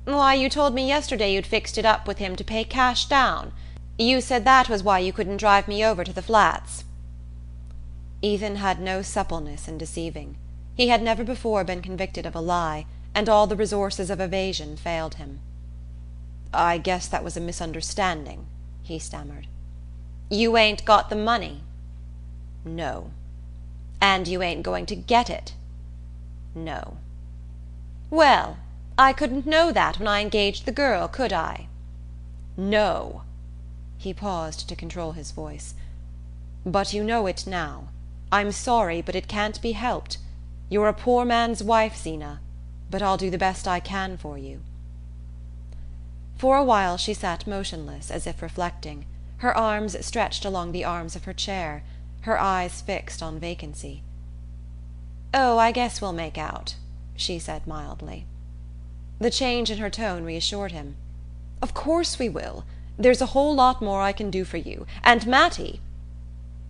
"Why, you told me yesterday you'd fixed it up with him to pay cash down. You said that was why you couldn't drive me over to the Flats." Ethan had no suppleness in deceiving. He had never before been convicted of a lie, and all the resources of evasion failed him. "I guess that was a misunderstanding," he stammered. "You ain't got the money?" "No." "And you ain't going to get it?" "No." "Well, I couldn't know that when I engaged the girl, could I?" "No." He paused to control his voice. "But you know it now. I'm sorry, but it can't be helped. You're a poor man's wife, Zeena, but I'll do the best I can for you." For a while she sat motionless, as if reflecting, her arms stretched along the arms of her chair, her eyes fixed on vacancy. "Oh, I guess we'll make out," she said mildly. The change in her tone reassured him. "Of course we will. There's a whole lot more I can do for you. And Mattie—"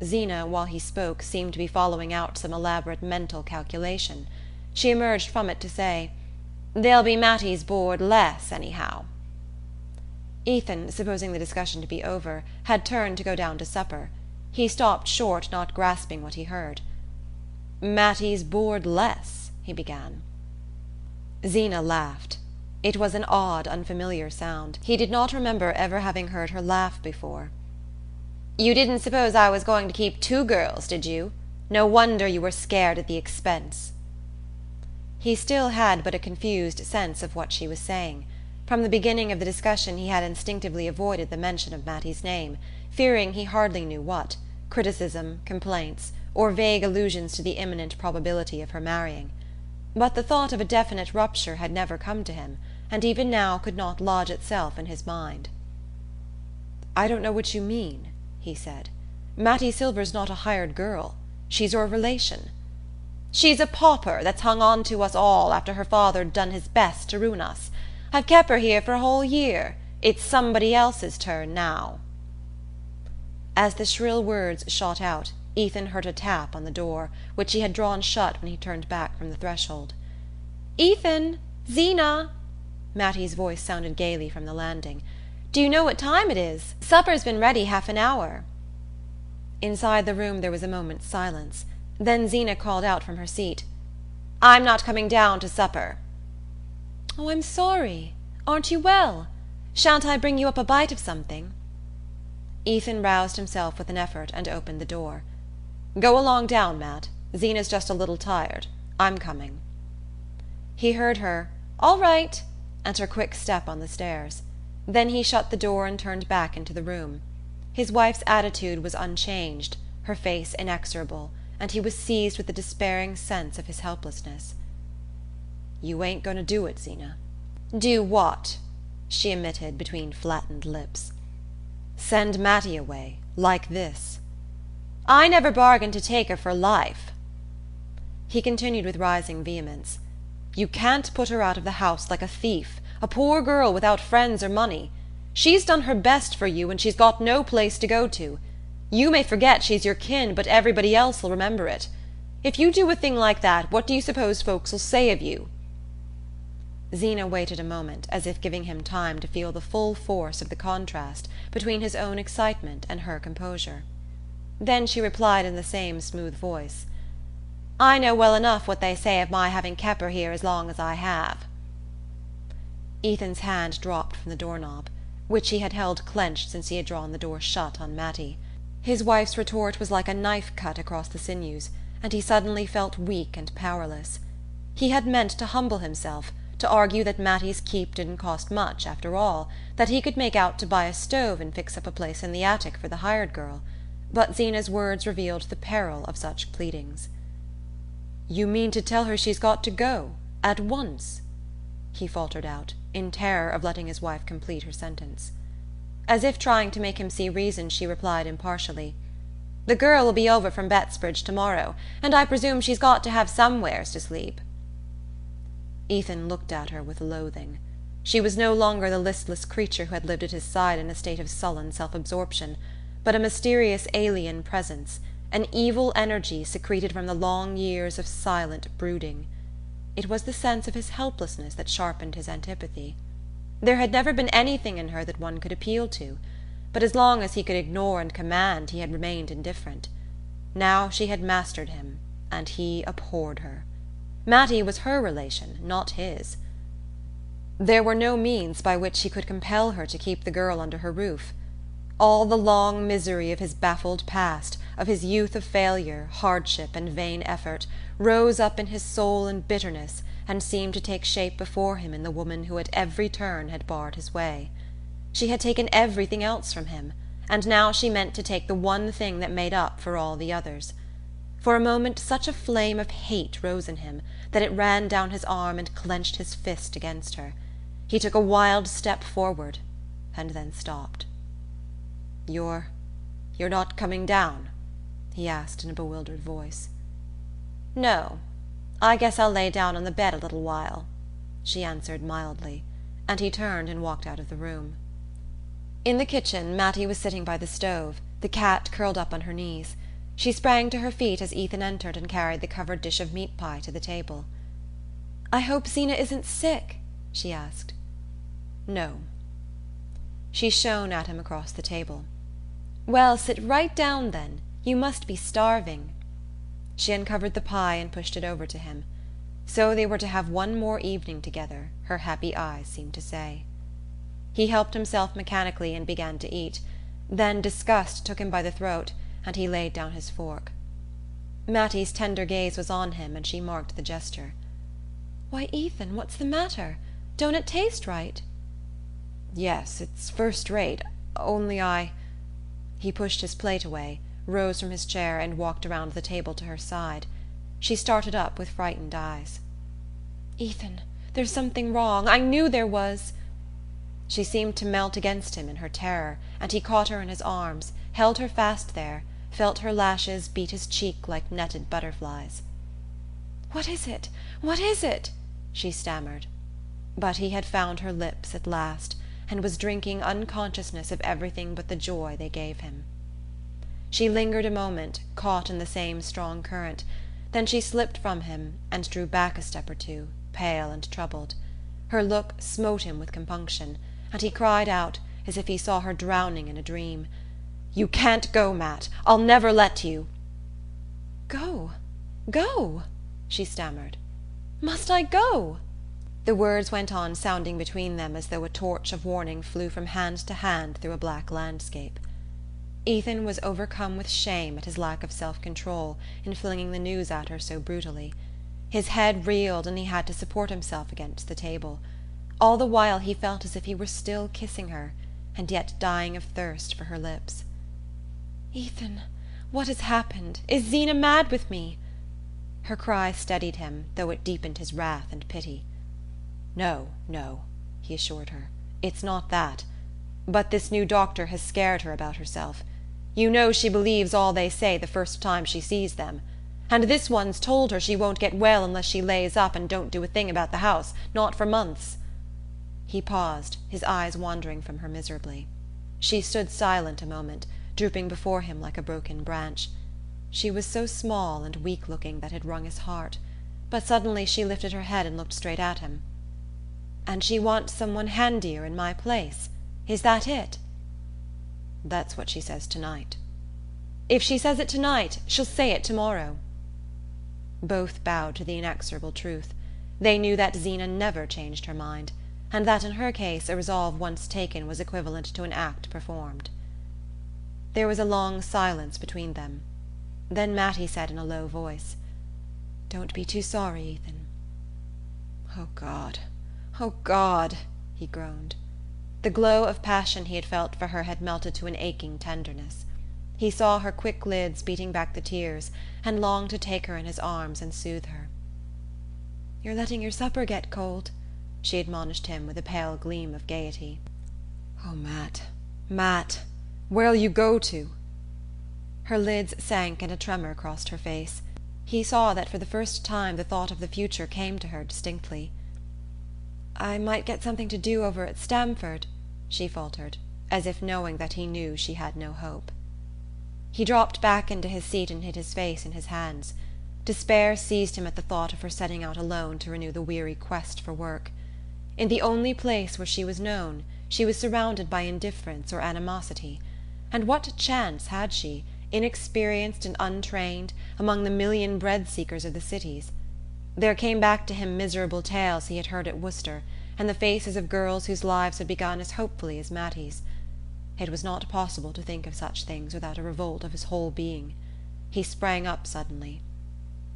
Zeena, while he spoke, seemed to be following out some elaborate mental calculation. She emerged from it to say: "There'll be Mattie's board less, anyhow." Ethan, supposing the discussion to be over, had turned to go down to supper. He stopped short, not grasping what he heard. "Mattie's board less," he began. Zeena laughed. It was an odd, unfamiliar sound. He did not remember ever having heard her laugh before. "You didn't suppose I was going to keep 2 girls, did you? No wonder you were scared at the expense." He still had but a confused sense of what she was saying. From the beginning of the discussion he had instinctively avoided the mention of Mattie's name, fearing he hardly knew what: criticism, complaints, or vague allusions to the imminent probability of her marrying. But the thought of a definite rupture had never come to him, and even now could not lodge itself in his mind. "I don't know what you mean," he said. "Mattie Silver's not a hired girl. She's your relation." "She's a pauper that's hung on to us all after her father'd done his best to ruin us. I've kep' her here for a whole year. It's somebody else's turn now." As the shrill words shot out, Ethan heard a tap on the door, which he had drawn shut when he turned back from the threshold. "Ethan! Zeena!" Mattie's voice sounded gaily from the landing. "Do you know what time it is? Supper's been ready half an hour." Inside the room there was a moment's silence. Then Zena called out from her seat, "I'm not coming down to supper." "Oh, I'm sorry. Aren't you well? Shan't I bring you up a bite of something?" Ethan roused himself with an effort and opened the door. "Go along down, Matt. Zena's just a little tired. I'm coming." He heard her "All right," and her quick step on the stairs. Then he shut the door and turned back into the room. His wife's attitude was unchanged, her face inexorable, and he was seized with a despairing sense of his helplessness. "You ain't going to do it, Zena." "Do what?" she emitted between flattened lips. "Send Mattie away, like this." "I never bargained to take her for life." He continued with rising vehemence. "You can't put her out of the house like a thief, a poor girl without friends or money. She's done her best for you, and she's got no place to go to. You may forget she's your kin, but everybody else'll remember it. If you do a thing like that, what do you suppose folks'll say of you?" Zena waited a moment, as if giving him time to feel the full force of the contrast between his own excitement and her composure. Then she replied in the same smooth voice, "I know well enough what they say of my having kept her here as long as I have." Ethan's hand dropped from the doorknob, which he had held clenched since he had drawn the door shut on Mattie. His wife's retort was like a knife cut across the sinews, and he suddenly felt weak and powerless. He had meant to humble himself, to argue that Mattie's keep didn't cost much, after all, that he could make out to buy a stove and fix up a place in the attic for the hired girl. But Zena's words revealed the peril of such pleadings. "You mean to tell her she's got to go, at once?" he faltered out, in terror of letting his wife complete her sentence. As if trying to make him see reason, she replied impartially, "The girl will be over from Bettsbridge tomorrow, and I presume she's got to have somewheres to sleep." Ethan looked at her with loathing. She was no longer the listless creature who had lived at his side in a state of sullen self-absorption, but a mysterious alien presence, an evil energy secreted from the long years of silent brooding. It was the sense of his helplessness that sharpened his antipathy. There had never been anything in her that one could appeal to, but as long as he could ignore and command he had remained indifferent. Now she had mastered him, and he abhorred her. Mattie was her relation, not his. There were no means by which he could compel her to keep the girl under her roof. All the long misery of his baffled past, of his youth of failure, hardship, and vain effort, rose up in his soul in bitterness and seemed to take shape before him in the woman who at every turn had barred his way. She had taken everything else from him, and now she meant to take the one thing that made up for all the others. For a moment such a flame of hate rose in him that it ran down his arm and clenched his fist against her. He took a wild step forward, and then stopped. You're not coming down?" he asked in a bewildered voice. "No, I guess I'll lay down on the bed a little while," she answered mildly, and he turned and walked out of the room. In the kitchen Mattie was sitting by the stove, the cat curled up on her knees. She sprang to her feet as Ethan entered and carried the covered dish of meat pie to the table. "I hope Zena isn't sick?" she asked. "No." She shone at him across the table. "Well, sit right down then. You must be starving." She uncovered the pie and pushed it over to him. So they were to have one more evening together, her happy eyes seemed to say. He helped himself mechanically and began to eat. Then disgust took him by the throat, and he laid down his fork. Mattie's tender gaze was on him, and she marked the gesture. "Why, Ethan, what's the matter? Don't it taste right?" "Yes, it's first rate, only I—" He pushed his plate away, rose from his chair, and walked around the table to her side. She started up with frightened eyes. "Ethan, there's something wrong. I knew there was." She seemed to melt against him in her terror, and he caught her in his arms, held her fast there, felt her lashes beat his cheek like netted butterflies. "What is it? What is it?" she stammered. But he had found her lips at last, and was drinking unconsciousness of everything but the joy they gave him. She lingered a moment, caught in the same strong current. Then she slipped from him and drew back a step or two, pale and troubled. Her look smote him with compunction, and he cried out, as if he saw her drowning in a dream, "You can't go, Matt! I'll never let you!" "Go? Go?" she stammered. "Must I go?" The words went on sounding between them as though a torch of warning flew from hand to hand through a black landscape. Ethan was overcome with shame at his lack of self-control in flinging the news at her so brutally. His head reeled and he had to support himself against the table. All the while he felt as if he were still kissing her, and yet dying of thirst for her lips. "Ethan, what has happened? Is Zeena mad with me?" Her cry steadied him, though it deepened his wrath and pity. "No, no," he assured her. "It's not that. But this new doctor has scared her about herself. You know she believes all they say the first time she sees them. And this one's told her she won't get well unless she lays up and don't do a thing about the house, not for months." He paused, his eyes wandering from her miserably. She stood silent a moment, drooping before him like a broken branch. She was so small and weak-looking that it wrung his heart, but suddenly she lifted her head and looked straight at him. "And she wants someone handier in my place? Is that it?" "That's what she says tonight." "If she says it tonight, she'll say it tomorrow." Both bowed to the inexorable truth. They knew that Zeena never changed her mind, and that in her case a resolve once taken was equivalent to an act performed. There was a long silence between them. Then Mattie said in a low voice, "Don't be too sorry, Ethan." "Oh, God, oh, God," he groaned. The glow of passion he had felt for her had melted to an aching tenderness. He saw her quick lids beating back the tears, and longed to take her in his arms and soothe her. "You're letting your supper get cold," she admonished him with a pale gleam of gaiety. "Oh, Matt, Matt, where'll you go to?" Her lids sank and a tremor crossed her face. He saw that for the first time the thought of the future came to her distinctly. "I might get something to do over at Stamford," she faltered, as if knowing that he knew she had no hope. He dropped back into his seat and hid his face in his hands. Despair seized him at the thought of her setting out alone to renew the weary quest for work. In the only place where she was known, she was surrounded by indifference or animosity. And what chance had she, inexperienced and untrained, among the million bread-seekers of the cities? There came back to him miserable tales he had heard at Worcester, and the faces of girls whose lives had begun as hopefully as Mattie's. It was not possible to think of such things without a revolt of his whole being. He sprang up suddenly.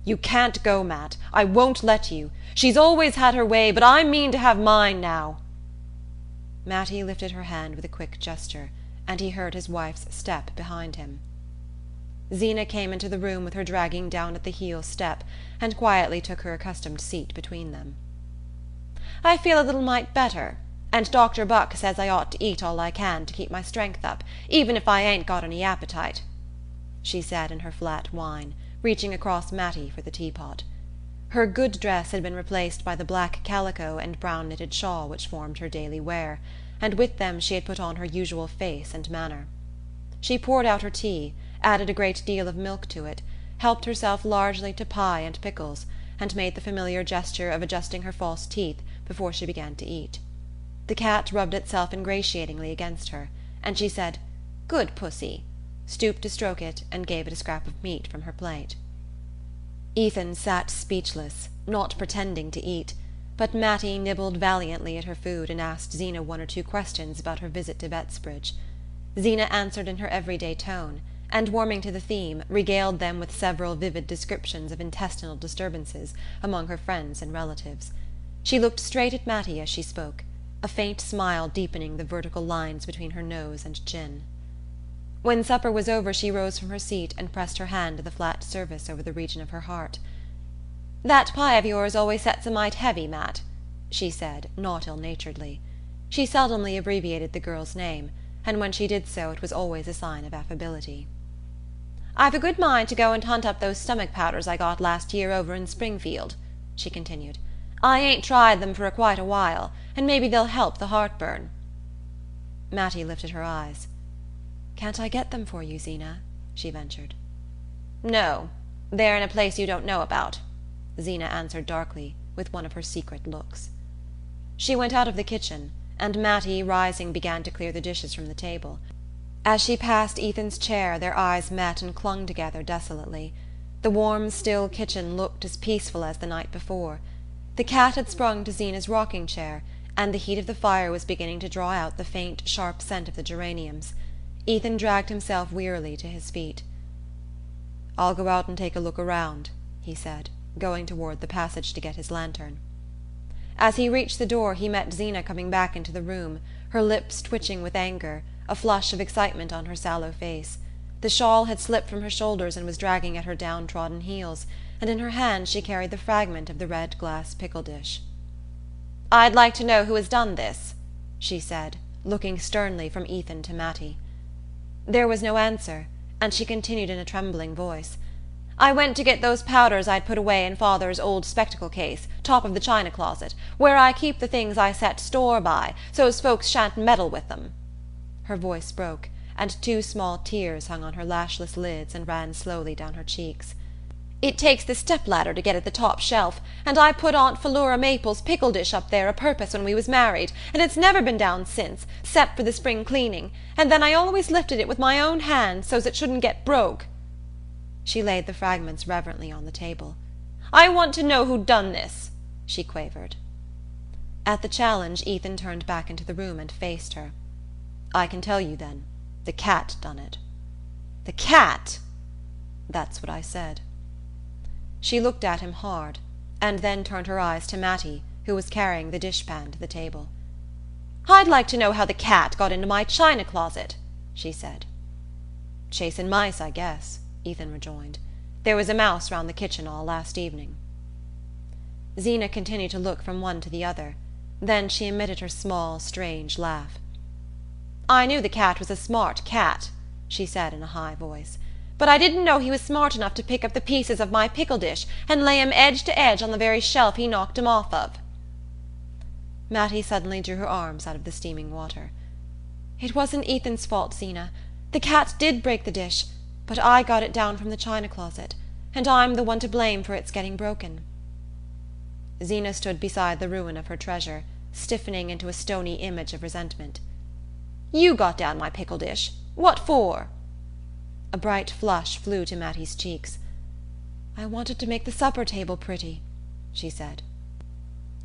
"You can't go, Matt. I won't let you. She's always had her way, but I mean to have mine now." Mattie lifted her hand with a quick gesture, and he heard his wife's step behind him. Zeena came into the room with her dragging down at the heel step, and quietly took her accustomed seat between them. "I feel a little mite better, and Dr. Buck says I ought to eat all I can to keep my strength up, even if I ain't got any appetite," she said in her flat whine, reaching across Mattie for the teapot. Her good dress had been replaced by the black calico and brown knitted shawl which formed her daily wear, and with them she had put on her usual face and manner. She poured out her tea, added a great deal of milk to it, helped herself largely to pie and pickles, and made the familiar gesture of adjusting her false teeth before she began to eat. The cat rubbed itself ingratiatingly against her, and she said, "Good pussy," stooped to stroke it, and gave it a scrap of meat from her plate. Ethan sat speechless, not pretending to eat, but Mattie nibbled valiantly at her food and asked Zeena one or two questions about her visit to Bettsbridge. Zeena answered in her everyday tone, and, warming to the theme, regaled them with several vivid descriptions of intestinal disturbances among her friends and relatives. She looked straight at Mattie as she spoke, a faint smile deepening the vertical lines between her nose and chin. When supper was over she rose from her seat and pressed her hand to the flat surface over the region of her heart. "That pie of yours always sets a mite heavy, Matt," she said, not ill-naturedly. She seldomly abbreviated the girl's name, and when she did so it was always a sign of affability. "I've a good mind to go and hunt up those stomach powders I got last year over in Springfield," she continued. "I ain't tried them for quite a while, and maybe they'll help the heartburn." Mattie lifted her eyes. "Can't I get them for you, Zeena?" she ventured. "No, they're in a place you don't know about," Zeena answered darkly, with one of her secret looks. She went out of the kitchen, and Mattie, rising, began to clear the dishes from the table. As she passed Ethan's chair their eyes met and clung together desolately. The warm, still kitchen looked as peaceful as the night before. The cat had sprung to Zeena's rocking-chair, and the heat of the fire was beginning to draw out the faint, sharp scent of the geraniums. Ethan dragged himself wearily to his feet. "I'll go out and take a look around," he said, going toward the passage to get his lantern. As he reached the door he met Zeena coming back into the room, her lips twitching with anger, a flush of excitement on her sallow face. The shawl had slipped from her shoulders and was dragging at her downtrodden heels, and in her hand she carried the fragment of the red glass pickle dish. "I'd like to know who has done this," she said, looking sternly from Ethan to Mattie. There was no answer, and she continued in a trembling voice. "I went to get those powders I'd put away in father's old spectacle case, top of the china closet, where I keep the things I set store by, so's folks shan't meddle with them." Her voice broke, and 2 small tears hung on her lashless lids and ran slowly down her cheeks. "It takes the step-ladder to get at the top shelf, and I put Aunt Philura Maple's pickle dish up there a purpose when we was married, and it's never been down since, 'cept for the spring cleaning, and then I always lifted it with my own hand so's it shouldn't get broke." She laid the fragments reverently on the table. "I want to know who done this," she quavered. At the challenge Ethan turned back into the room and faced her. "I can tell you then. The cat done it." "The cat?" "That's what I said." She looked at him hard, and then turned her eyes to Mattie, who was carrying the dishpan to the table. "I'd like to know how the cat got into my china closet," she said. "Chasin' mice, I guess," Ethan rejoined. "There was a mouse round the kitchen all last evening." Zeena continued to look from one to the other. Then she emitted her small, strange laugh. "I knew the cat was a smart cat," she said in a high voice, "but I didn't know he was smart enough to pick up the pieces of my pickle dish and lay 'em edge to edge on the very shelf he knocked 'em off of." Mattie suddenly drew her arms out of the steaming water. "It wasn't Ethan's fault, Zeena. The cat did break the dish, but I got it down from the china closet, and I'm the one to blame for its getting broken." Zeena stood beside the ruin of her treasure, stiffening into a stony image of resentment. "You got down my pickle dish. What for?" A bright flush flew to Mattie's cheeks. "I wanted to make the supper table pretty," she said.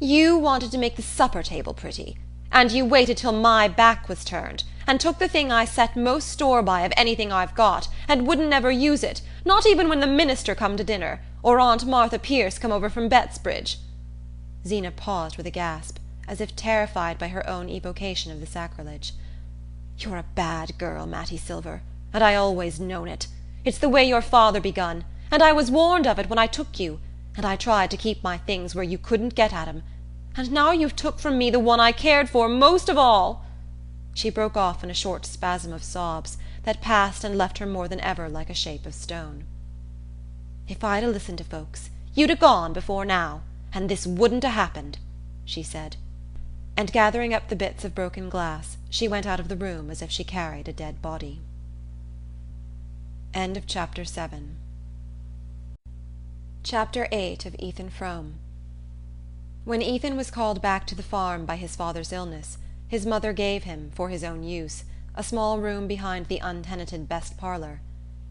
"You wanted to make the supper table pretty, and you waited till my back was turned, and took the thing I set most store by of anything I've got, and wouldn't never use it, not even when the minister come to dinner, or Aunt Martha Pierce come over from Bettsbridge." Zeena paused with a gasp, as if terrified by her own evocation of the sacrilege. "You're a bad girl, Mattie Silver, and I always known it. It's the way your father begun, and I was warned of it when I took you, and I tried to keep my things where you couldn't get at 'em. And now you've took from me the one I cared for most of all." She broke off in a short spasm of sobs that passed and left her more than ever like a shape of stone. "If I'd 'a' listened to folks, you'd 'a' gone before now, and this wouldn't 'a' happened," she said. And gathering up the bits of broken glass, she went out of the room as if she carried a dead body. End of Chapter 7. Chapter 8 of Ethan Frome. When Ethan was called back to the farm by his father's illness, his mother gave him, for his own use, a small room behind the untenanted best parlour.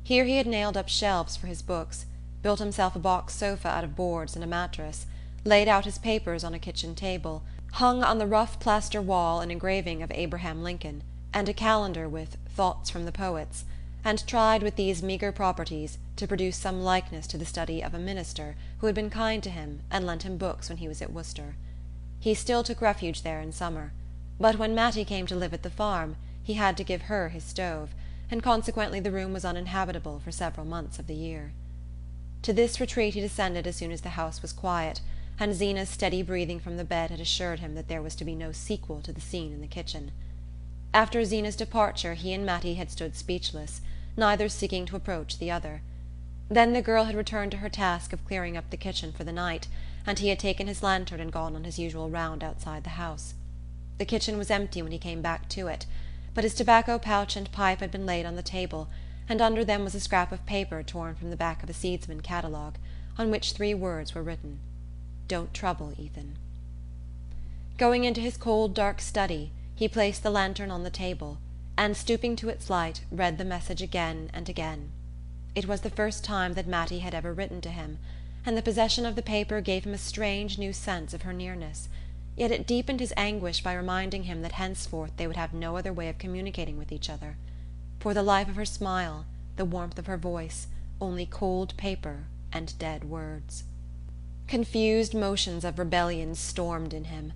Here he had nailed up shelves for his books, built himself a box sofa out of boards and a mattress, laid out his papers on a kitchen table, hung on the rough plaster wall an engraving of Abraham Lincoln, and a calendar with "Thoughts from the Poets," and tried with these meagre properties to produce some likeness to the study of a minister who had been kind to him and lent him books when he was at Worcester. He still took refuge there in summer, but when Mattie came to live at the farm he had to give her his stove, and consequently the room was uninhabitable for several months of the year. To this retreat he descended as soon as the house was quiet, and Zeena's steady breathing from the bed had assured him that there was to be no sequel to the scene in the kitchen. After Zeena's departure he and Mattie had stood speechless, neither seeking to approach the other. Then the girl had returned to her task of clearing up the kitchen for the night, and he had taken his lantern and gone on his usual round outside the house. The kitchen was empty when he came back to it, but his tobacco pouch and pipe had been laid on the table, and under them was a scrap of paper torn from the back of a seedsman catalogue, on which 3 words were written: "Don't trouble Ethan." Going into his cold dark study he placed the lantern on the table, and stooping to its light read the message again and again. It was the first time that Mattie had ever written to him, and the possession of the paper gave him a strange new sense of her nearness, yet it deepened his anguish by reminding him that henceforth they would have no other way of communicating with each other. For the life of her smile, the warmth of her voice, only cold paper and dead words. Confused motions of rebellion stormed in him.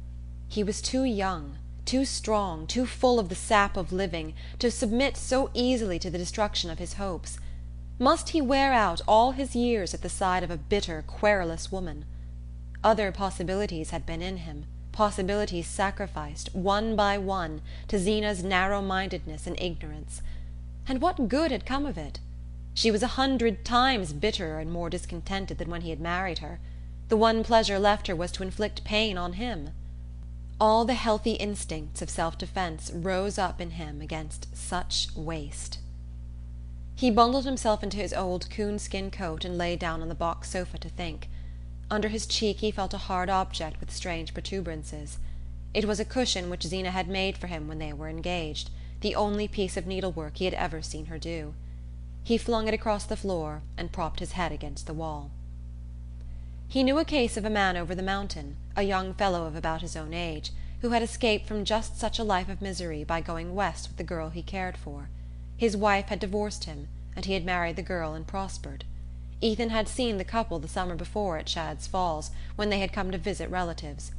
He was too young, too strong, too full of the sap of living, to submit so easily to the destruction of his hopes. Must he wear out all his years at the side of a bitter, querulous woman? Other possibilities had been in him, possibilities sacrificed, one by one, to Zeena's narrow-mindedness and ignorance. And what good had come of it? She was 100 times bitterer and more discontented than when he had married her. The one pleasure left her was to inflict pain on him. All the healthy instincts of self-defense rose up in him against such waste. He bundled himself into his old coonskin coat and lay down on the box sofa to think. Under his cheek he felt a hard object with strange protuberances. It was a cushion which Zeena had made for him when they were engaged, the only piece of needlework he had ever seen her do. He flung it across the floor and propped his head against the wall. He knew a case of a man over the mountain, a young fellow of about his own age, who had escaped from just such a life of misery by going west with the girl he cared for. His wife had divorced him, and he had married the girl and prospered. Ethan had seen the couple the summer before at Shadd's Falls, when they had come to visit relatives.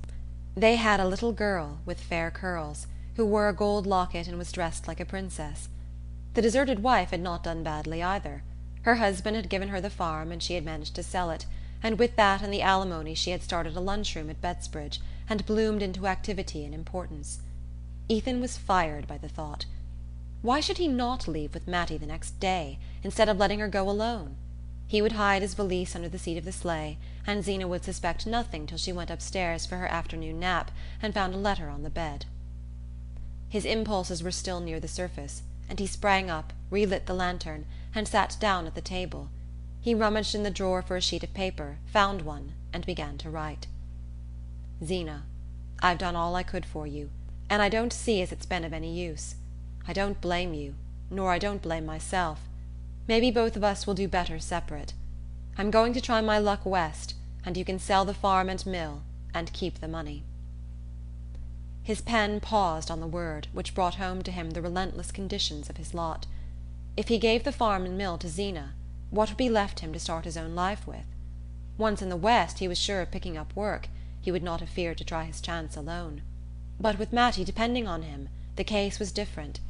They had a little girl with fair curls, who wore a gold locket and was dressed like a princess. The deserted wife had not done badly either. Her husband had given her the farm, and she had managed to sell it, and with that and the alimony she had started a lunchroom at Bettsbridge, and bloomed into activity and importance. Ethan was fired by the thought. Why should he not leave with Mattie the next day, instead of letting her go alone? He would hide his valise under the seat of the sleigh, and Zeena would suspect nothing till she went upstairs for her afternoon nap and found a letter on the bed. His impulses were still near the surface, and he sprang up, relit the lantern, and sat down at the table. He rummaged in the drawer for a sheet of paper, found one, and began to write. Zeena, I've done all I could for you, and I don't see as it's been of any use. I don't blame you, nor I don't blame myself. Maybe both of us will do better separate. I'm going to try my luck west, and you can sell the farm and mill, and keep the money. His pen paused on the word, which brought home to him the relentless conditions of his lot. If he gave the farm and mill to Zeena, what would be left him to start his own life with? Once in the West he was sure of picking up work. He would not have feared to try his chance alone. But with Mattie depending on him, the case was different.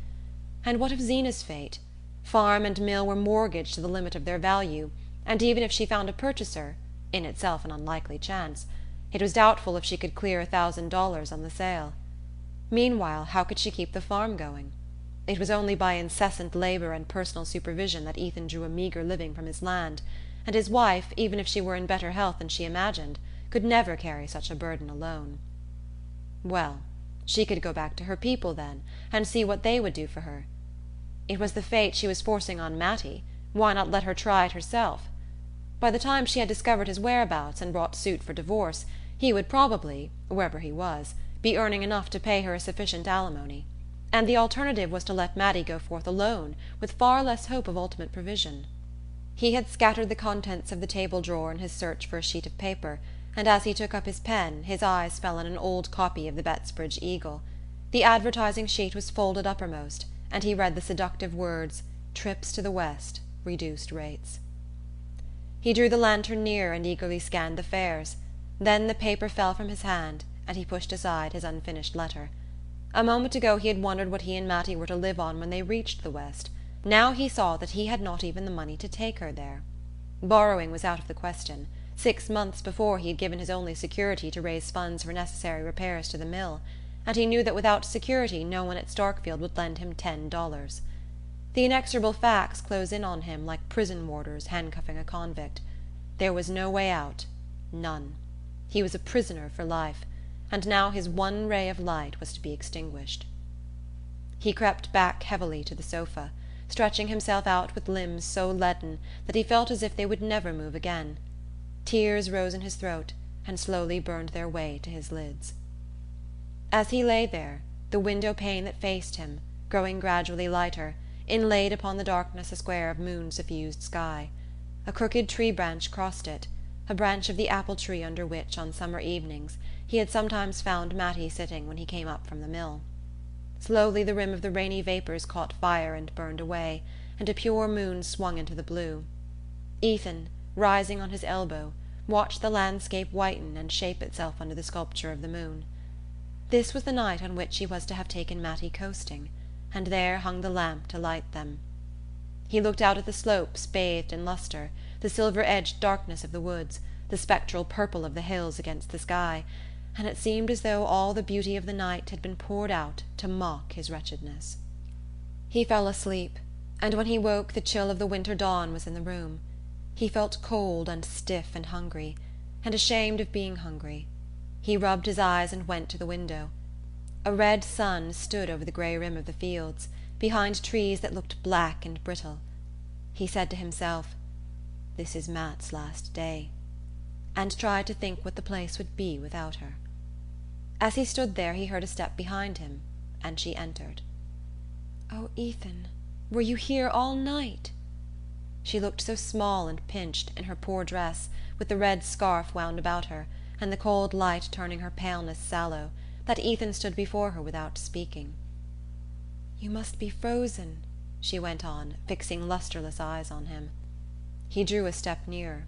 And what of Zeena's fate? Farm and mill were mortgaged to the limit of their value, and even if she found a purchaser, in itself an unlikely chance, it was doubtful if she could clear $1,000 on the sale. Meanwhile, how could she keep the farm going? It was only by incessant labour and personal supervision that Ethan drew a meagre living from his land, and his wife, even if she were in better health than she imagined, could never carry such a burden alone. Well, she could go back to her people then, and see what they would do for her. It was the fate she was forcing on Mattie. Why not let her try it herself? By the time she had discovered his whereabouts and brought suit for divorce, he would probably, wherever he was, be earning enough to pay her a sufficient alimony. And the alternative was to let Mattie go forth alone, with far less hope of ultimate provision. He had scattered the contents of the table drawer in his search for a sheet of paper, and as he took up his pen his eyes fell on an old copy of the Bettsbridge Eagle. The advertising sheet was folded uppermost, and he read the seductive words, "Trips to the West, reduced rates." He drew the lantern nearer and eagerly scanned the fares. Then the paper fell from his hand, and he pushed aside his unfinished letter. A moment ago he had wondered what he and Mattie were to live on when they reached the West. Now he saw that he had not even the money to take her there. Borrowing was out of the question. 6 months before he had given his only security to raise funds for necessary repairs to the mill, and he knew that without security no one at Starkfield would lend him $10. The inexorable facts closed in on him like prison warders handcuffing a convict. There was no way out, none. He was a prisoner for life, and now his one ray of light was to be extinguished. He crept back heavily to the sofa, stretching himself out with limbs so leaden that he felt as if they would never move again. Tears rose in his throat and slowly burned their way to his lids. As he lay there, the window pane that faced him, growing gradually lighter, inlaid upon the darkness a square of moon-suffused sky. A crooked tree branch crossed it, a branch of the apple tree under which, on summer evenings, he had sometimes found Mattie sitting when he came up from the mill. Slowly the rim of the rainy vapours caught fire and burned away, and a pure moon swung into the blue. Ethan, rising on his elbow, watched the landscape whiten and shape itself under the sculpture of the moon. This was the night on which he was to have taken Mattie coasting, and there hung the lamp to light them. He looked out at the slopes bathed in lustre, the silver-edged darkness of the woods, the spectral purple of the hills against the sky, and it seemed as though all the beauty of the night had been poured out to mock his wretchedness. He fell asleep, and when he woke the chill of the winter dawn was in the room. He felt cold and stiff and hungry, and ashamed of being hungry. He rubbed his eyes and went to the window. A red sun stood over the grey rim of the fields, behind trees that looked black and brittle. He said to himself, "This is Matt's last day," and tried to think what the place would be without her. As he stood there he heard a step behind him, and she entered. "Oh, Ethan, were you here all night?" She looked so small and pinched, in her poor dress, with the red scarf wound about her, and the cold light turning her paleness sallow, that Ethan stood before her without speaking. "You must be frozen," she went on, fixing lustreless eyes on him. He drew a step nearer.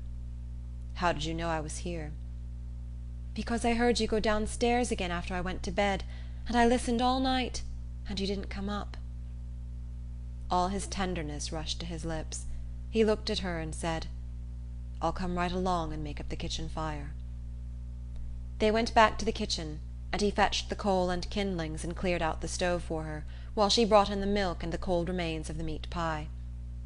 "How did you know I was here?" "Because I heard you go downstairs again after I went to bed, and I listened all night, and you didn't come up." All his tenderness rushed to his lips. He looked at her and said, "I'll come right along and make up the kitchen fire." They went back to the kitchen, and he fetched the coal and kindlings and cleared out the stove for her, while she brought in the milk and the cold remains of the meat pie.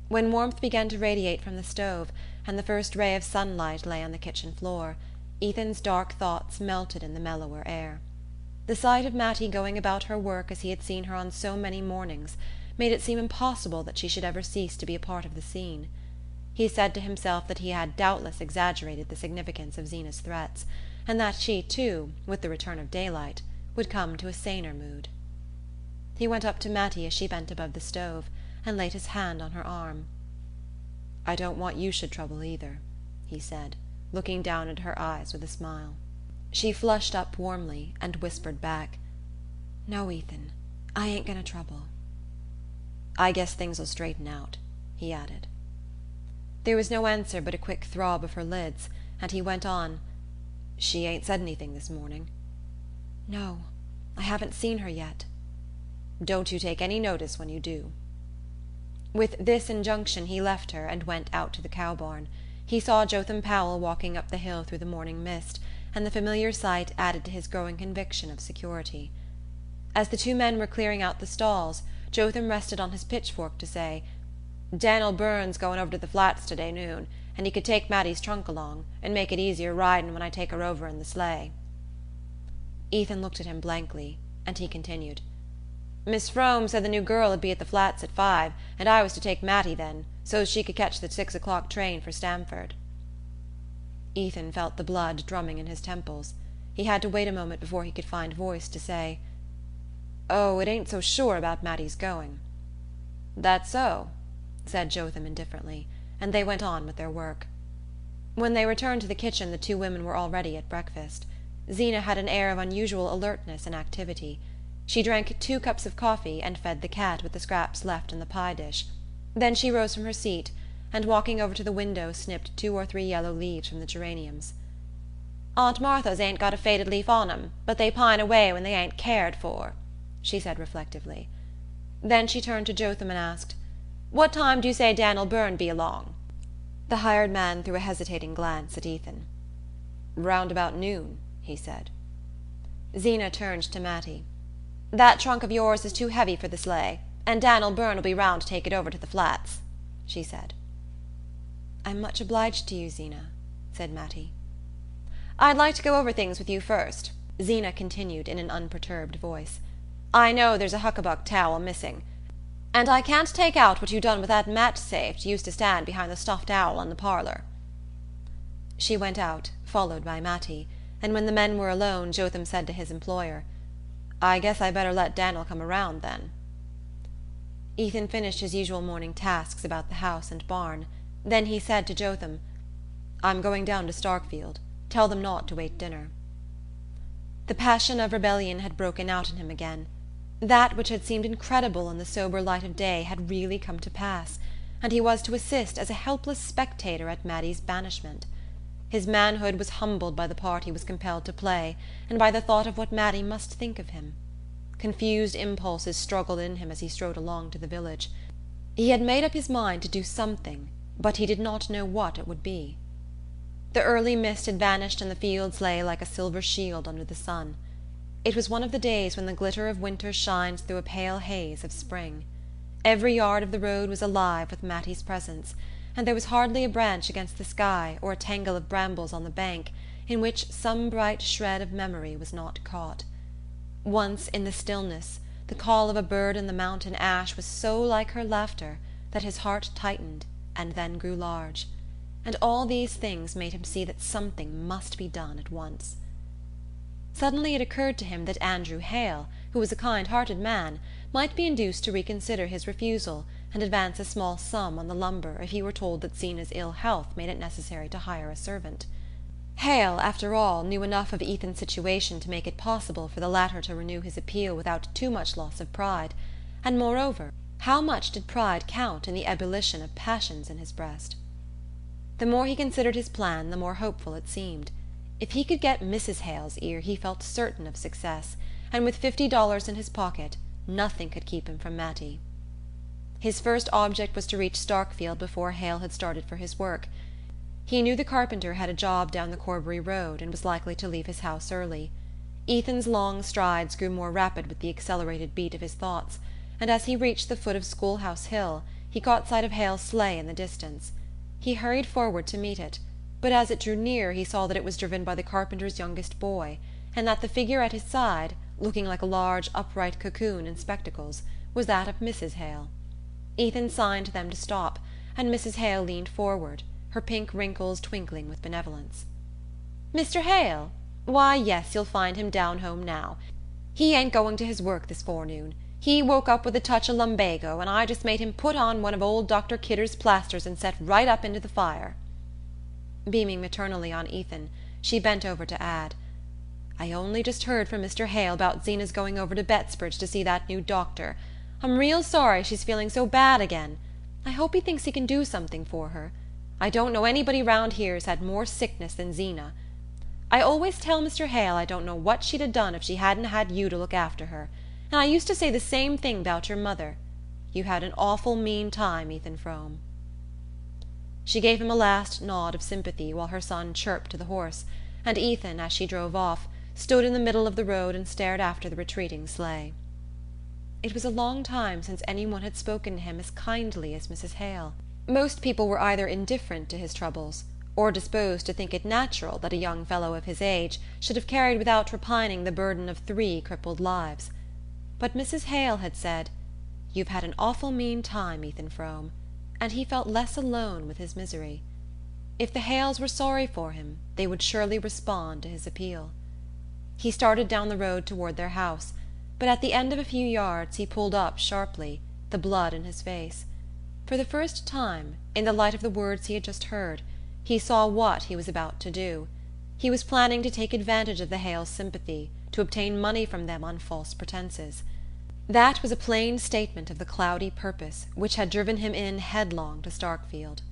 When warmth began to radiate from the stove, and the first ray of sunlight lay on the kitchen floor, Ethan's dark thoughts melted in the mellower air. The sight of Mattie going about her work as he had seen her on so many mornings made it seem impossible that she should ever cease to be a part of the scene. He said to himself that he had doubtless exaggerated the significance of Zeena's threats, and that she, too, with the return of daylight, would come to a saner mood. He went up to Mattie as she bent above the stove, and laid his hand on her arm. "I don't want you should trouble either," he said, looking down into her eyes with a smile. She flushed up warmly and whispered back, "No, Ethan, I ain't gonna trouble." "I guess things'll straighten out," he added. There was no answer but a quick throb of her lids, and he went on, "She ain't said anything this morning?" "No, I haven't seen her yet." "Don't you take any notice when you do." With this injunction he left her and went out to the cow barn. He saw Jotham Powell walking up the hill through the morning mist, and the familiar sight added to his growing conviction of security. As the two men were clearing out the stalls, Jotham rested on his pitchfork to say, "Dan'l Byrne's going over to the Flats today noon, and he could take Mattie's trunk along, and make it easier riding when I take her over in the sleigh." Ethan looked at him blankly, and he continued, "Miss Frome said the new girl would be at the Flats at 5, and I was to take Mattie then, so's she could catch the 6 o'clock train for Stamford." Ethan felt the blood drumming in his temples. He had to wait a moment before he could find voice to say, "Oh, it ain't so sure about Mattie's going." "That so?" said Jotham indifferently, and they went on with their work. When they returned to the kitchen the two women were already at breakfast. Zeena had an air of unusual alertness and activity. She drank 2 cups of coffee and fed the cat with the scraps left in the pie dish. Then she rose from her seat, and walking over to the window snipped 2 or 3 yellow leaves from the geraniums. "Aunt Martha's ain't got a faded leaf on 'em, but they pine away when they ain't cared for," she said reflectively. Then she turned to Jotham and asked, "What time do you say Dan'l Byrne be along?" The hired man threw a hesitating glance at Ethan. "Round about noon," he said. Zeena turned to Mattie. "That trunk of yours is too heavy for the sleigh, and Dan'l Byrne will be round to take it over to the Flats," she said. "I'm much obliged to you, Zeena," said Mattie. "I'd like to go over things with you first," Zeena continued in an unperturbed voice. "I know there's a huckabuck towel missing, and I can't take out what you done with that match safe used to stand behind the stuffed owl in the parlour." She went out, followed by Mattie, and when the men were alone Jotham said to his employer, "I guess I better let Dan'l come around then." Ethan finished his usual morning tasks about the house and barn. Then he said to Jotham, "I'm going down to Starkfield. Tell them not to wait dinner." The passion of rebellion had broken out in him again. That which had seemed incredible in the sober light of day had really come to pass, and he was to assist as a helpless spectator at Mattie's banishment. His manhood was humbled by the part he was compelled to play, and by the thought of what Mattie must think of him. Confused impulses struggled in him as he strode along to the village. He had made up his mind to do something, but he did not know what it would be. The early mist had vanished and the fields lay like a silver shield under the sun. It was one of the days when the glitter of winter shines through a pale haze of spring. Every yard of the road was alive with Mattie's presence, and there was hardly a branch against the sky or a tangle of brambles on the bank in which some bright shred of memory was not caught. Once, in the stillness, the call of a bird in the mountain ash was so like her laughter that his heart tightened and then grew large, and all these things made him see that something must be done at once. Suddenly it occurred to him that Andrew Hale, who was a kind-hearted man, might be induced to reconsider his refusal and advance a small sum on the lumber if he were told that Zeena's ill health made it necessary to hire a servant. Hale, after all, knew enough of Ethan's situation to make it possible for the latter to renew his appeal without too much loss of pride, and moreover, how much did pride count in the ebullition of passions in his breast? The more he considered his plan, the more hopeful it seemed. If he could get Mrs. Hale's ear, he felt certain of success, and with $50 in his pocket, nothing could keep him from Mattie. His first object was to reach Starkfield before Hale had started for his work. He knew the carpenter had a job down the Corbury road and was likely to leave his house early. Ethan's long strides grew more rapid with the accelerated beat of his thoughts, and as he reached the foot of Schoolhouse Hill he caught sight of Hale's sleigh in the distance. He hurried forward to meet it, but as it drew near he saw that it was driven by the carpenter's youngest boy, and that the figure at his side, looking like a large upright cocoon in spectacles, was that of Mrs. Hale. Ethan signed to them to stop, and Mrs. Hale leaned forward, her pink wrinkles twinkling with benevolence. "Mr. Hale? Why, yes, you'll find him down home now. He ain't going to his work this forenoon. He woke up with a touch of lumbago, and I just made him put on one of old Dr. Kidder's plasters and set right up into the fire." Beaming maternally on Ethan, she bent over to add, "I only just heard from Mr. Hale about Zeena's going over to Bettsbridge to see that new doctor. I'm real sorry she's feeling so bad again. I hope he thinks he can do something for her. I don't know anybody round here's had more sickness than Zeena. I always tell Mr. Hale I don't know what she'd 'a' done if she hadn't had you to look after her, and I used to say the same thing about your mother. You had an awful mean time, Ethan Frome." She gave him a last nod of sympathy while her son chirped to the horse, and Ethan, as she drove off, stood in the middle of the road and stared after the retreating sleigh. It was a long time since anyone had spoken to him as kindly as Mrs. Hale. Most people were either indifferent to his troubles, or disposed to think it natural that a young fellow of his age should have carried without repining the burden of 3 crippled lives. But Mrs. Hale had said, "You've had an awful mean time, Ethan Frome," and he felt less alone with his misery. If the Hales were sorry for him, they would surely respond to his appeal. He started down the road toward their house, but at the end of a few yards he pulled up sharply, the blood in his face. For the first time, in the light of the words he had just heard, he saw what he was about to do. He was planning to take advantage of the Hales' sympathy, to obtain money from them on false pretenses. That was a plain statement of the cloudy purpose which had driven him in headlong to Starkfield.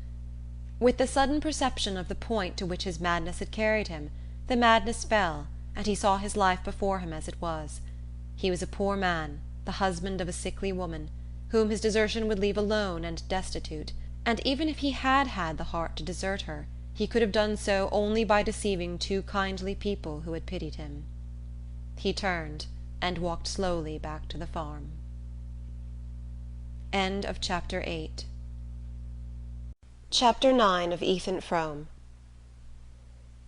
With the sudden perception of the point to which his madness had carried him, the madness fell, and he saw his life before him as it was. He was a poor man, the husband of a sickly woman, whom his desertion would leave alone and destitute, and even if he had had the heart to desert her, he could have done so only by deceiving 2 kindly people who had pitied him. He turned and walked slowly back to the farm. End of Chapter 8. Chapter 9 of Ethan Frome.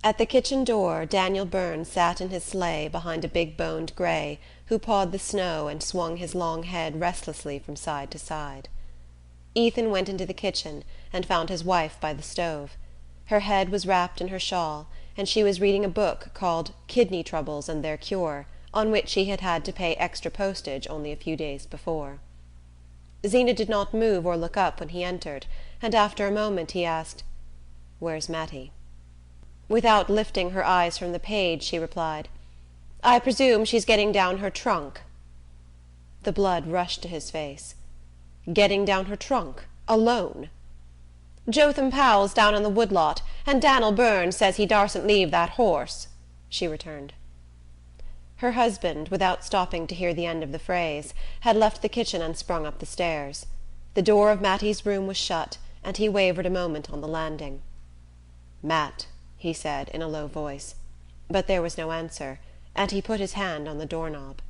At the kitchen door Daniel Byrne sat in his sleigh behind a big-boned grey who pawed the snow and swung his long head restlessly from side to side. Ethan went into the kitchen and found his wife by the stove. Her head was wrapped in her shawl, and she was reading a book called Kidney Troubles and Their Cure, on which she had had to pay extra postage only a few days before. Zeena did not move or look up when he entered, and after a moment he asked, "Where's Mattie?" Without lifting her eyes from the page, she replied, "I presume she's getting down her trunk." The blood rushed to his face. "Getting down her trunk? Alone?" "Jotham Powell's down on the woodlot, and Dan'l Byrne says he darsn't leave that horse," she returned. Her husband, without stopping to hear the end of the phrase, had left the kitchen and sprung up the stairs. The door of Mattie's room was shut, and he wavered a moment on the landing. "Matt," he said in a low voice, but there was no answer, and he put his hand on the doorknob.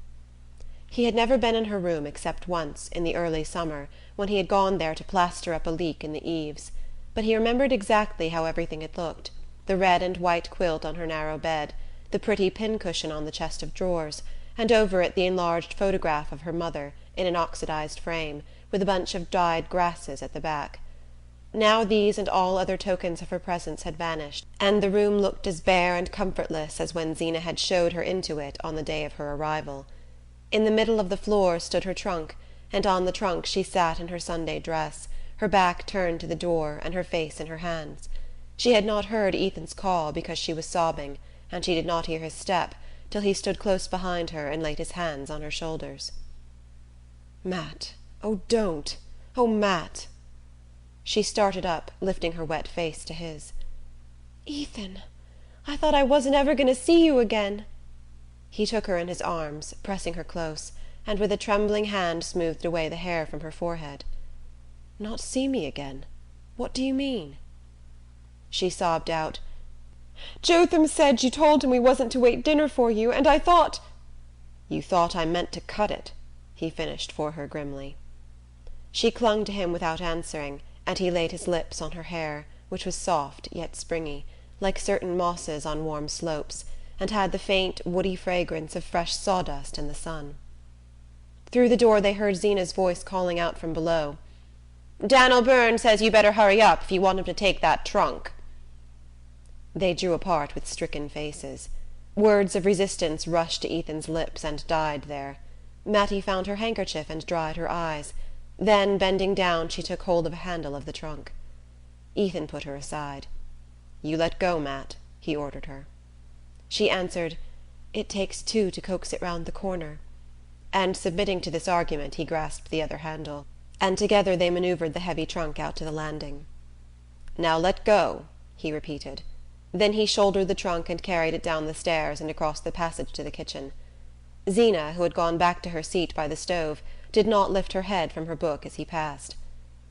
He had never been in her room except once, in the early summer, when he had gone there to plaster up a leak in the eaves, but he remembered exactly how everything had looked: the red and white quilt on her narrow bed, the pretty pincushion on the chest of drawers, and over it the enlarged photograph of her mother, in an oxidized frame, with a bunch of dried grasses at the back. Now these and all other tokens of her presence had vanished, and the room looked as bare and comfortless as when Zeena had showed her into it on the day of her arrival. In the middle of the floor stood her trunk, and on the trunk she sat in her Sunday dress, her back turned to the door and her face in her hands. She had not heard Ethan's call because she was sobbing, and she did not hear his step till he stood close behind her and laid his hands on her shoulders. "Matt, oh, don't! Oh, Matt!" She started up, lifting her wet face to his. "Ethan, I thought I wasn't ever going to see you again." He took her in his arms, pressing her close, and with a trembling hand smoothed away the hair from her forehead. "Not see me again? What do you mean?" She sobbed out, "Jotham said you told him we wasn't to wait dinner for you, and I thought—" "You thought I meant to cut it," he finished for her grimly. She clung to him without answering, and he laid his lips on her hair, which was soft yet springy, like certain mosses on warm slopes, and had the faint woody fragrance of fresh sawdust in the sun. Through the door they heard Zeena's voice calling out from below, "Dan'l Byrne says you better hurry up if you want him to take that trunk." They drew apart with stricken faces. Words of resistance rushed to Ethan's lips and died there. Mattie found her handkerchief and dried her eyes. Then, bending down, she took hold of a handle of the trunk. Ethan put her aside. "You let go, Matt," he ordered her. She answered, "It takes two to coax it round the corner," and submitting to this argument he grasped the other handle, and together they manoeuvred the heavy trunk out to the landing. "Now let go," he repeated. Then he shouldered the trunk and carried it down the stairs and across the passage to the kitchen. Zeena, who had gone back to her seat by the stove, did not lift her head from her book as he passed.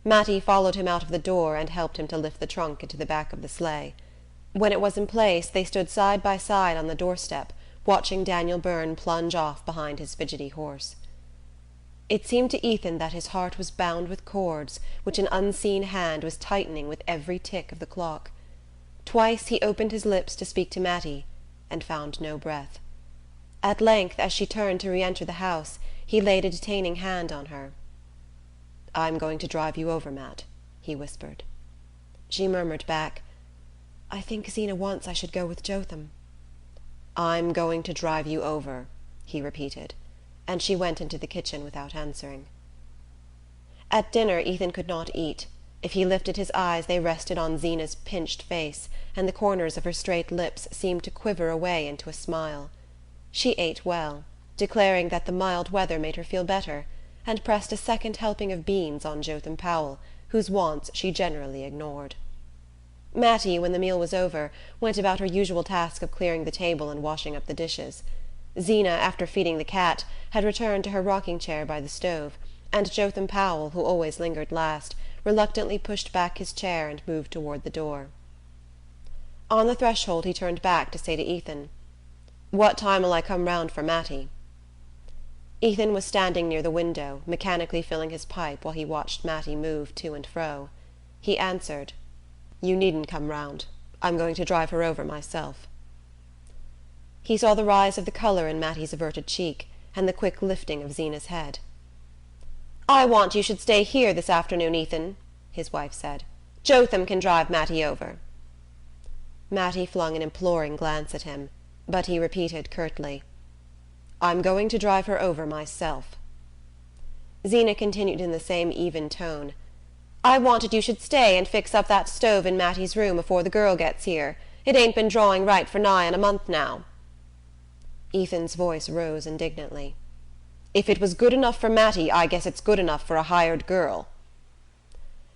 Mattie followed him out of the door and helped him to lift the trunk into the back of the sleigh. When it was in place they stood side by side on the doorstep, watching Daniel Byrne plunge off behind his fidgety horse. It seemed to Ethan that his heart was bound with cords which an unseen hand was tightening with every tick of the clock. Twice he opened his lips to speak to Mattie, and found no breath. At length, as she turned to re-enter the house, he laid a detaining hand on her. "I'm going to drive you over, Matt," he whispered. She murmured back, "I think Zeena wants I should go with Jotham." "I'm going to drive you over," he repeated, and she went into the kitchen without answering. At dinner Ethan could not eat. If he lifted his eyes they rested on Zeena's pinched face, and the corners of her straight lips seemed to quiver away into a smile. She ate well, declaring that the mild weather made her feel better, and pressed a second helping of beans on Jotham Powell, whose wants she generally ignored. Mattie, when the meal was over, went about her usual task of clearing the table and washing up the dishes. Zeena, after feeding the cat, had returned to her rocking-chair by the stove, and Jotham Powell, who always lingered last, reluctantly pushed back his chair and moved toward the door. On the threshold he turned back to say to Ethan, "What time'll I come round for Mattie?" Ethan was standing near the window, mechanically filling his pipe while he watched Mattie move to and fro. He answered, "You needn't come round. I'm going to drive her over myself." He saw the rise of the colour in Mattie's averted cheek, and the quick lifting of Zeena's head. "I want you should stay here this afternoon, Ethan," his wife said. "Jotham can drive Mattie over." Mattie flung an imploring glance at him, but he repeated curtly, "I'm going to drive her over myself." Zeena continued in the same even tone. "I wanted you should stay and fix up that stove in Mattie's room afore the girl gets here. It ain't been drawing right for nigh on a month now." Ethan's voice rose indignantly. "If it was good enough for Mattie, I guess it's good enough for a hired girl."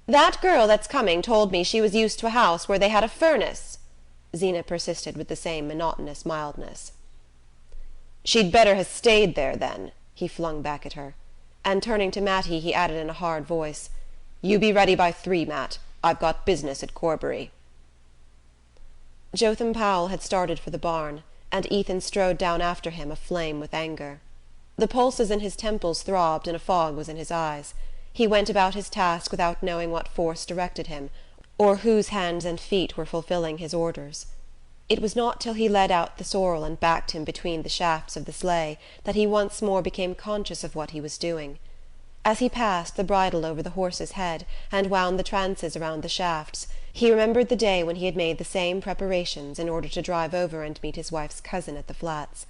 "That girl that's coming told me she was used to a house where they had a furnace," Zeena persisted with the same monotonous mildness. "She'd better ha' stayed there, then," he flung back at her. And turning to Mattie, he added in a hard voice, "You be ready by 3, Matt. I've got business at Corbury." Jotham Powell had started for the barn, and Ethan strode down after him aflame with anger. The pulses in his temples throbbed and a fog was in his eyes. He went about his task without knowing what force directed him, or whose hands and feet were fulfilling his orders. It was not till he led out the sorrel and backed him between the shafts of the sleigh that he once more became conscious of what he was doing. As he passed the bridle over the horse's head and wound the trances around the shafts, he remembered the day when he had made the same preparations in order to drive over and meet his wife's cousin at the Flats.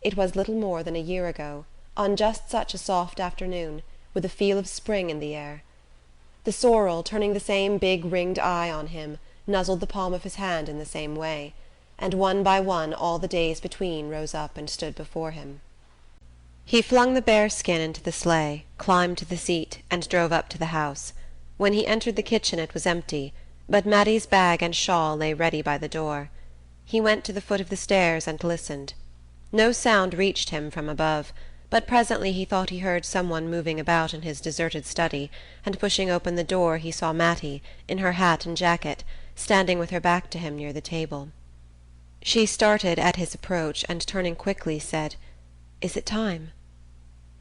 It was little more than a year ago, on just such a soft afternoon, with a feel of spring in the air. The sorrel, turning the same big ringed eye on him, nuzzled the palm of his hand in the same way, and one by one all the days between rose up and stood before him. He flung the bearskin into the sleigh, climbed to the seat, and drove up to the house. When he entered the kitchen it was empty, but Mattie's bag and shawl lay ready by the door. He went to the foot of the stairs and listened. No sound reached him from above, but presently he thought he heard someone moving about in his deserted study, and pushing open the door he saw Mattie, in her hat and jacket, standing with her back to him near the table. She started at his approach and turning quickly said, "Is it time?"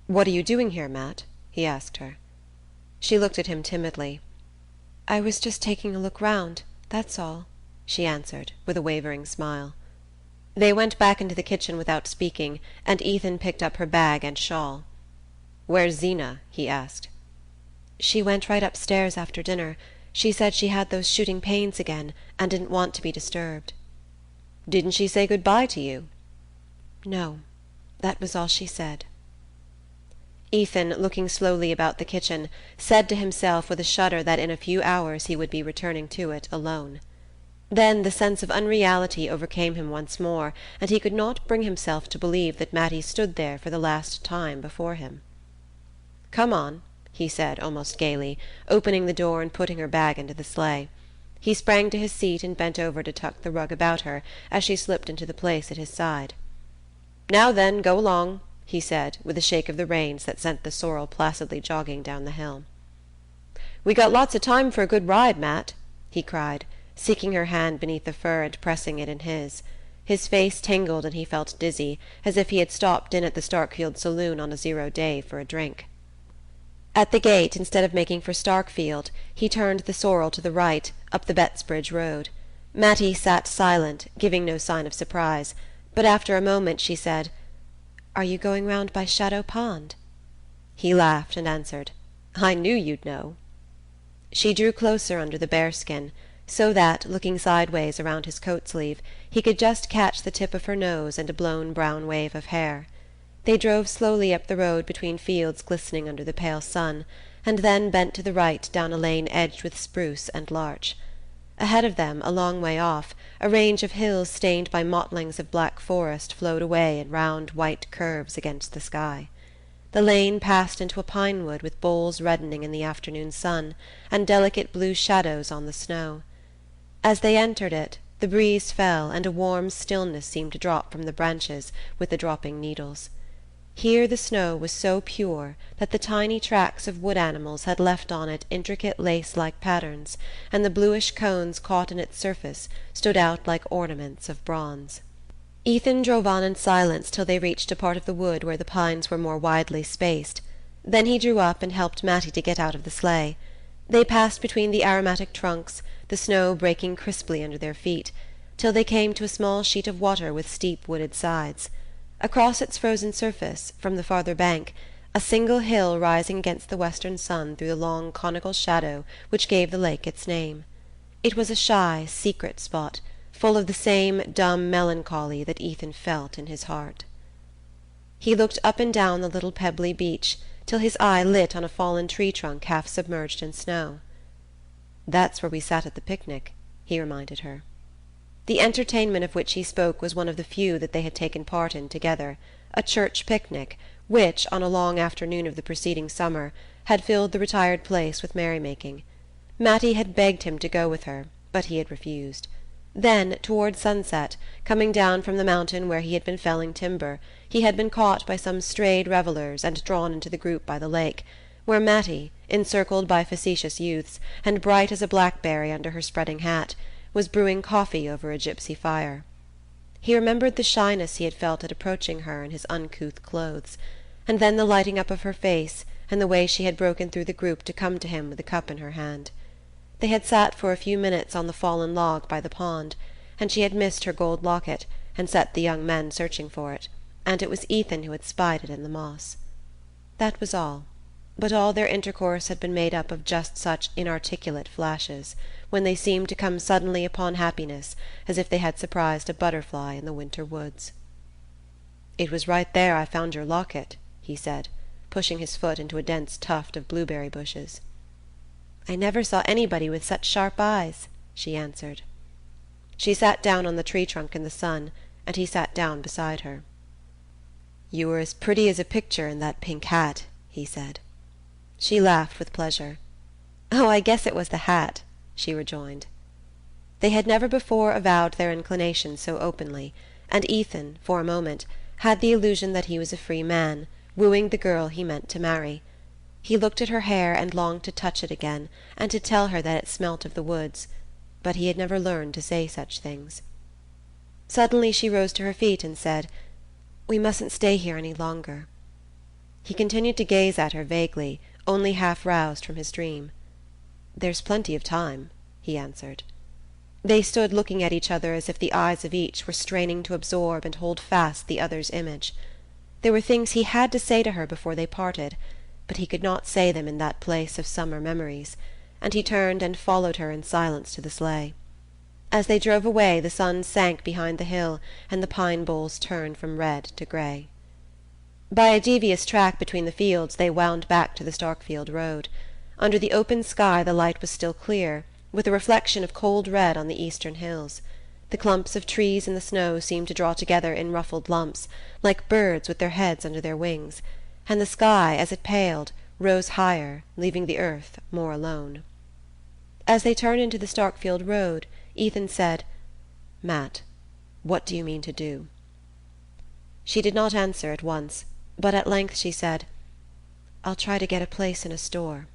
"What are you doing here, Matt?" he asked her. She looked at him timidly. "I was just taking a look round, that's all," she answered, with a wavering smile. They went back into the kitchen without speaking, and Ethan picked up her bag and shawl. "Where's Zeena?" he asked. "She went right upstairs after dinner. She said she had those shooting pains again and didn't want to be disturbed." "Didn't she say good-bye to you?" "No, that was all she said." Ethan, looking slowly about the kitchen, said to himself with a shudder that in a few hours he would be returning to it alone. Then the sense of unreality overcame him once more, and he could not bring himself to believe that Mattie stood there for the last time before him. "Come on," he said almost gaily, opening the door and putting her bag into the sleigh. He sprang to his seat and bent over to tuck the rug about her as she slipped into the place at his side. "Now then, go along," he said, with a shake of the reins that sent the sorrel placidly jogging down the hill. "We got lots of time for a good ride, Matt," he cried, seeking her hand beneath the fur and pressing it in his. His face tingled and he felt dizzy, as if he had stopped in at the Starkfield saloon on a 0 day for a drink. At the gate, instead of making for Starkfield, he turned the sorrel to the right, up the Bettsbridge road. Mattie sat silent, giving no sign of surprise, but after a moment she said, "Are you going round by Shadow Pond?" He laughed and answered, "I knew you'd know." She drew closer under the bearskin, so that, looking sideways around his coat sleeve, he could just catch the tip of her nose and a blown brown wave of hair. They drove slowly up the road between fields glistening under the pale sun, and then bent to the right down a lane edged with spruce and larch. Ahead of them, a long way off, a range of hills stained by mottlings of black forest flowed away in round white curves against the sky. The lane passed into a pine wood with boles reddening in the afternoon sun, and delicate blue shadows on the snow. As they entered it, the breeze fell, and a warm stillness seemed to drop from the branches with the dropping needles. Here the snow was so pure that the tiny tracks of wood animals had left on it intricate lace-like patterns, and the bluish cones caught in its surface stood out like ornaments of bronze. Ethan drove on in silence till they reached a part of the wood where the pines were more widely spaced. Then he drew up and helped Mattie to get out of the sleigh. They passed between the aromatic trunks, the snow breaking crisply under their feet, till they came to a small sheet of water with steep wooded sides. Across its frozen surface, from the farther bank, a single hill rising against the western sun threw the long conical shadow which gave the lake its name. It was a shy, secret spot, full of the same dumb melancholy that Ethan felt in his heart. He looked up and down the little pebbly beach till his eye lit on a fallen tree-trunk half submerged in snow. "That's where we sat at the picnic," he reminded her. The entertainment of which he spoke was one of the few that they had taken part in together, a church picnic, which, on a long afternoon of the preceding summer, had filled the retired place with merrymaking. Mattie had begged him to go with her, but he had refused. Then, toward sunset, coming down from the mountain where he had been felling timber, he had been caught by some strayed revellers and drawn into the group by the lake, where Mattie, encircled by facetious youths, and bright as a blackberry under her spreading hat, was brewing coffee over a gypsy fire. He remembered the shyness he had felt at approaching her in his uncouth clothes, and then the lighting up of her face and the way she had broken through the group to come to him with a cup in her hand. They had sat for a few minutes on the fallen log by the pond, and she had missed her gold locket and set the young men searching for it, and it was Ethan who had spied it in the moss. That was all, but all their intercourse had been made up of just such inarticulate flashes, when they seemed to come suddenly upon happiness, as if they had surprised a butterfly in the winter woods. "It was right there I found your locket," he said, pushing his foot into a dense tuft of blueberry bushes. "I never saw anybody with such sharp eyes," she answered. She sat down on the tree-trunk in the sun, and he sat down beside her. "You were as pretty as a picture in that pink hat," he said. She laughed with pleasure. "Oh, I guess it was the hat," she rejoined. They had never before avowed their inclinations so openly, and Ethan, for a moment, had the illusion that he was a free man, wooing the girl he meant to marry. He looked at her hair and longed to touch it again, and to tell her that it smelt of the woods, but he had never learned to say such things. Suddenly she rose to her feet and said, "We mustn't stay here any longer." He continued to gaze at her vaguely, only half roused from his dream. "There's plenty of time," he answered. They stood looking at each other as if the eyes of each were straining to absorb and hold fast the other's image. There were things he had to say to her before they parted, but he could not say them in that place of summer memories, and he turned and followed her in silence to the sleigh. As they drove away the sun sank behind the hill and the pine boles turned from red to grey. By a devious track between the fields they wound back to the Starkfield road. Under the open sky the light was still clear, with a reflection of cold red on the eastern hills. The clumps of trees in the snow seemed to draw together in ruffled lumps, like birds with their heads under their wings, and the sky, as it paled, rose higher, leaving the earth more alone. As they turned into the Starkfield road, Ethan said, "Matt, what do you mean to do?" She did not answer at once, but at length she said, "I'll try to get a place in a store."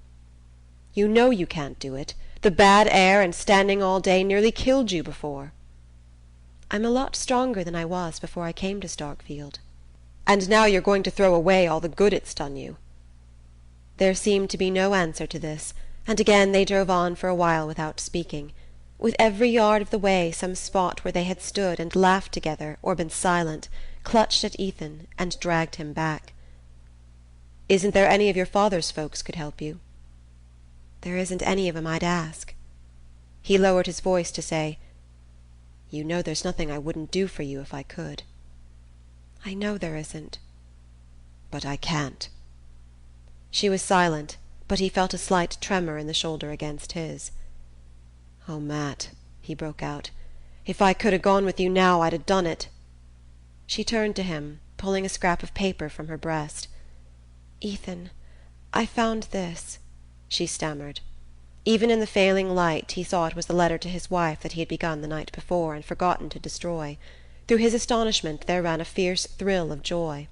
"You know you can't do it. The bad air and standing all day nearly killed you before." "I'm a lot stronger than I was before I came to Starkfield." "And now you're going to throw away all the good it's done you." There seemed to be no answer to this, and again they drove on for a while without speaking. With every yard of the way some spot where they had stood and laughed together or been silent clutched at Ethan and dragged him back. "Isn't there any of your father's folks could help you?" "There isn't any of 'em I'd ask." He lowered his voice to say, "You know there's nothing I wouldn't do for you if I could." "I know there isn't." "But I can't." She was silent, but he felt a slight tremor in the shoulder against his. "Oh, Matt," he broke out, "if I could 'a' gone with you now I'd 'a' done it." She turned to him, pulling a scrap of paper from her breast. "Ethan, I found this," she stammered. Even in the failing light he saw it was the letter to his wife that he had begun the night before and forgotten to destroy. Through his astonishment there ran a fierce thrill of joy.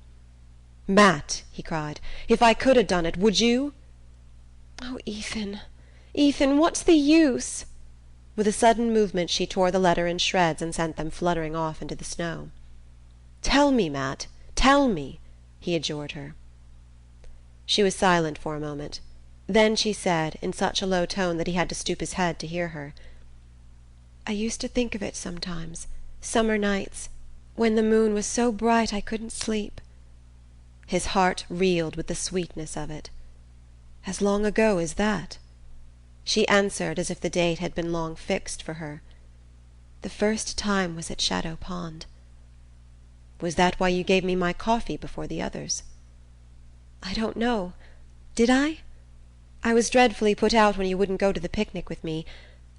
"Matt," he cried, "if I could 'a' done it, would you?" "Oh, Ethan, Ethan, what's the use?" With a sudden movement she tore the letter in shreds and sent them fluttering off into the snow. "Tell me, Matt, tell me," he adjured her. She was silent for a moment. Then she said, in such a low tone that he had to stoop his head to hear her, "I used to think of it sometimes, summer nights, when the moon was so bright I couldn't sleep." His heart reeled with the sweetness of it. "As long ago as that?" She answered as if the date had been long fixed for her. "The first time was at Shadow Pond." Was that why you gave me my coffee before the others?" "I don't know. Did I? I was dreadfully put out when you wouldn't go to the picnic with me,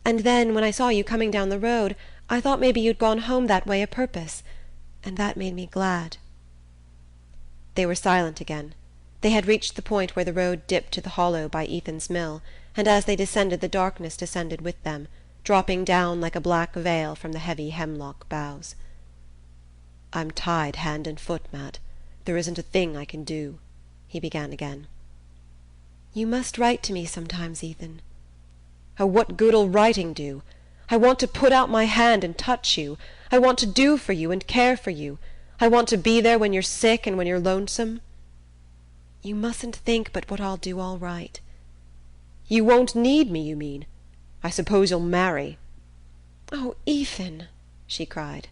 and then, when I saw you coming down the road, I thought maybe you'd gone home that way a purpose, and that made me glad." They were silent again. They had reached the point where the road dipped to the hollow by Ethan's mill, and as they descended the darkness descended with them, dropping down like a black veil from the heavy hemlock boughs. "I'm tied hand and foot, Matt. There isn't a thing I can do," he began again. "You must write to me sometimes, Ethan." "Oh, what good'll writing do? I want to put out my hand and touch you. I want to do for you and care for you. I want to be there when you're sick and when you're lonesome." "You mustn't think but what I'll do all right." "You won't need me, you mean? I suppose you'll marry." "Oh, Ethan!" she cried.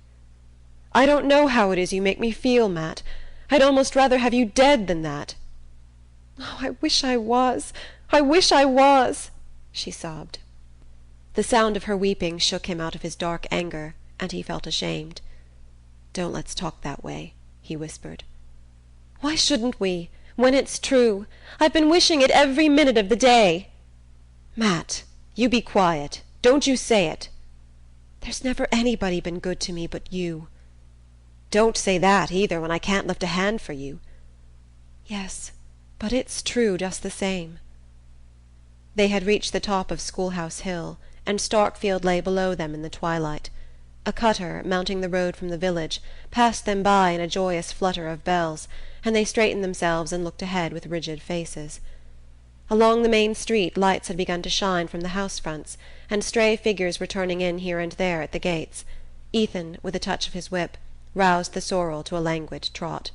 "I don't know how it is you make me feel, Matt. I'd almost rather have you dead than that." "Oh, I wish I was! I wish I was!" she sobbed. The sound of her weeping shook him out of his dark anger, and he felt ashamed. "Don't let's talk that way," he whispered. "Why shouldn't we, when it's true? I've been wishing it every minute of the day." "Matt, you be quiet. Don't you say it." "There's never anybody been good to me but you." "Don't say that either, when I can't lift a hand for you." "Yes, but it's true just the same." They had reached the top of Schoolhouse Hill, and Starkfield lay below them in the twilight. A cutter, mounting the road from the village, passed them by in a joyous flutter of bells, and they straightened themselves and looked ahead with rigid faces. Along the main street lights had begun to shine from the house fronts, and stray figures were turning in here and there at the gates. Ethan, with a touch of his whip, roused the sorrel to a languid trot.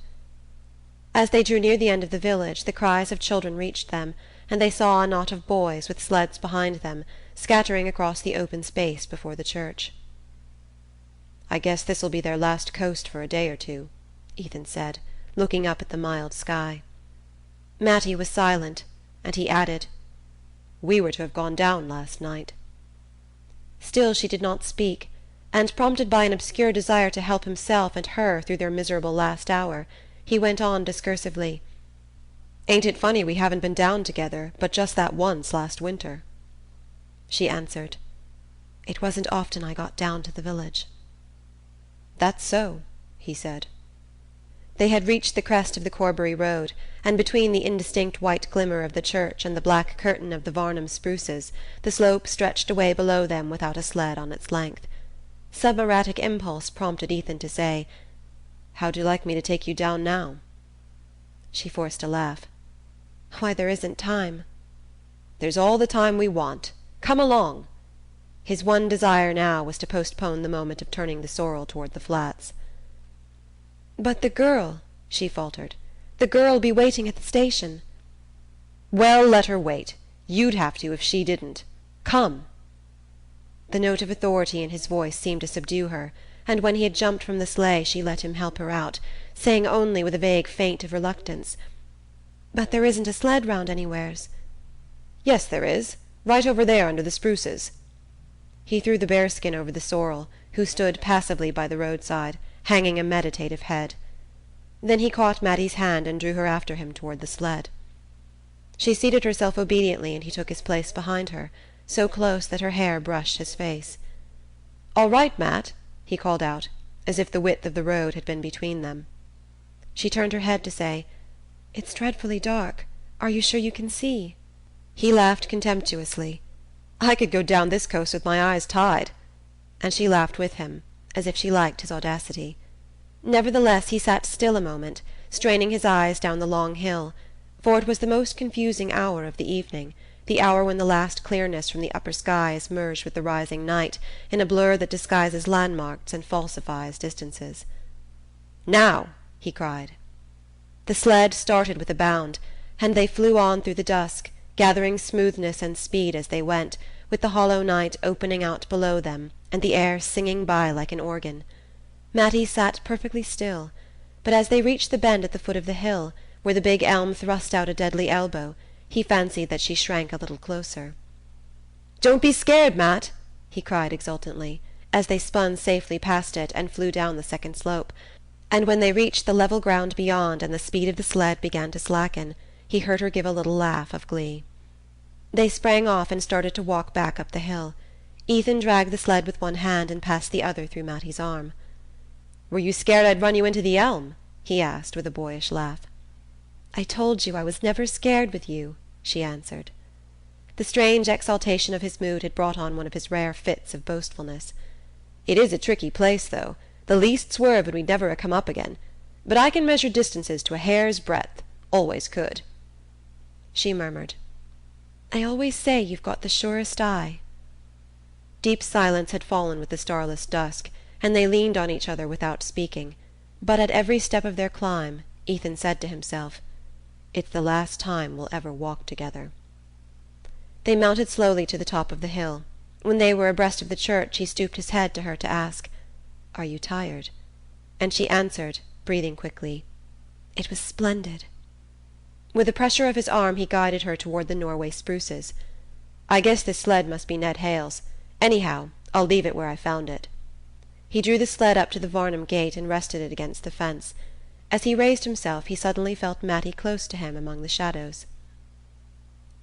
As they drew near the end of the village, the cries of children reached them, and they saw a knot of boys, with sleds behind them, scattering across the open space before the church. "I guess this'll be their last coast for a day or two," Ethan said, looking up at the mild sky. Mattie was silent, and he added, "We were to have gone down last night." Still she did not speak, and, prompted by an obscure desire to help himself and her through their miserable last hour, he went on discursively, "Ain't it funny we haven't been down together but just that once last winter?" She answered, "It wasn't often I got down to the village." "That's so," he said. They had reached the crest of the Corbury road, and between the indistinct white glimmer of the church and the black curtain of the Varnum spruces the slope stretched away below them without a sled on its length. Some erratic impulse prompted Ethan to say, "How'd you like me to take you down now?" She forced a laugh. "Why, there isn't time." "There's all the time we want. Come along." His one desire now was to postpone the moment of turning the sorrel toward the flats. "But the girl," she faltered. "The girl'll be waiting at the station." "Well, let her wait. You'd have to if she didn't. Come." The note of authority in his voice seemed to subdue her, and when he had jumped from the sleigh she let him help her out, saying only with a vague feint of reluctance, "But there isn't a sled round anywheres." "Yes, there is. Right over there under the spruces." He threw the bearskin over the sorrel, who stood passively by the roadside, hanging a meditative head. Then he caught Mattie's hand and drew her after him toward the sled. She seated herself obediently, and he took his place behind her, so close that her hair brushed his face. "All right, Matt," he called out, as if the width of the road had been between them. She turned her head to say, "It's dreadfully dark. Are you sure you can see?" He laughed contemptuously. "I could go down this coast with my eyes tied." And she laughed with him, as if she liked his audacity. Nevertheless he sat still a moment, straining his eyes down the long hill, for it was the most confusing hour of the evening, the hour when the last clearness from the upper sky is merged with the rising night in a blur that disguises landmarks and falsifies distances. "Now!" he cried. The sled started with a bound, and they flew on through the dusk, gathering smoothness and speed as they went, with the hollow night opening out below them and the air singing by like an organ. Mattie sat perfectly still, but as they reached the bend at the foot of the hill, where the big elm thrust out a deadly elbow, he fancied that she shrank a little closer. "Don't be scared, Matt!" he cried exultantly, as they spun safely past it and flew down the second slope, and when they reached the level ground beyond and the speed of the sled began to slacken, he heard her give a little laugh of glee. They sprang off and started to walk back up the hill. Ethan dragged the sled with one hand and passed the other through Mattie's arm. "Were you scared I'd run you into the elm?" he asked with a boyish laugh. "I told you I was never scared with you," she answered. The strange exaltation of his mood had brought on one of his rare fits of boastfulness. "It is a tricky place, though. The least swerve and we'd never ha' come up again. But I can measure distances to a hair's breadth. Always could." She murmured, "I always say you've got the surest eye." Deep silence had fallen with the starless dusk, and they leaned on each other without speaking. But at every step of their climb, Ethan said to himself, "It's the last time we'll ever walk together." They mounted slowly to the top of the hill. When they were abreast of the church, he stooped his head to her to ask, "Are you tired?" And she answered, breathing quickly, "It was splendid." With a pressure of his arm he guided her toward the Norway spruces. "I guess this sled must be Ned Hale's. Anyhow, I'll leave it where I found it." He drew the sled up to the Varnum gate and rested it against the fence. As he raised himself he suddenly felt Mattie close to him among the shadows.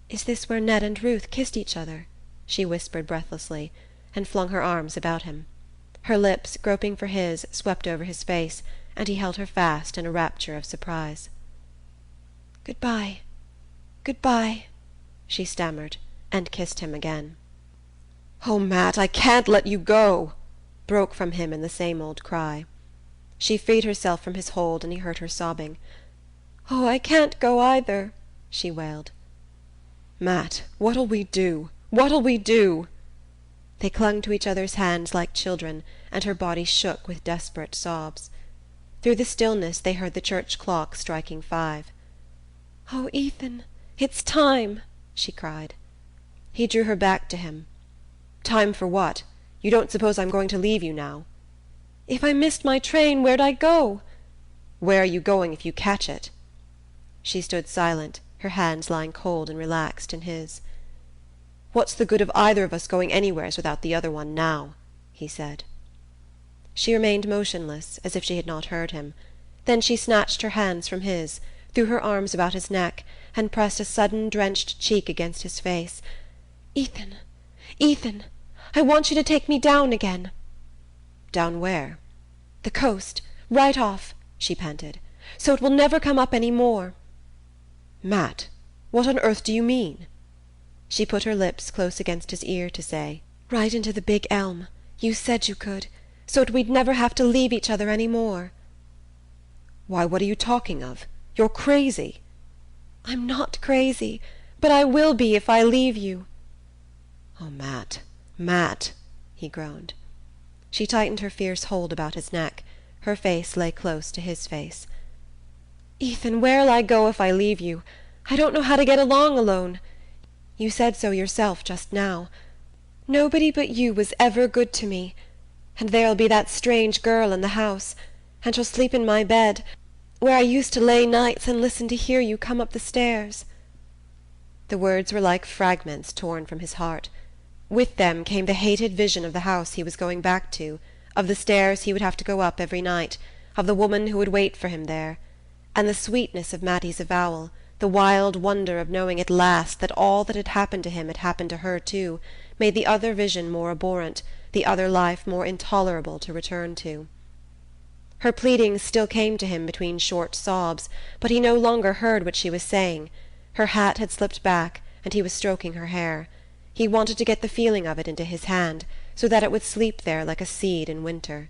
"Is this where Ned and Ruth kissed each other?" she whispered breathlessly, and flung her arms about him. Her lips, groping for his, swept over his face, and he held her fast in a rapture of surprise. "Good-bye, good-bye," she stammered, and kissed him again. "Oh, Matt, I can't let you go!" broke from him in the same old cry. She freed herself from his hold, and he heard her sobbing. "Oh, I can't go either," she wailed. "Matt, what'll we do? What'll we do?" They clung to each other's hands like children, and her body shook with desperate sobs. Through the stillness they heard the church clock striking 5. "Oh, Ethan, it's time!" she cried. He drew her back to him. "Time for what? You don't suppose I'm going to leave you now?" "If I missed my train, where'd I go?" "Where are you going if you catch it?" She stood silent, her hands lying cold and relaxed in his. "What's the good of either of us going anywheres without the other one now?" he said. She remained motionless, as if she had not heard him. Then she snatched her hands from his, threw her arms about his neck, and pressed a sudden drenched cheek against his face. "Ethan, Ethan, I want you to take me down again." "Down where?" "The coast, right off," she panted, "so it will never come up any more." "Matt, what on earth do you mean?" She put her lips close against his ear to say, "Right into the big elm. You said you could, so we'd never have to leave each other any more." "Why, what are you talking of? You're crazy." "I'm not crazy, but I will be if I leave you." "Oh, Matt, Matt," he groaned. She tightened her fierce hold about his neck. Her face lay close to his face. "Ethan, where'll I go if I leave you? I don't know how to get along alone. You said so yourself just now. Nobody but you was ever good to me. And there'll be that strange girl in the house, and she'll sleep in my bed, where I used to lay nights and listen to hear you come up the stairs." The words were like fragments torn from his heart. With them came the hated vision of the house he was going back to, of the stairs he would have to go up every night, of the woman who would wait for him there. And the sweetness of Mattie's avowal, the wild wonder of knowing at last that all that had happened to him had happened to her too, made the other vision more abhorrent, the other life more intolerable to return to. Her pleadings still came to him between short sobs, but he no longer heard what she was saying. Her hat had slipped back, and he was stroking her hair. He wanted to get the feeling of it into his hand, so that it would sleep there like a seed in winter.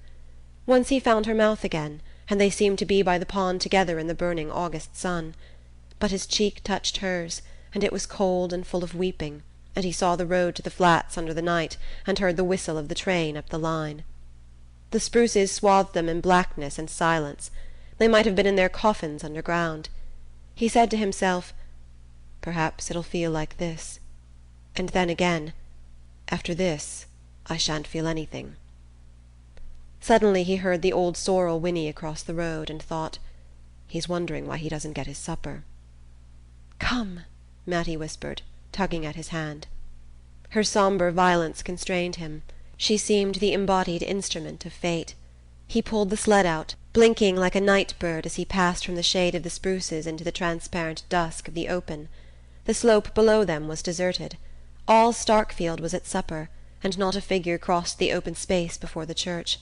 Once he found her mouth again, and they seemed to be by the pond together in the burning August sun. But his cheek touched hers, and it was cold and full of weeping, and he saw the road to the flats under the night, and heard the whistle of the train up the line. The spruces swathed them in blackness and silence. They might have been in their coffins underground. He said to himself, "Perhaps it'll feel like this. And then again, after this, I shan't feel anything." Suddenly he heard the old sorrel whinny across the road, and thought, "He's wondering why he doesn't get his supper." "Come," Mattie whispered, tugging at his hand. Her sombre violence constrained him. She seemed the embodied instrument of fate. He pulled the sled out, blinking like a night bird as he passed from the shade of the spruces into the transparent dusk of the open. The slope below them was deserted. All Starkfield was at supper, and not a figure crossed the open space before the church.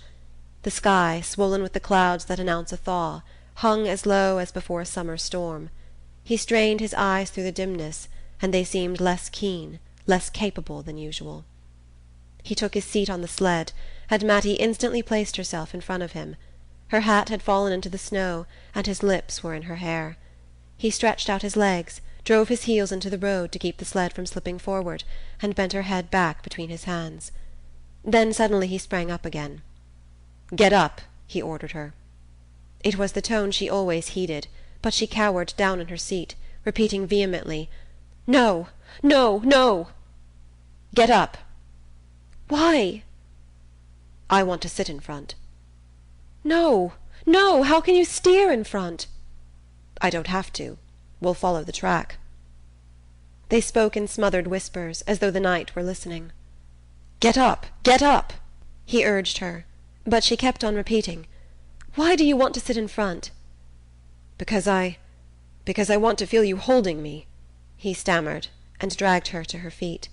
The sky, swollen with the clouds that announce a thaw, hung as low as before a summer storm. He strained his eyes through the dimness, and they seemed less keen, less capable than usual. He took his seat on the sled, and Mattie instantly placed herself in front of him. Her hat had fallen into the snow, and his lips were in her hair. He stretched out his legs, drove his heels into the road to keep the sled from slipping forward, and bent her head back between his hands. Then suddenly he sprang up again. "Get up," he ordered her. It was the tone she always heeded, but she cowered down in her seat, repeating vehemently, "No, no, no!" "Get up." "Why?" "I want to sit in front." "No, no! How can you steer in front?" "I don't have to. We'll follow the track." They spoke in smothered whispers, as though the night were listening. "Get up! Get up!" he urged her, but she kept on repeating, "Why do you want to sit in front?" Because I want to feel you holding me," he stammered, and dragged her to her feet.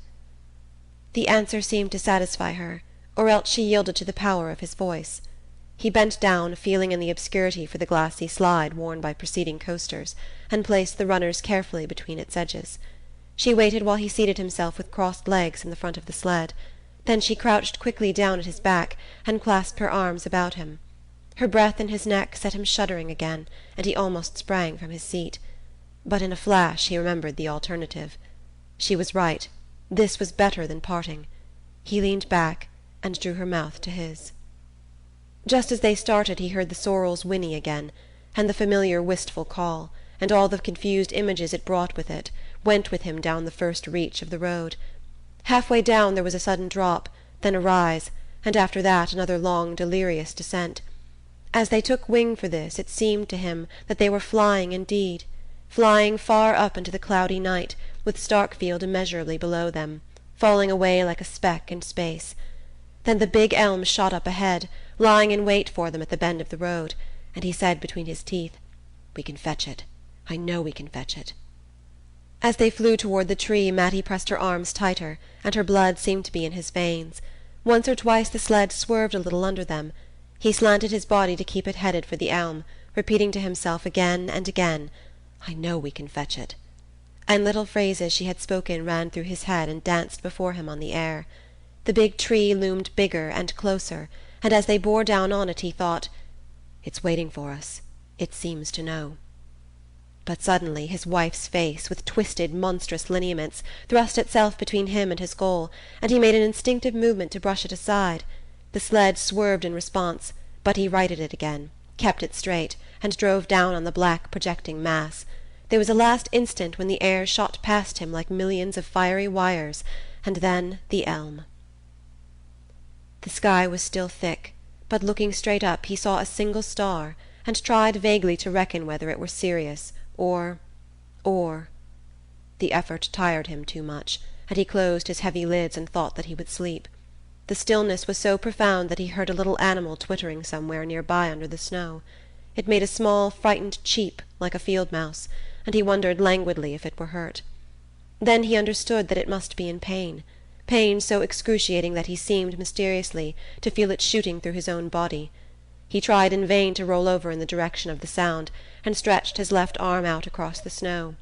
The answer seemed to satisfy her, or else she yielded to the power of his voice. He bent down, feeling in the obscurity for the glassy slide worn by preceding coasters, and placed the runners carefully between its edges. She waited while he seated himself with crossed legs in the front of the sled. Then she crouched quickly down at his back and clasped her arms about him. Her breath in his neck set him shuddering again, and he almost sprang from his seat. But in a flash he remembered the alternative. She was right. This was better than parting. He leaned back and drew her mouth to his. Just as they started he heard the sorrels whinny again, and the familiar wistful call, and all the confused images it brought with it went with him down the first reach of the road. Halfway down there was a sudden drop, then a rise, and after that another long delirious descent. As they took wing for this it seemed to him that they were flying indeed, flying far up into the cloudy night, with Starkfield immeasurably below them, falling away like a speck in space. Then the big elm shot up ahead, lying in wait for them at the bend of the road, and he said between his teeth, "We can fetch it. I know we can fetch it." As they flew toward the tree Mattie pressed her arms tighter, and her blood seemed to be in his veins. Once or twice the sled swerved a little under them. He slanted his body to keep it headed for the elm, repeating to himself again and again, "I know we can fetch it." And little phrases she had spoken ran through his head and danced before him on the air. The big tree loomed bigger and closer, and as they bore down on it he thought, "It's waiting for us. It seems to know." But suddenly his wife's face, with twisted monstrous lineaments, thrust itself between him and his goal, and he made an instinctive movement to brush it aside. The sled swerved in response, but he righted it again, kept it straight, and drove down on the black projecting mass. There was a last instant when the air shot past him like millions of fiery wires, and then the elm. The sky was still thick, but looking straight up he saw a single star, and tried vaguely to reckon whether it were Sirius or... The effort tired him too much, and he closed his heavy lids and thought that he would sleep. The stillness was so profound that he heard a little animal twittering somewhere near-by under the snow. It made a small frightened cheep like a field mouse, and he wondered languidly if it were hurt. Then he understood that it must be in pain, pain so excruciating that he seemed, mysteriously, to feel it shooting through his own body. He tried in vain to roll over in the direction of the sound, and stretched his left arm out across the snow.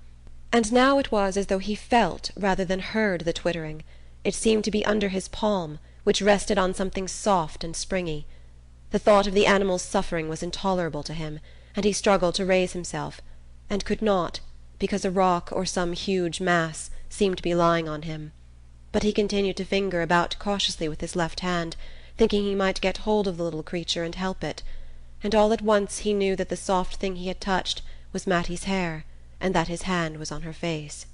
And now it was as though he felt rather than heard the twittering. It seemed to be under his palm, which rested on something soft and springy. The thought of the animal's suffering was intolerable to him, and he struggled to raise himself, and could not, because a rock or some huge mass seemed to be lying on him. But he continued to finger about cautiously with his left hand, thinking he might get hold of the little creature and help it, and all at once he knew that the soft thing he had touched was Mattie's hair, and that his hand was on her face.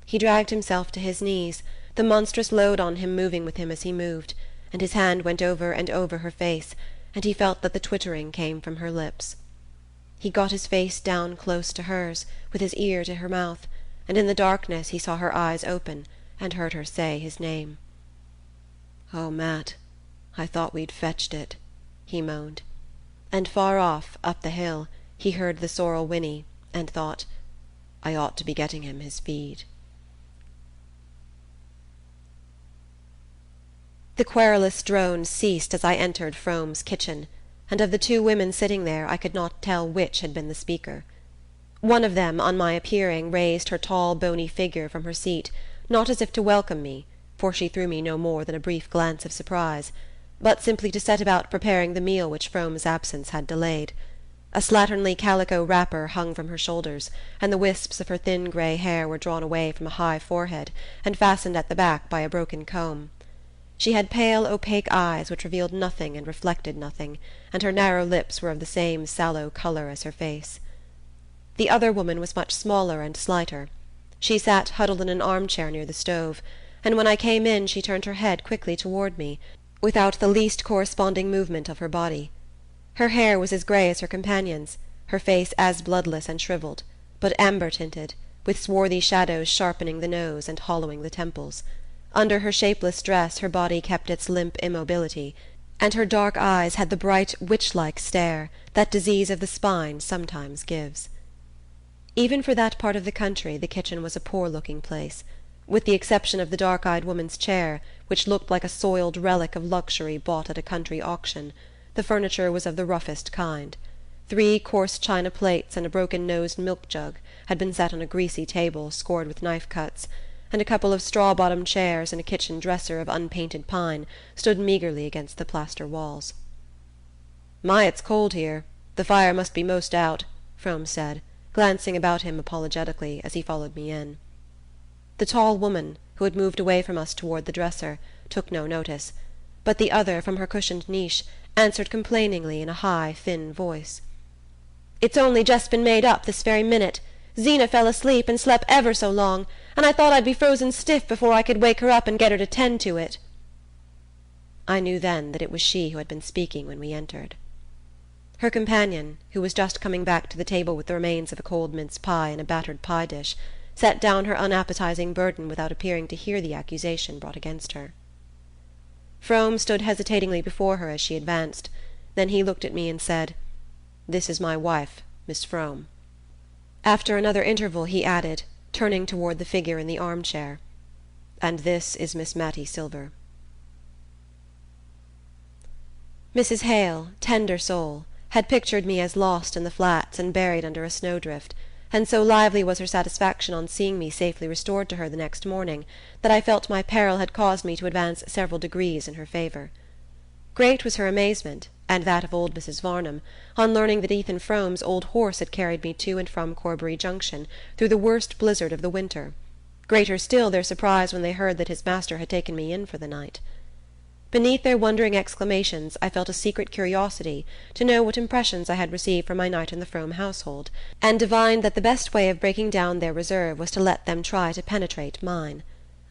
He dragged himself to his knees, the monstrous load on him moving with him as he moved, and his hand went over and over her face, and he felt that the twittering came from her lips. He got his face down close to hers, with his ear to her mouth, and in the darkness he saw her eyes open, and heard her say his name. "Oh, Matt, I thought we'd fetched it," he moaned. And far off, up the hill, he heard the sorrel whinny, and thought, I ought to be getting him his feed. The querulous drones ceased as I entered Frome's kitchen, and of the two women sitting there I could not tell which had been the speaker. One of them, on my appearing, raised her tall bony figure from her seat, not as if to welcome me, for she threw me no more than a brief glance of surprise, but simply to set about preparing the meal which Frome's absence had delayed. A slatternly calico wrapper hung from her shoulders, and the wisps of her thin grey hair were drawn away from a high forehead, and fastened at the back by a broken comb. She had pale, opaque eyes which revealed nothing and reflected nothing, and her narrow lips were of the same sallow colour as her face. The other woman was much smaller and slighter. She sat huddled in an armchair near the stove, and when I came in she turned her head quickly toward me, without the least corresponding movement of her body. Her hair was as grey as her companion's, her face as bloodless and shrivelled, but amber-tinted, with swarthy shadows sharpening the nose and hollowing the temples. Under her shapeless dress her body kept its limp immobility, and her dark eyes had the bright witch-like stare that disease of the spine sometimes gives. Even for that part of the country the kitchen was a poor-looking place. With the exception of the dark-eyed woman's chair, which looked like a soiled relic of luxury bought at a country auction, the furniture was of the roughest kind. 3 coarse china plates and a broken-nosed milk-jug had been set on a greasy table scored with knife-cuts, and a couple of straw-bottomed chairs and a kitchen dresser of unpainted pine stood meagrely against the plaster walls. "My, it's cold here. The fire must be most out," Frome said, glancing about him apologetically as he followed me in. The tall woman, who had moved away from us toward the dresser, took no notice, but the other, from her cushioned niche, answered complainingly in a high, thin voice. "It's only just been made up this very minute. Zena fell asleep and slept ever so long, and I thought I'd be frozen stiff before I could wake her up and get her to tend to it." I knew then that it was she who had been speaking when we entered. Her companion, who was just coming back to the table with the remains of a cold mince pie and a battered pie dish, set down her unappetizing burden without appearing to hear the accusation brought against her. Frome stood hesitatingly before her as she advanced. Then he looked at me and said, "This is my wife, Miss Frome." After another interval he added, turning toward the figure in the armchair, "And this is Miss Mattie Silver." Mrs. Hale, tender soul, had pictured me as lost in the flats and buried under a snowdrift, and so lively was her satisfaction on seeing me safely restored to her the next morning that I felt my peril had caused me to advance several degrees in her favour. Great was her amazement, and that of old Mrs. Varnum, on learning that Ethan Frome's old horse had carried me to and from Corbury Junction through the worst blizzard of the winter. Greater still their surprise when they heard that his master had taken me in for the night. Beneath their wondering exclamations I felt a secret curiosity to know what impressions I had received from my night in the Frome household, and divined that the best way of breaking down their reserve was to let them try to penetrate mine.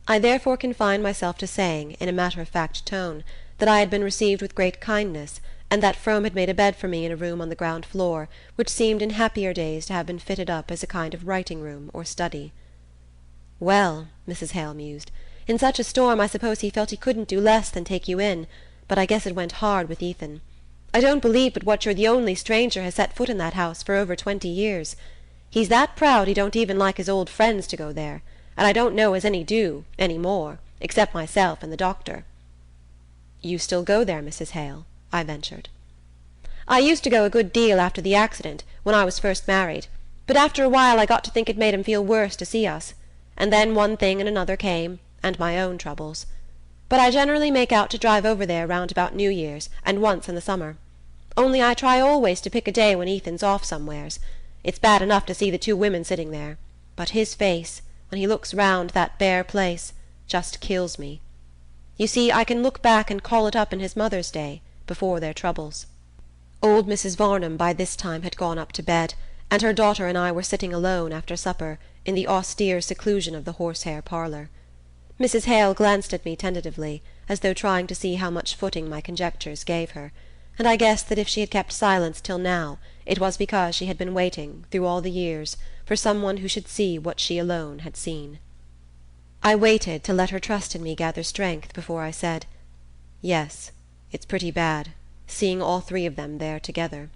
I therefore confined myself to saying, in a matter-of-fact tone, that I had been received with great kindness, and that Frome had made a bed for me in a room on the ground floor, which seemed in happier days to have been fitted up as a kind of writing-room or study. "Well," Mrs. Hale mused, "in such a storm I suppose he felt he couldn't do less than take you in, but I guess it went hard with Ethan. I don't believe but what you're the only stranger has set foot in that house for over 20 years. He's that proud he don't even like his old friends to go there, and I don't know as any do, any more, except myself and the doctor." "You still go there, Mrs. Hale?" I ventured. "I used to go a good deal after the accident, when I was first married, but after a while I got to think it made him feel worse to see us, and then one thing and another came, and my own troubles. But I generally make out to drive over there round about New Year's, and once in the summer. Only I try always to pick a day when Ethan's off somewheres. It's bad enough to see the two women sitting there, but his face, when he looks round that bare place, just kills me. You see, I can look back and call it up in his mother's day, before their troubles." Old Mrs. Varnum by this time had gone up to bed, and her daughter and I were sitting alone after supper in the austere seclusion of the horsehair parlour. Mrs. Hale glanced at me tentatively, as though trying to see how much footing my conjectures gave her, and I guessed that if she had kept silence till now it was because she had been waiting, through all the years, for someone who should see what she alone had seen. I waited to let her trust in me gather strength before I said, "Yes, it's pretty bad, seeing all three of them there together.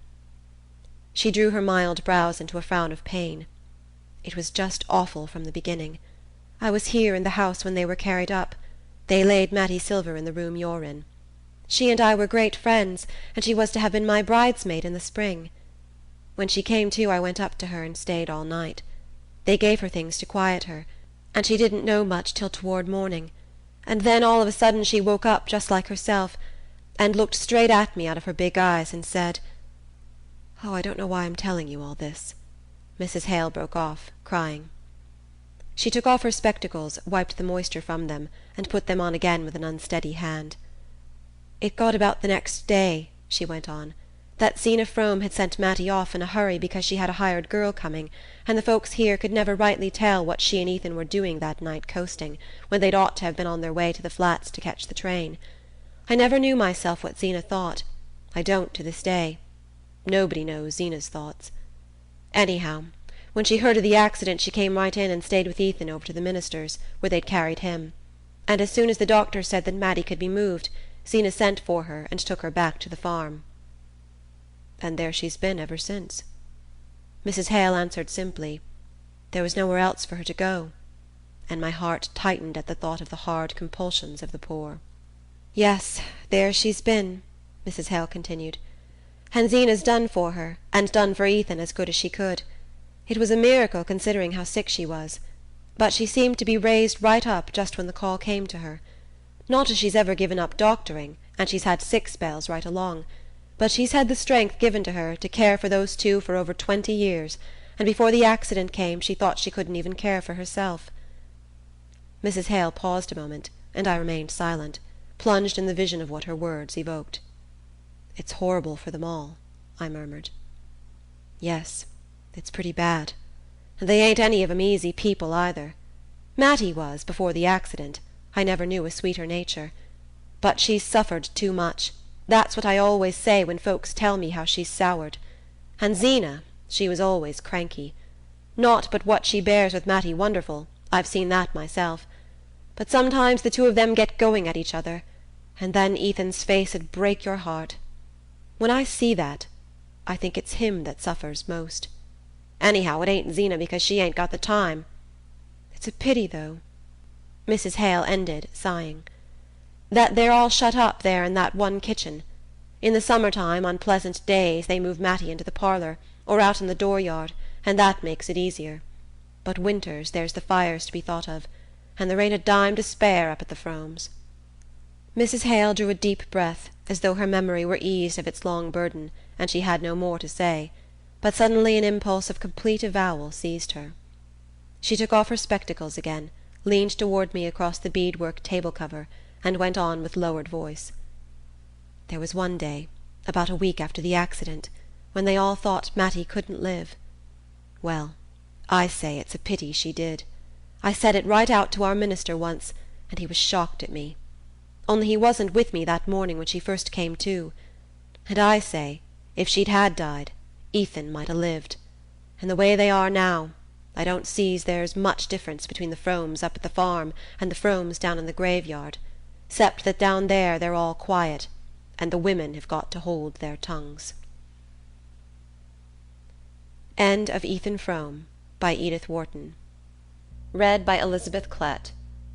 She drew her mild brows into a frown of pain. It was just awful from the beginning. I was here in the house when they were carried up. They laid Mattie Silver in the room you're in. She and I were great friends, and she was to have been my bridesmaid in the spring. When she came to, I went up to her and stayed all night. They gave her things to quiet her, and she didn't know much till toward morning, and then all of a sudden she woke up just like herself, and looked straight at me out of her big eyes and said— Oh, I don't know why I'm telling you all this. Mrs. Hale broke off, crying. She took off her spectacles, wiped the moisture from them, and put them on again with an unsteady hand. It got about the next day, she went on, that Zeena Frome had sent Mattie off in a hurry because she had a hired girl coming, and the folks here could never rightly tell what she and Ethan were doing that night coasting, when they'd ought to have been on their way to the Flats to catch the train. I never knew myself what Zeena thought. I don't to this day. Nobody knows Zeena's thoughts. Anyhow, when she heard of the accident she came right in and stayed with Ethan over to the minister's, where they'd carried him. And as soon as the doctor said that Mattie could be moved, Zeena sent for her and took her back to the farm. And there she's been ever since. Mrs. Hale answered simply, There was nowhere else for her to go, and my heart tightened at the thought of the hard compulsions of the poor. Yes, there she's been, Mrs. Hale continued, and Zeena's done for her, and done for Ethan as good as she could. It was a miracle, considering how sick she was, but she seemed to be raised right up just when the call came to her. Not as she's ever given up doctoring, and she's had sick spells right along, but she's had the strength given to her to care for those two for over 20 years, and before the accident came she thought she couldn't even care for herself. Mrs. Hale paused a moment, and I remained silent, plunged in the vision of what her words evoked. It's horrible for them all, I murmured. Yes, it's pretty bad. And they ain't any of 'em easy people either. Mattie was, before the accident. I never knew a sweeter nature. But she's suffered too much. That's what I always say when folks tell me how she's soured. And Zeena, she was always cranky. Not but what she bears with Mattie wonderful, I've seen that myself. But sometimes the two of them get going at each other, and then Ethan's face'd break your heart. When I see that, I think it's him that suffers most. Anyhow, it ain't Zeena because she ain't got the time. It's a pity, though, Mrs. Hale ended, sighing, that they're all shut up there in that one kitchen. In the summer-time, on pleasant days, they move Mattie into the parlour, or out in the dooryard, and that makes it easier. But winters there's the fires to be thought of, and there ain't a dime to spare up at the Fromes'. Mrs. Hale drew a deep breath, as though her memory were eased of its long burden, and she had no more to say, but suddenly an impulse of complete avowal seized her. She took off her spectacles again, leaned toward me across the beadwork table-cover, and went on with lowered voice. There was one day, about a week after the accident, when they all thought Mattie couldn't live. Well, I say it's a pity she did. I said it right out to our minister once, and he was shocked at me. Only he wasn't with me that morning when she first came to. And I say, if she'd had died, Ethan might 'a' lived. And the way they are now, I don't see's there's much difference between the Fromes up at the farm and the Fromes down in the graveyard, 'cept that down there they're all quiet, and the women have got to hold their tongues. End of Ethan Frome by Edith Wharton. Read by Elizabeth Klett.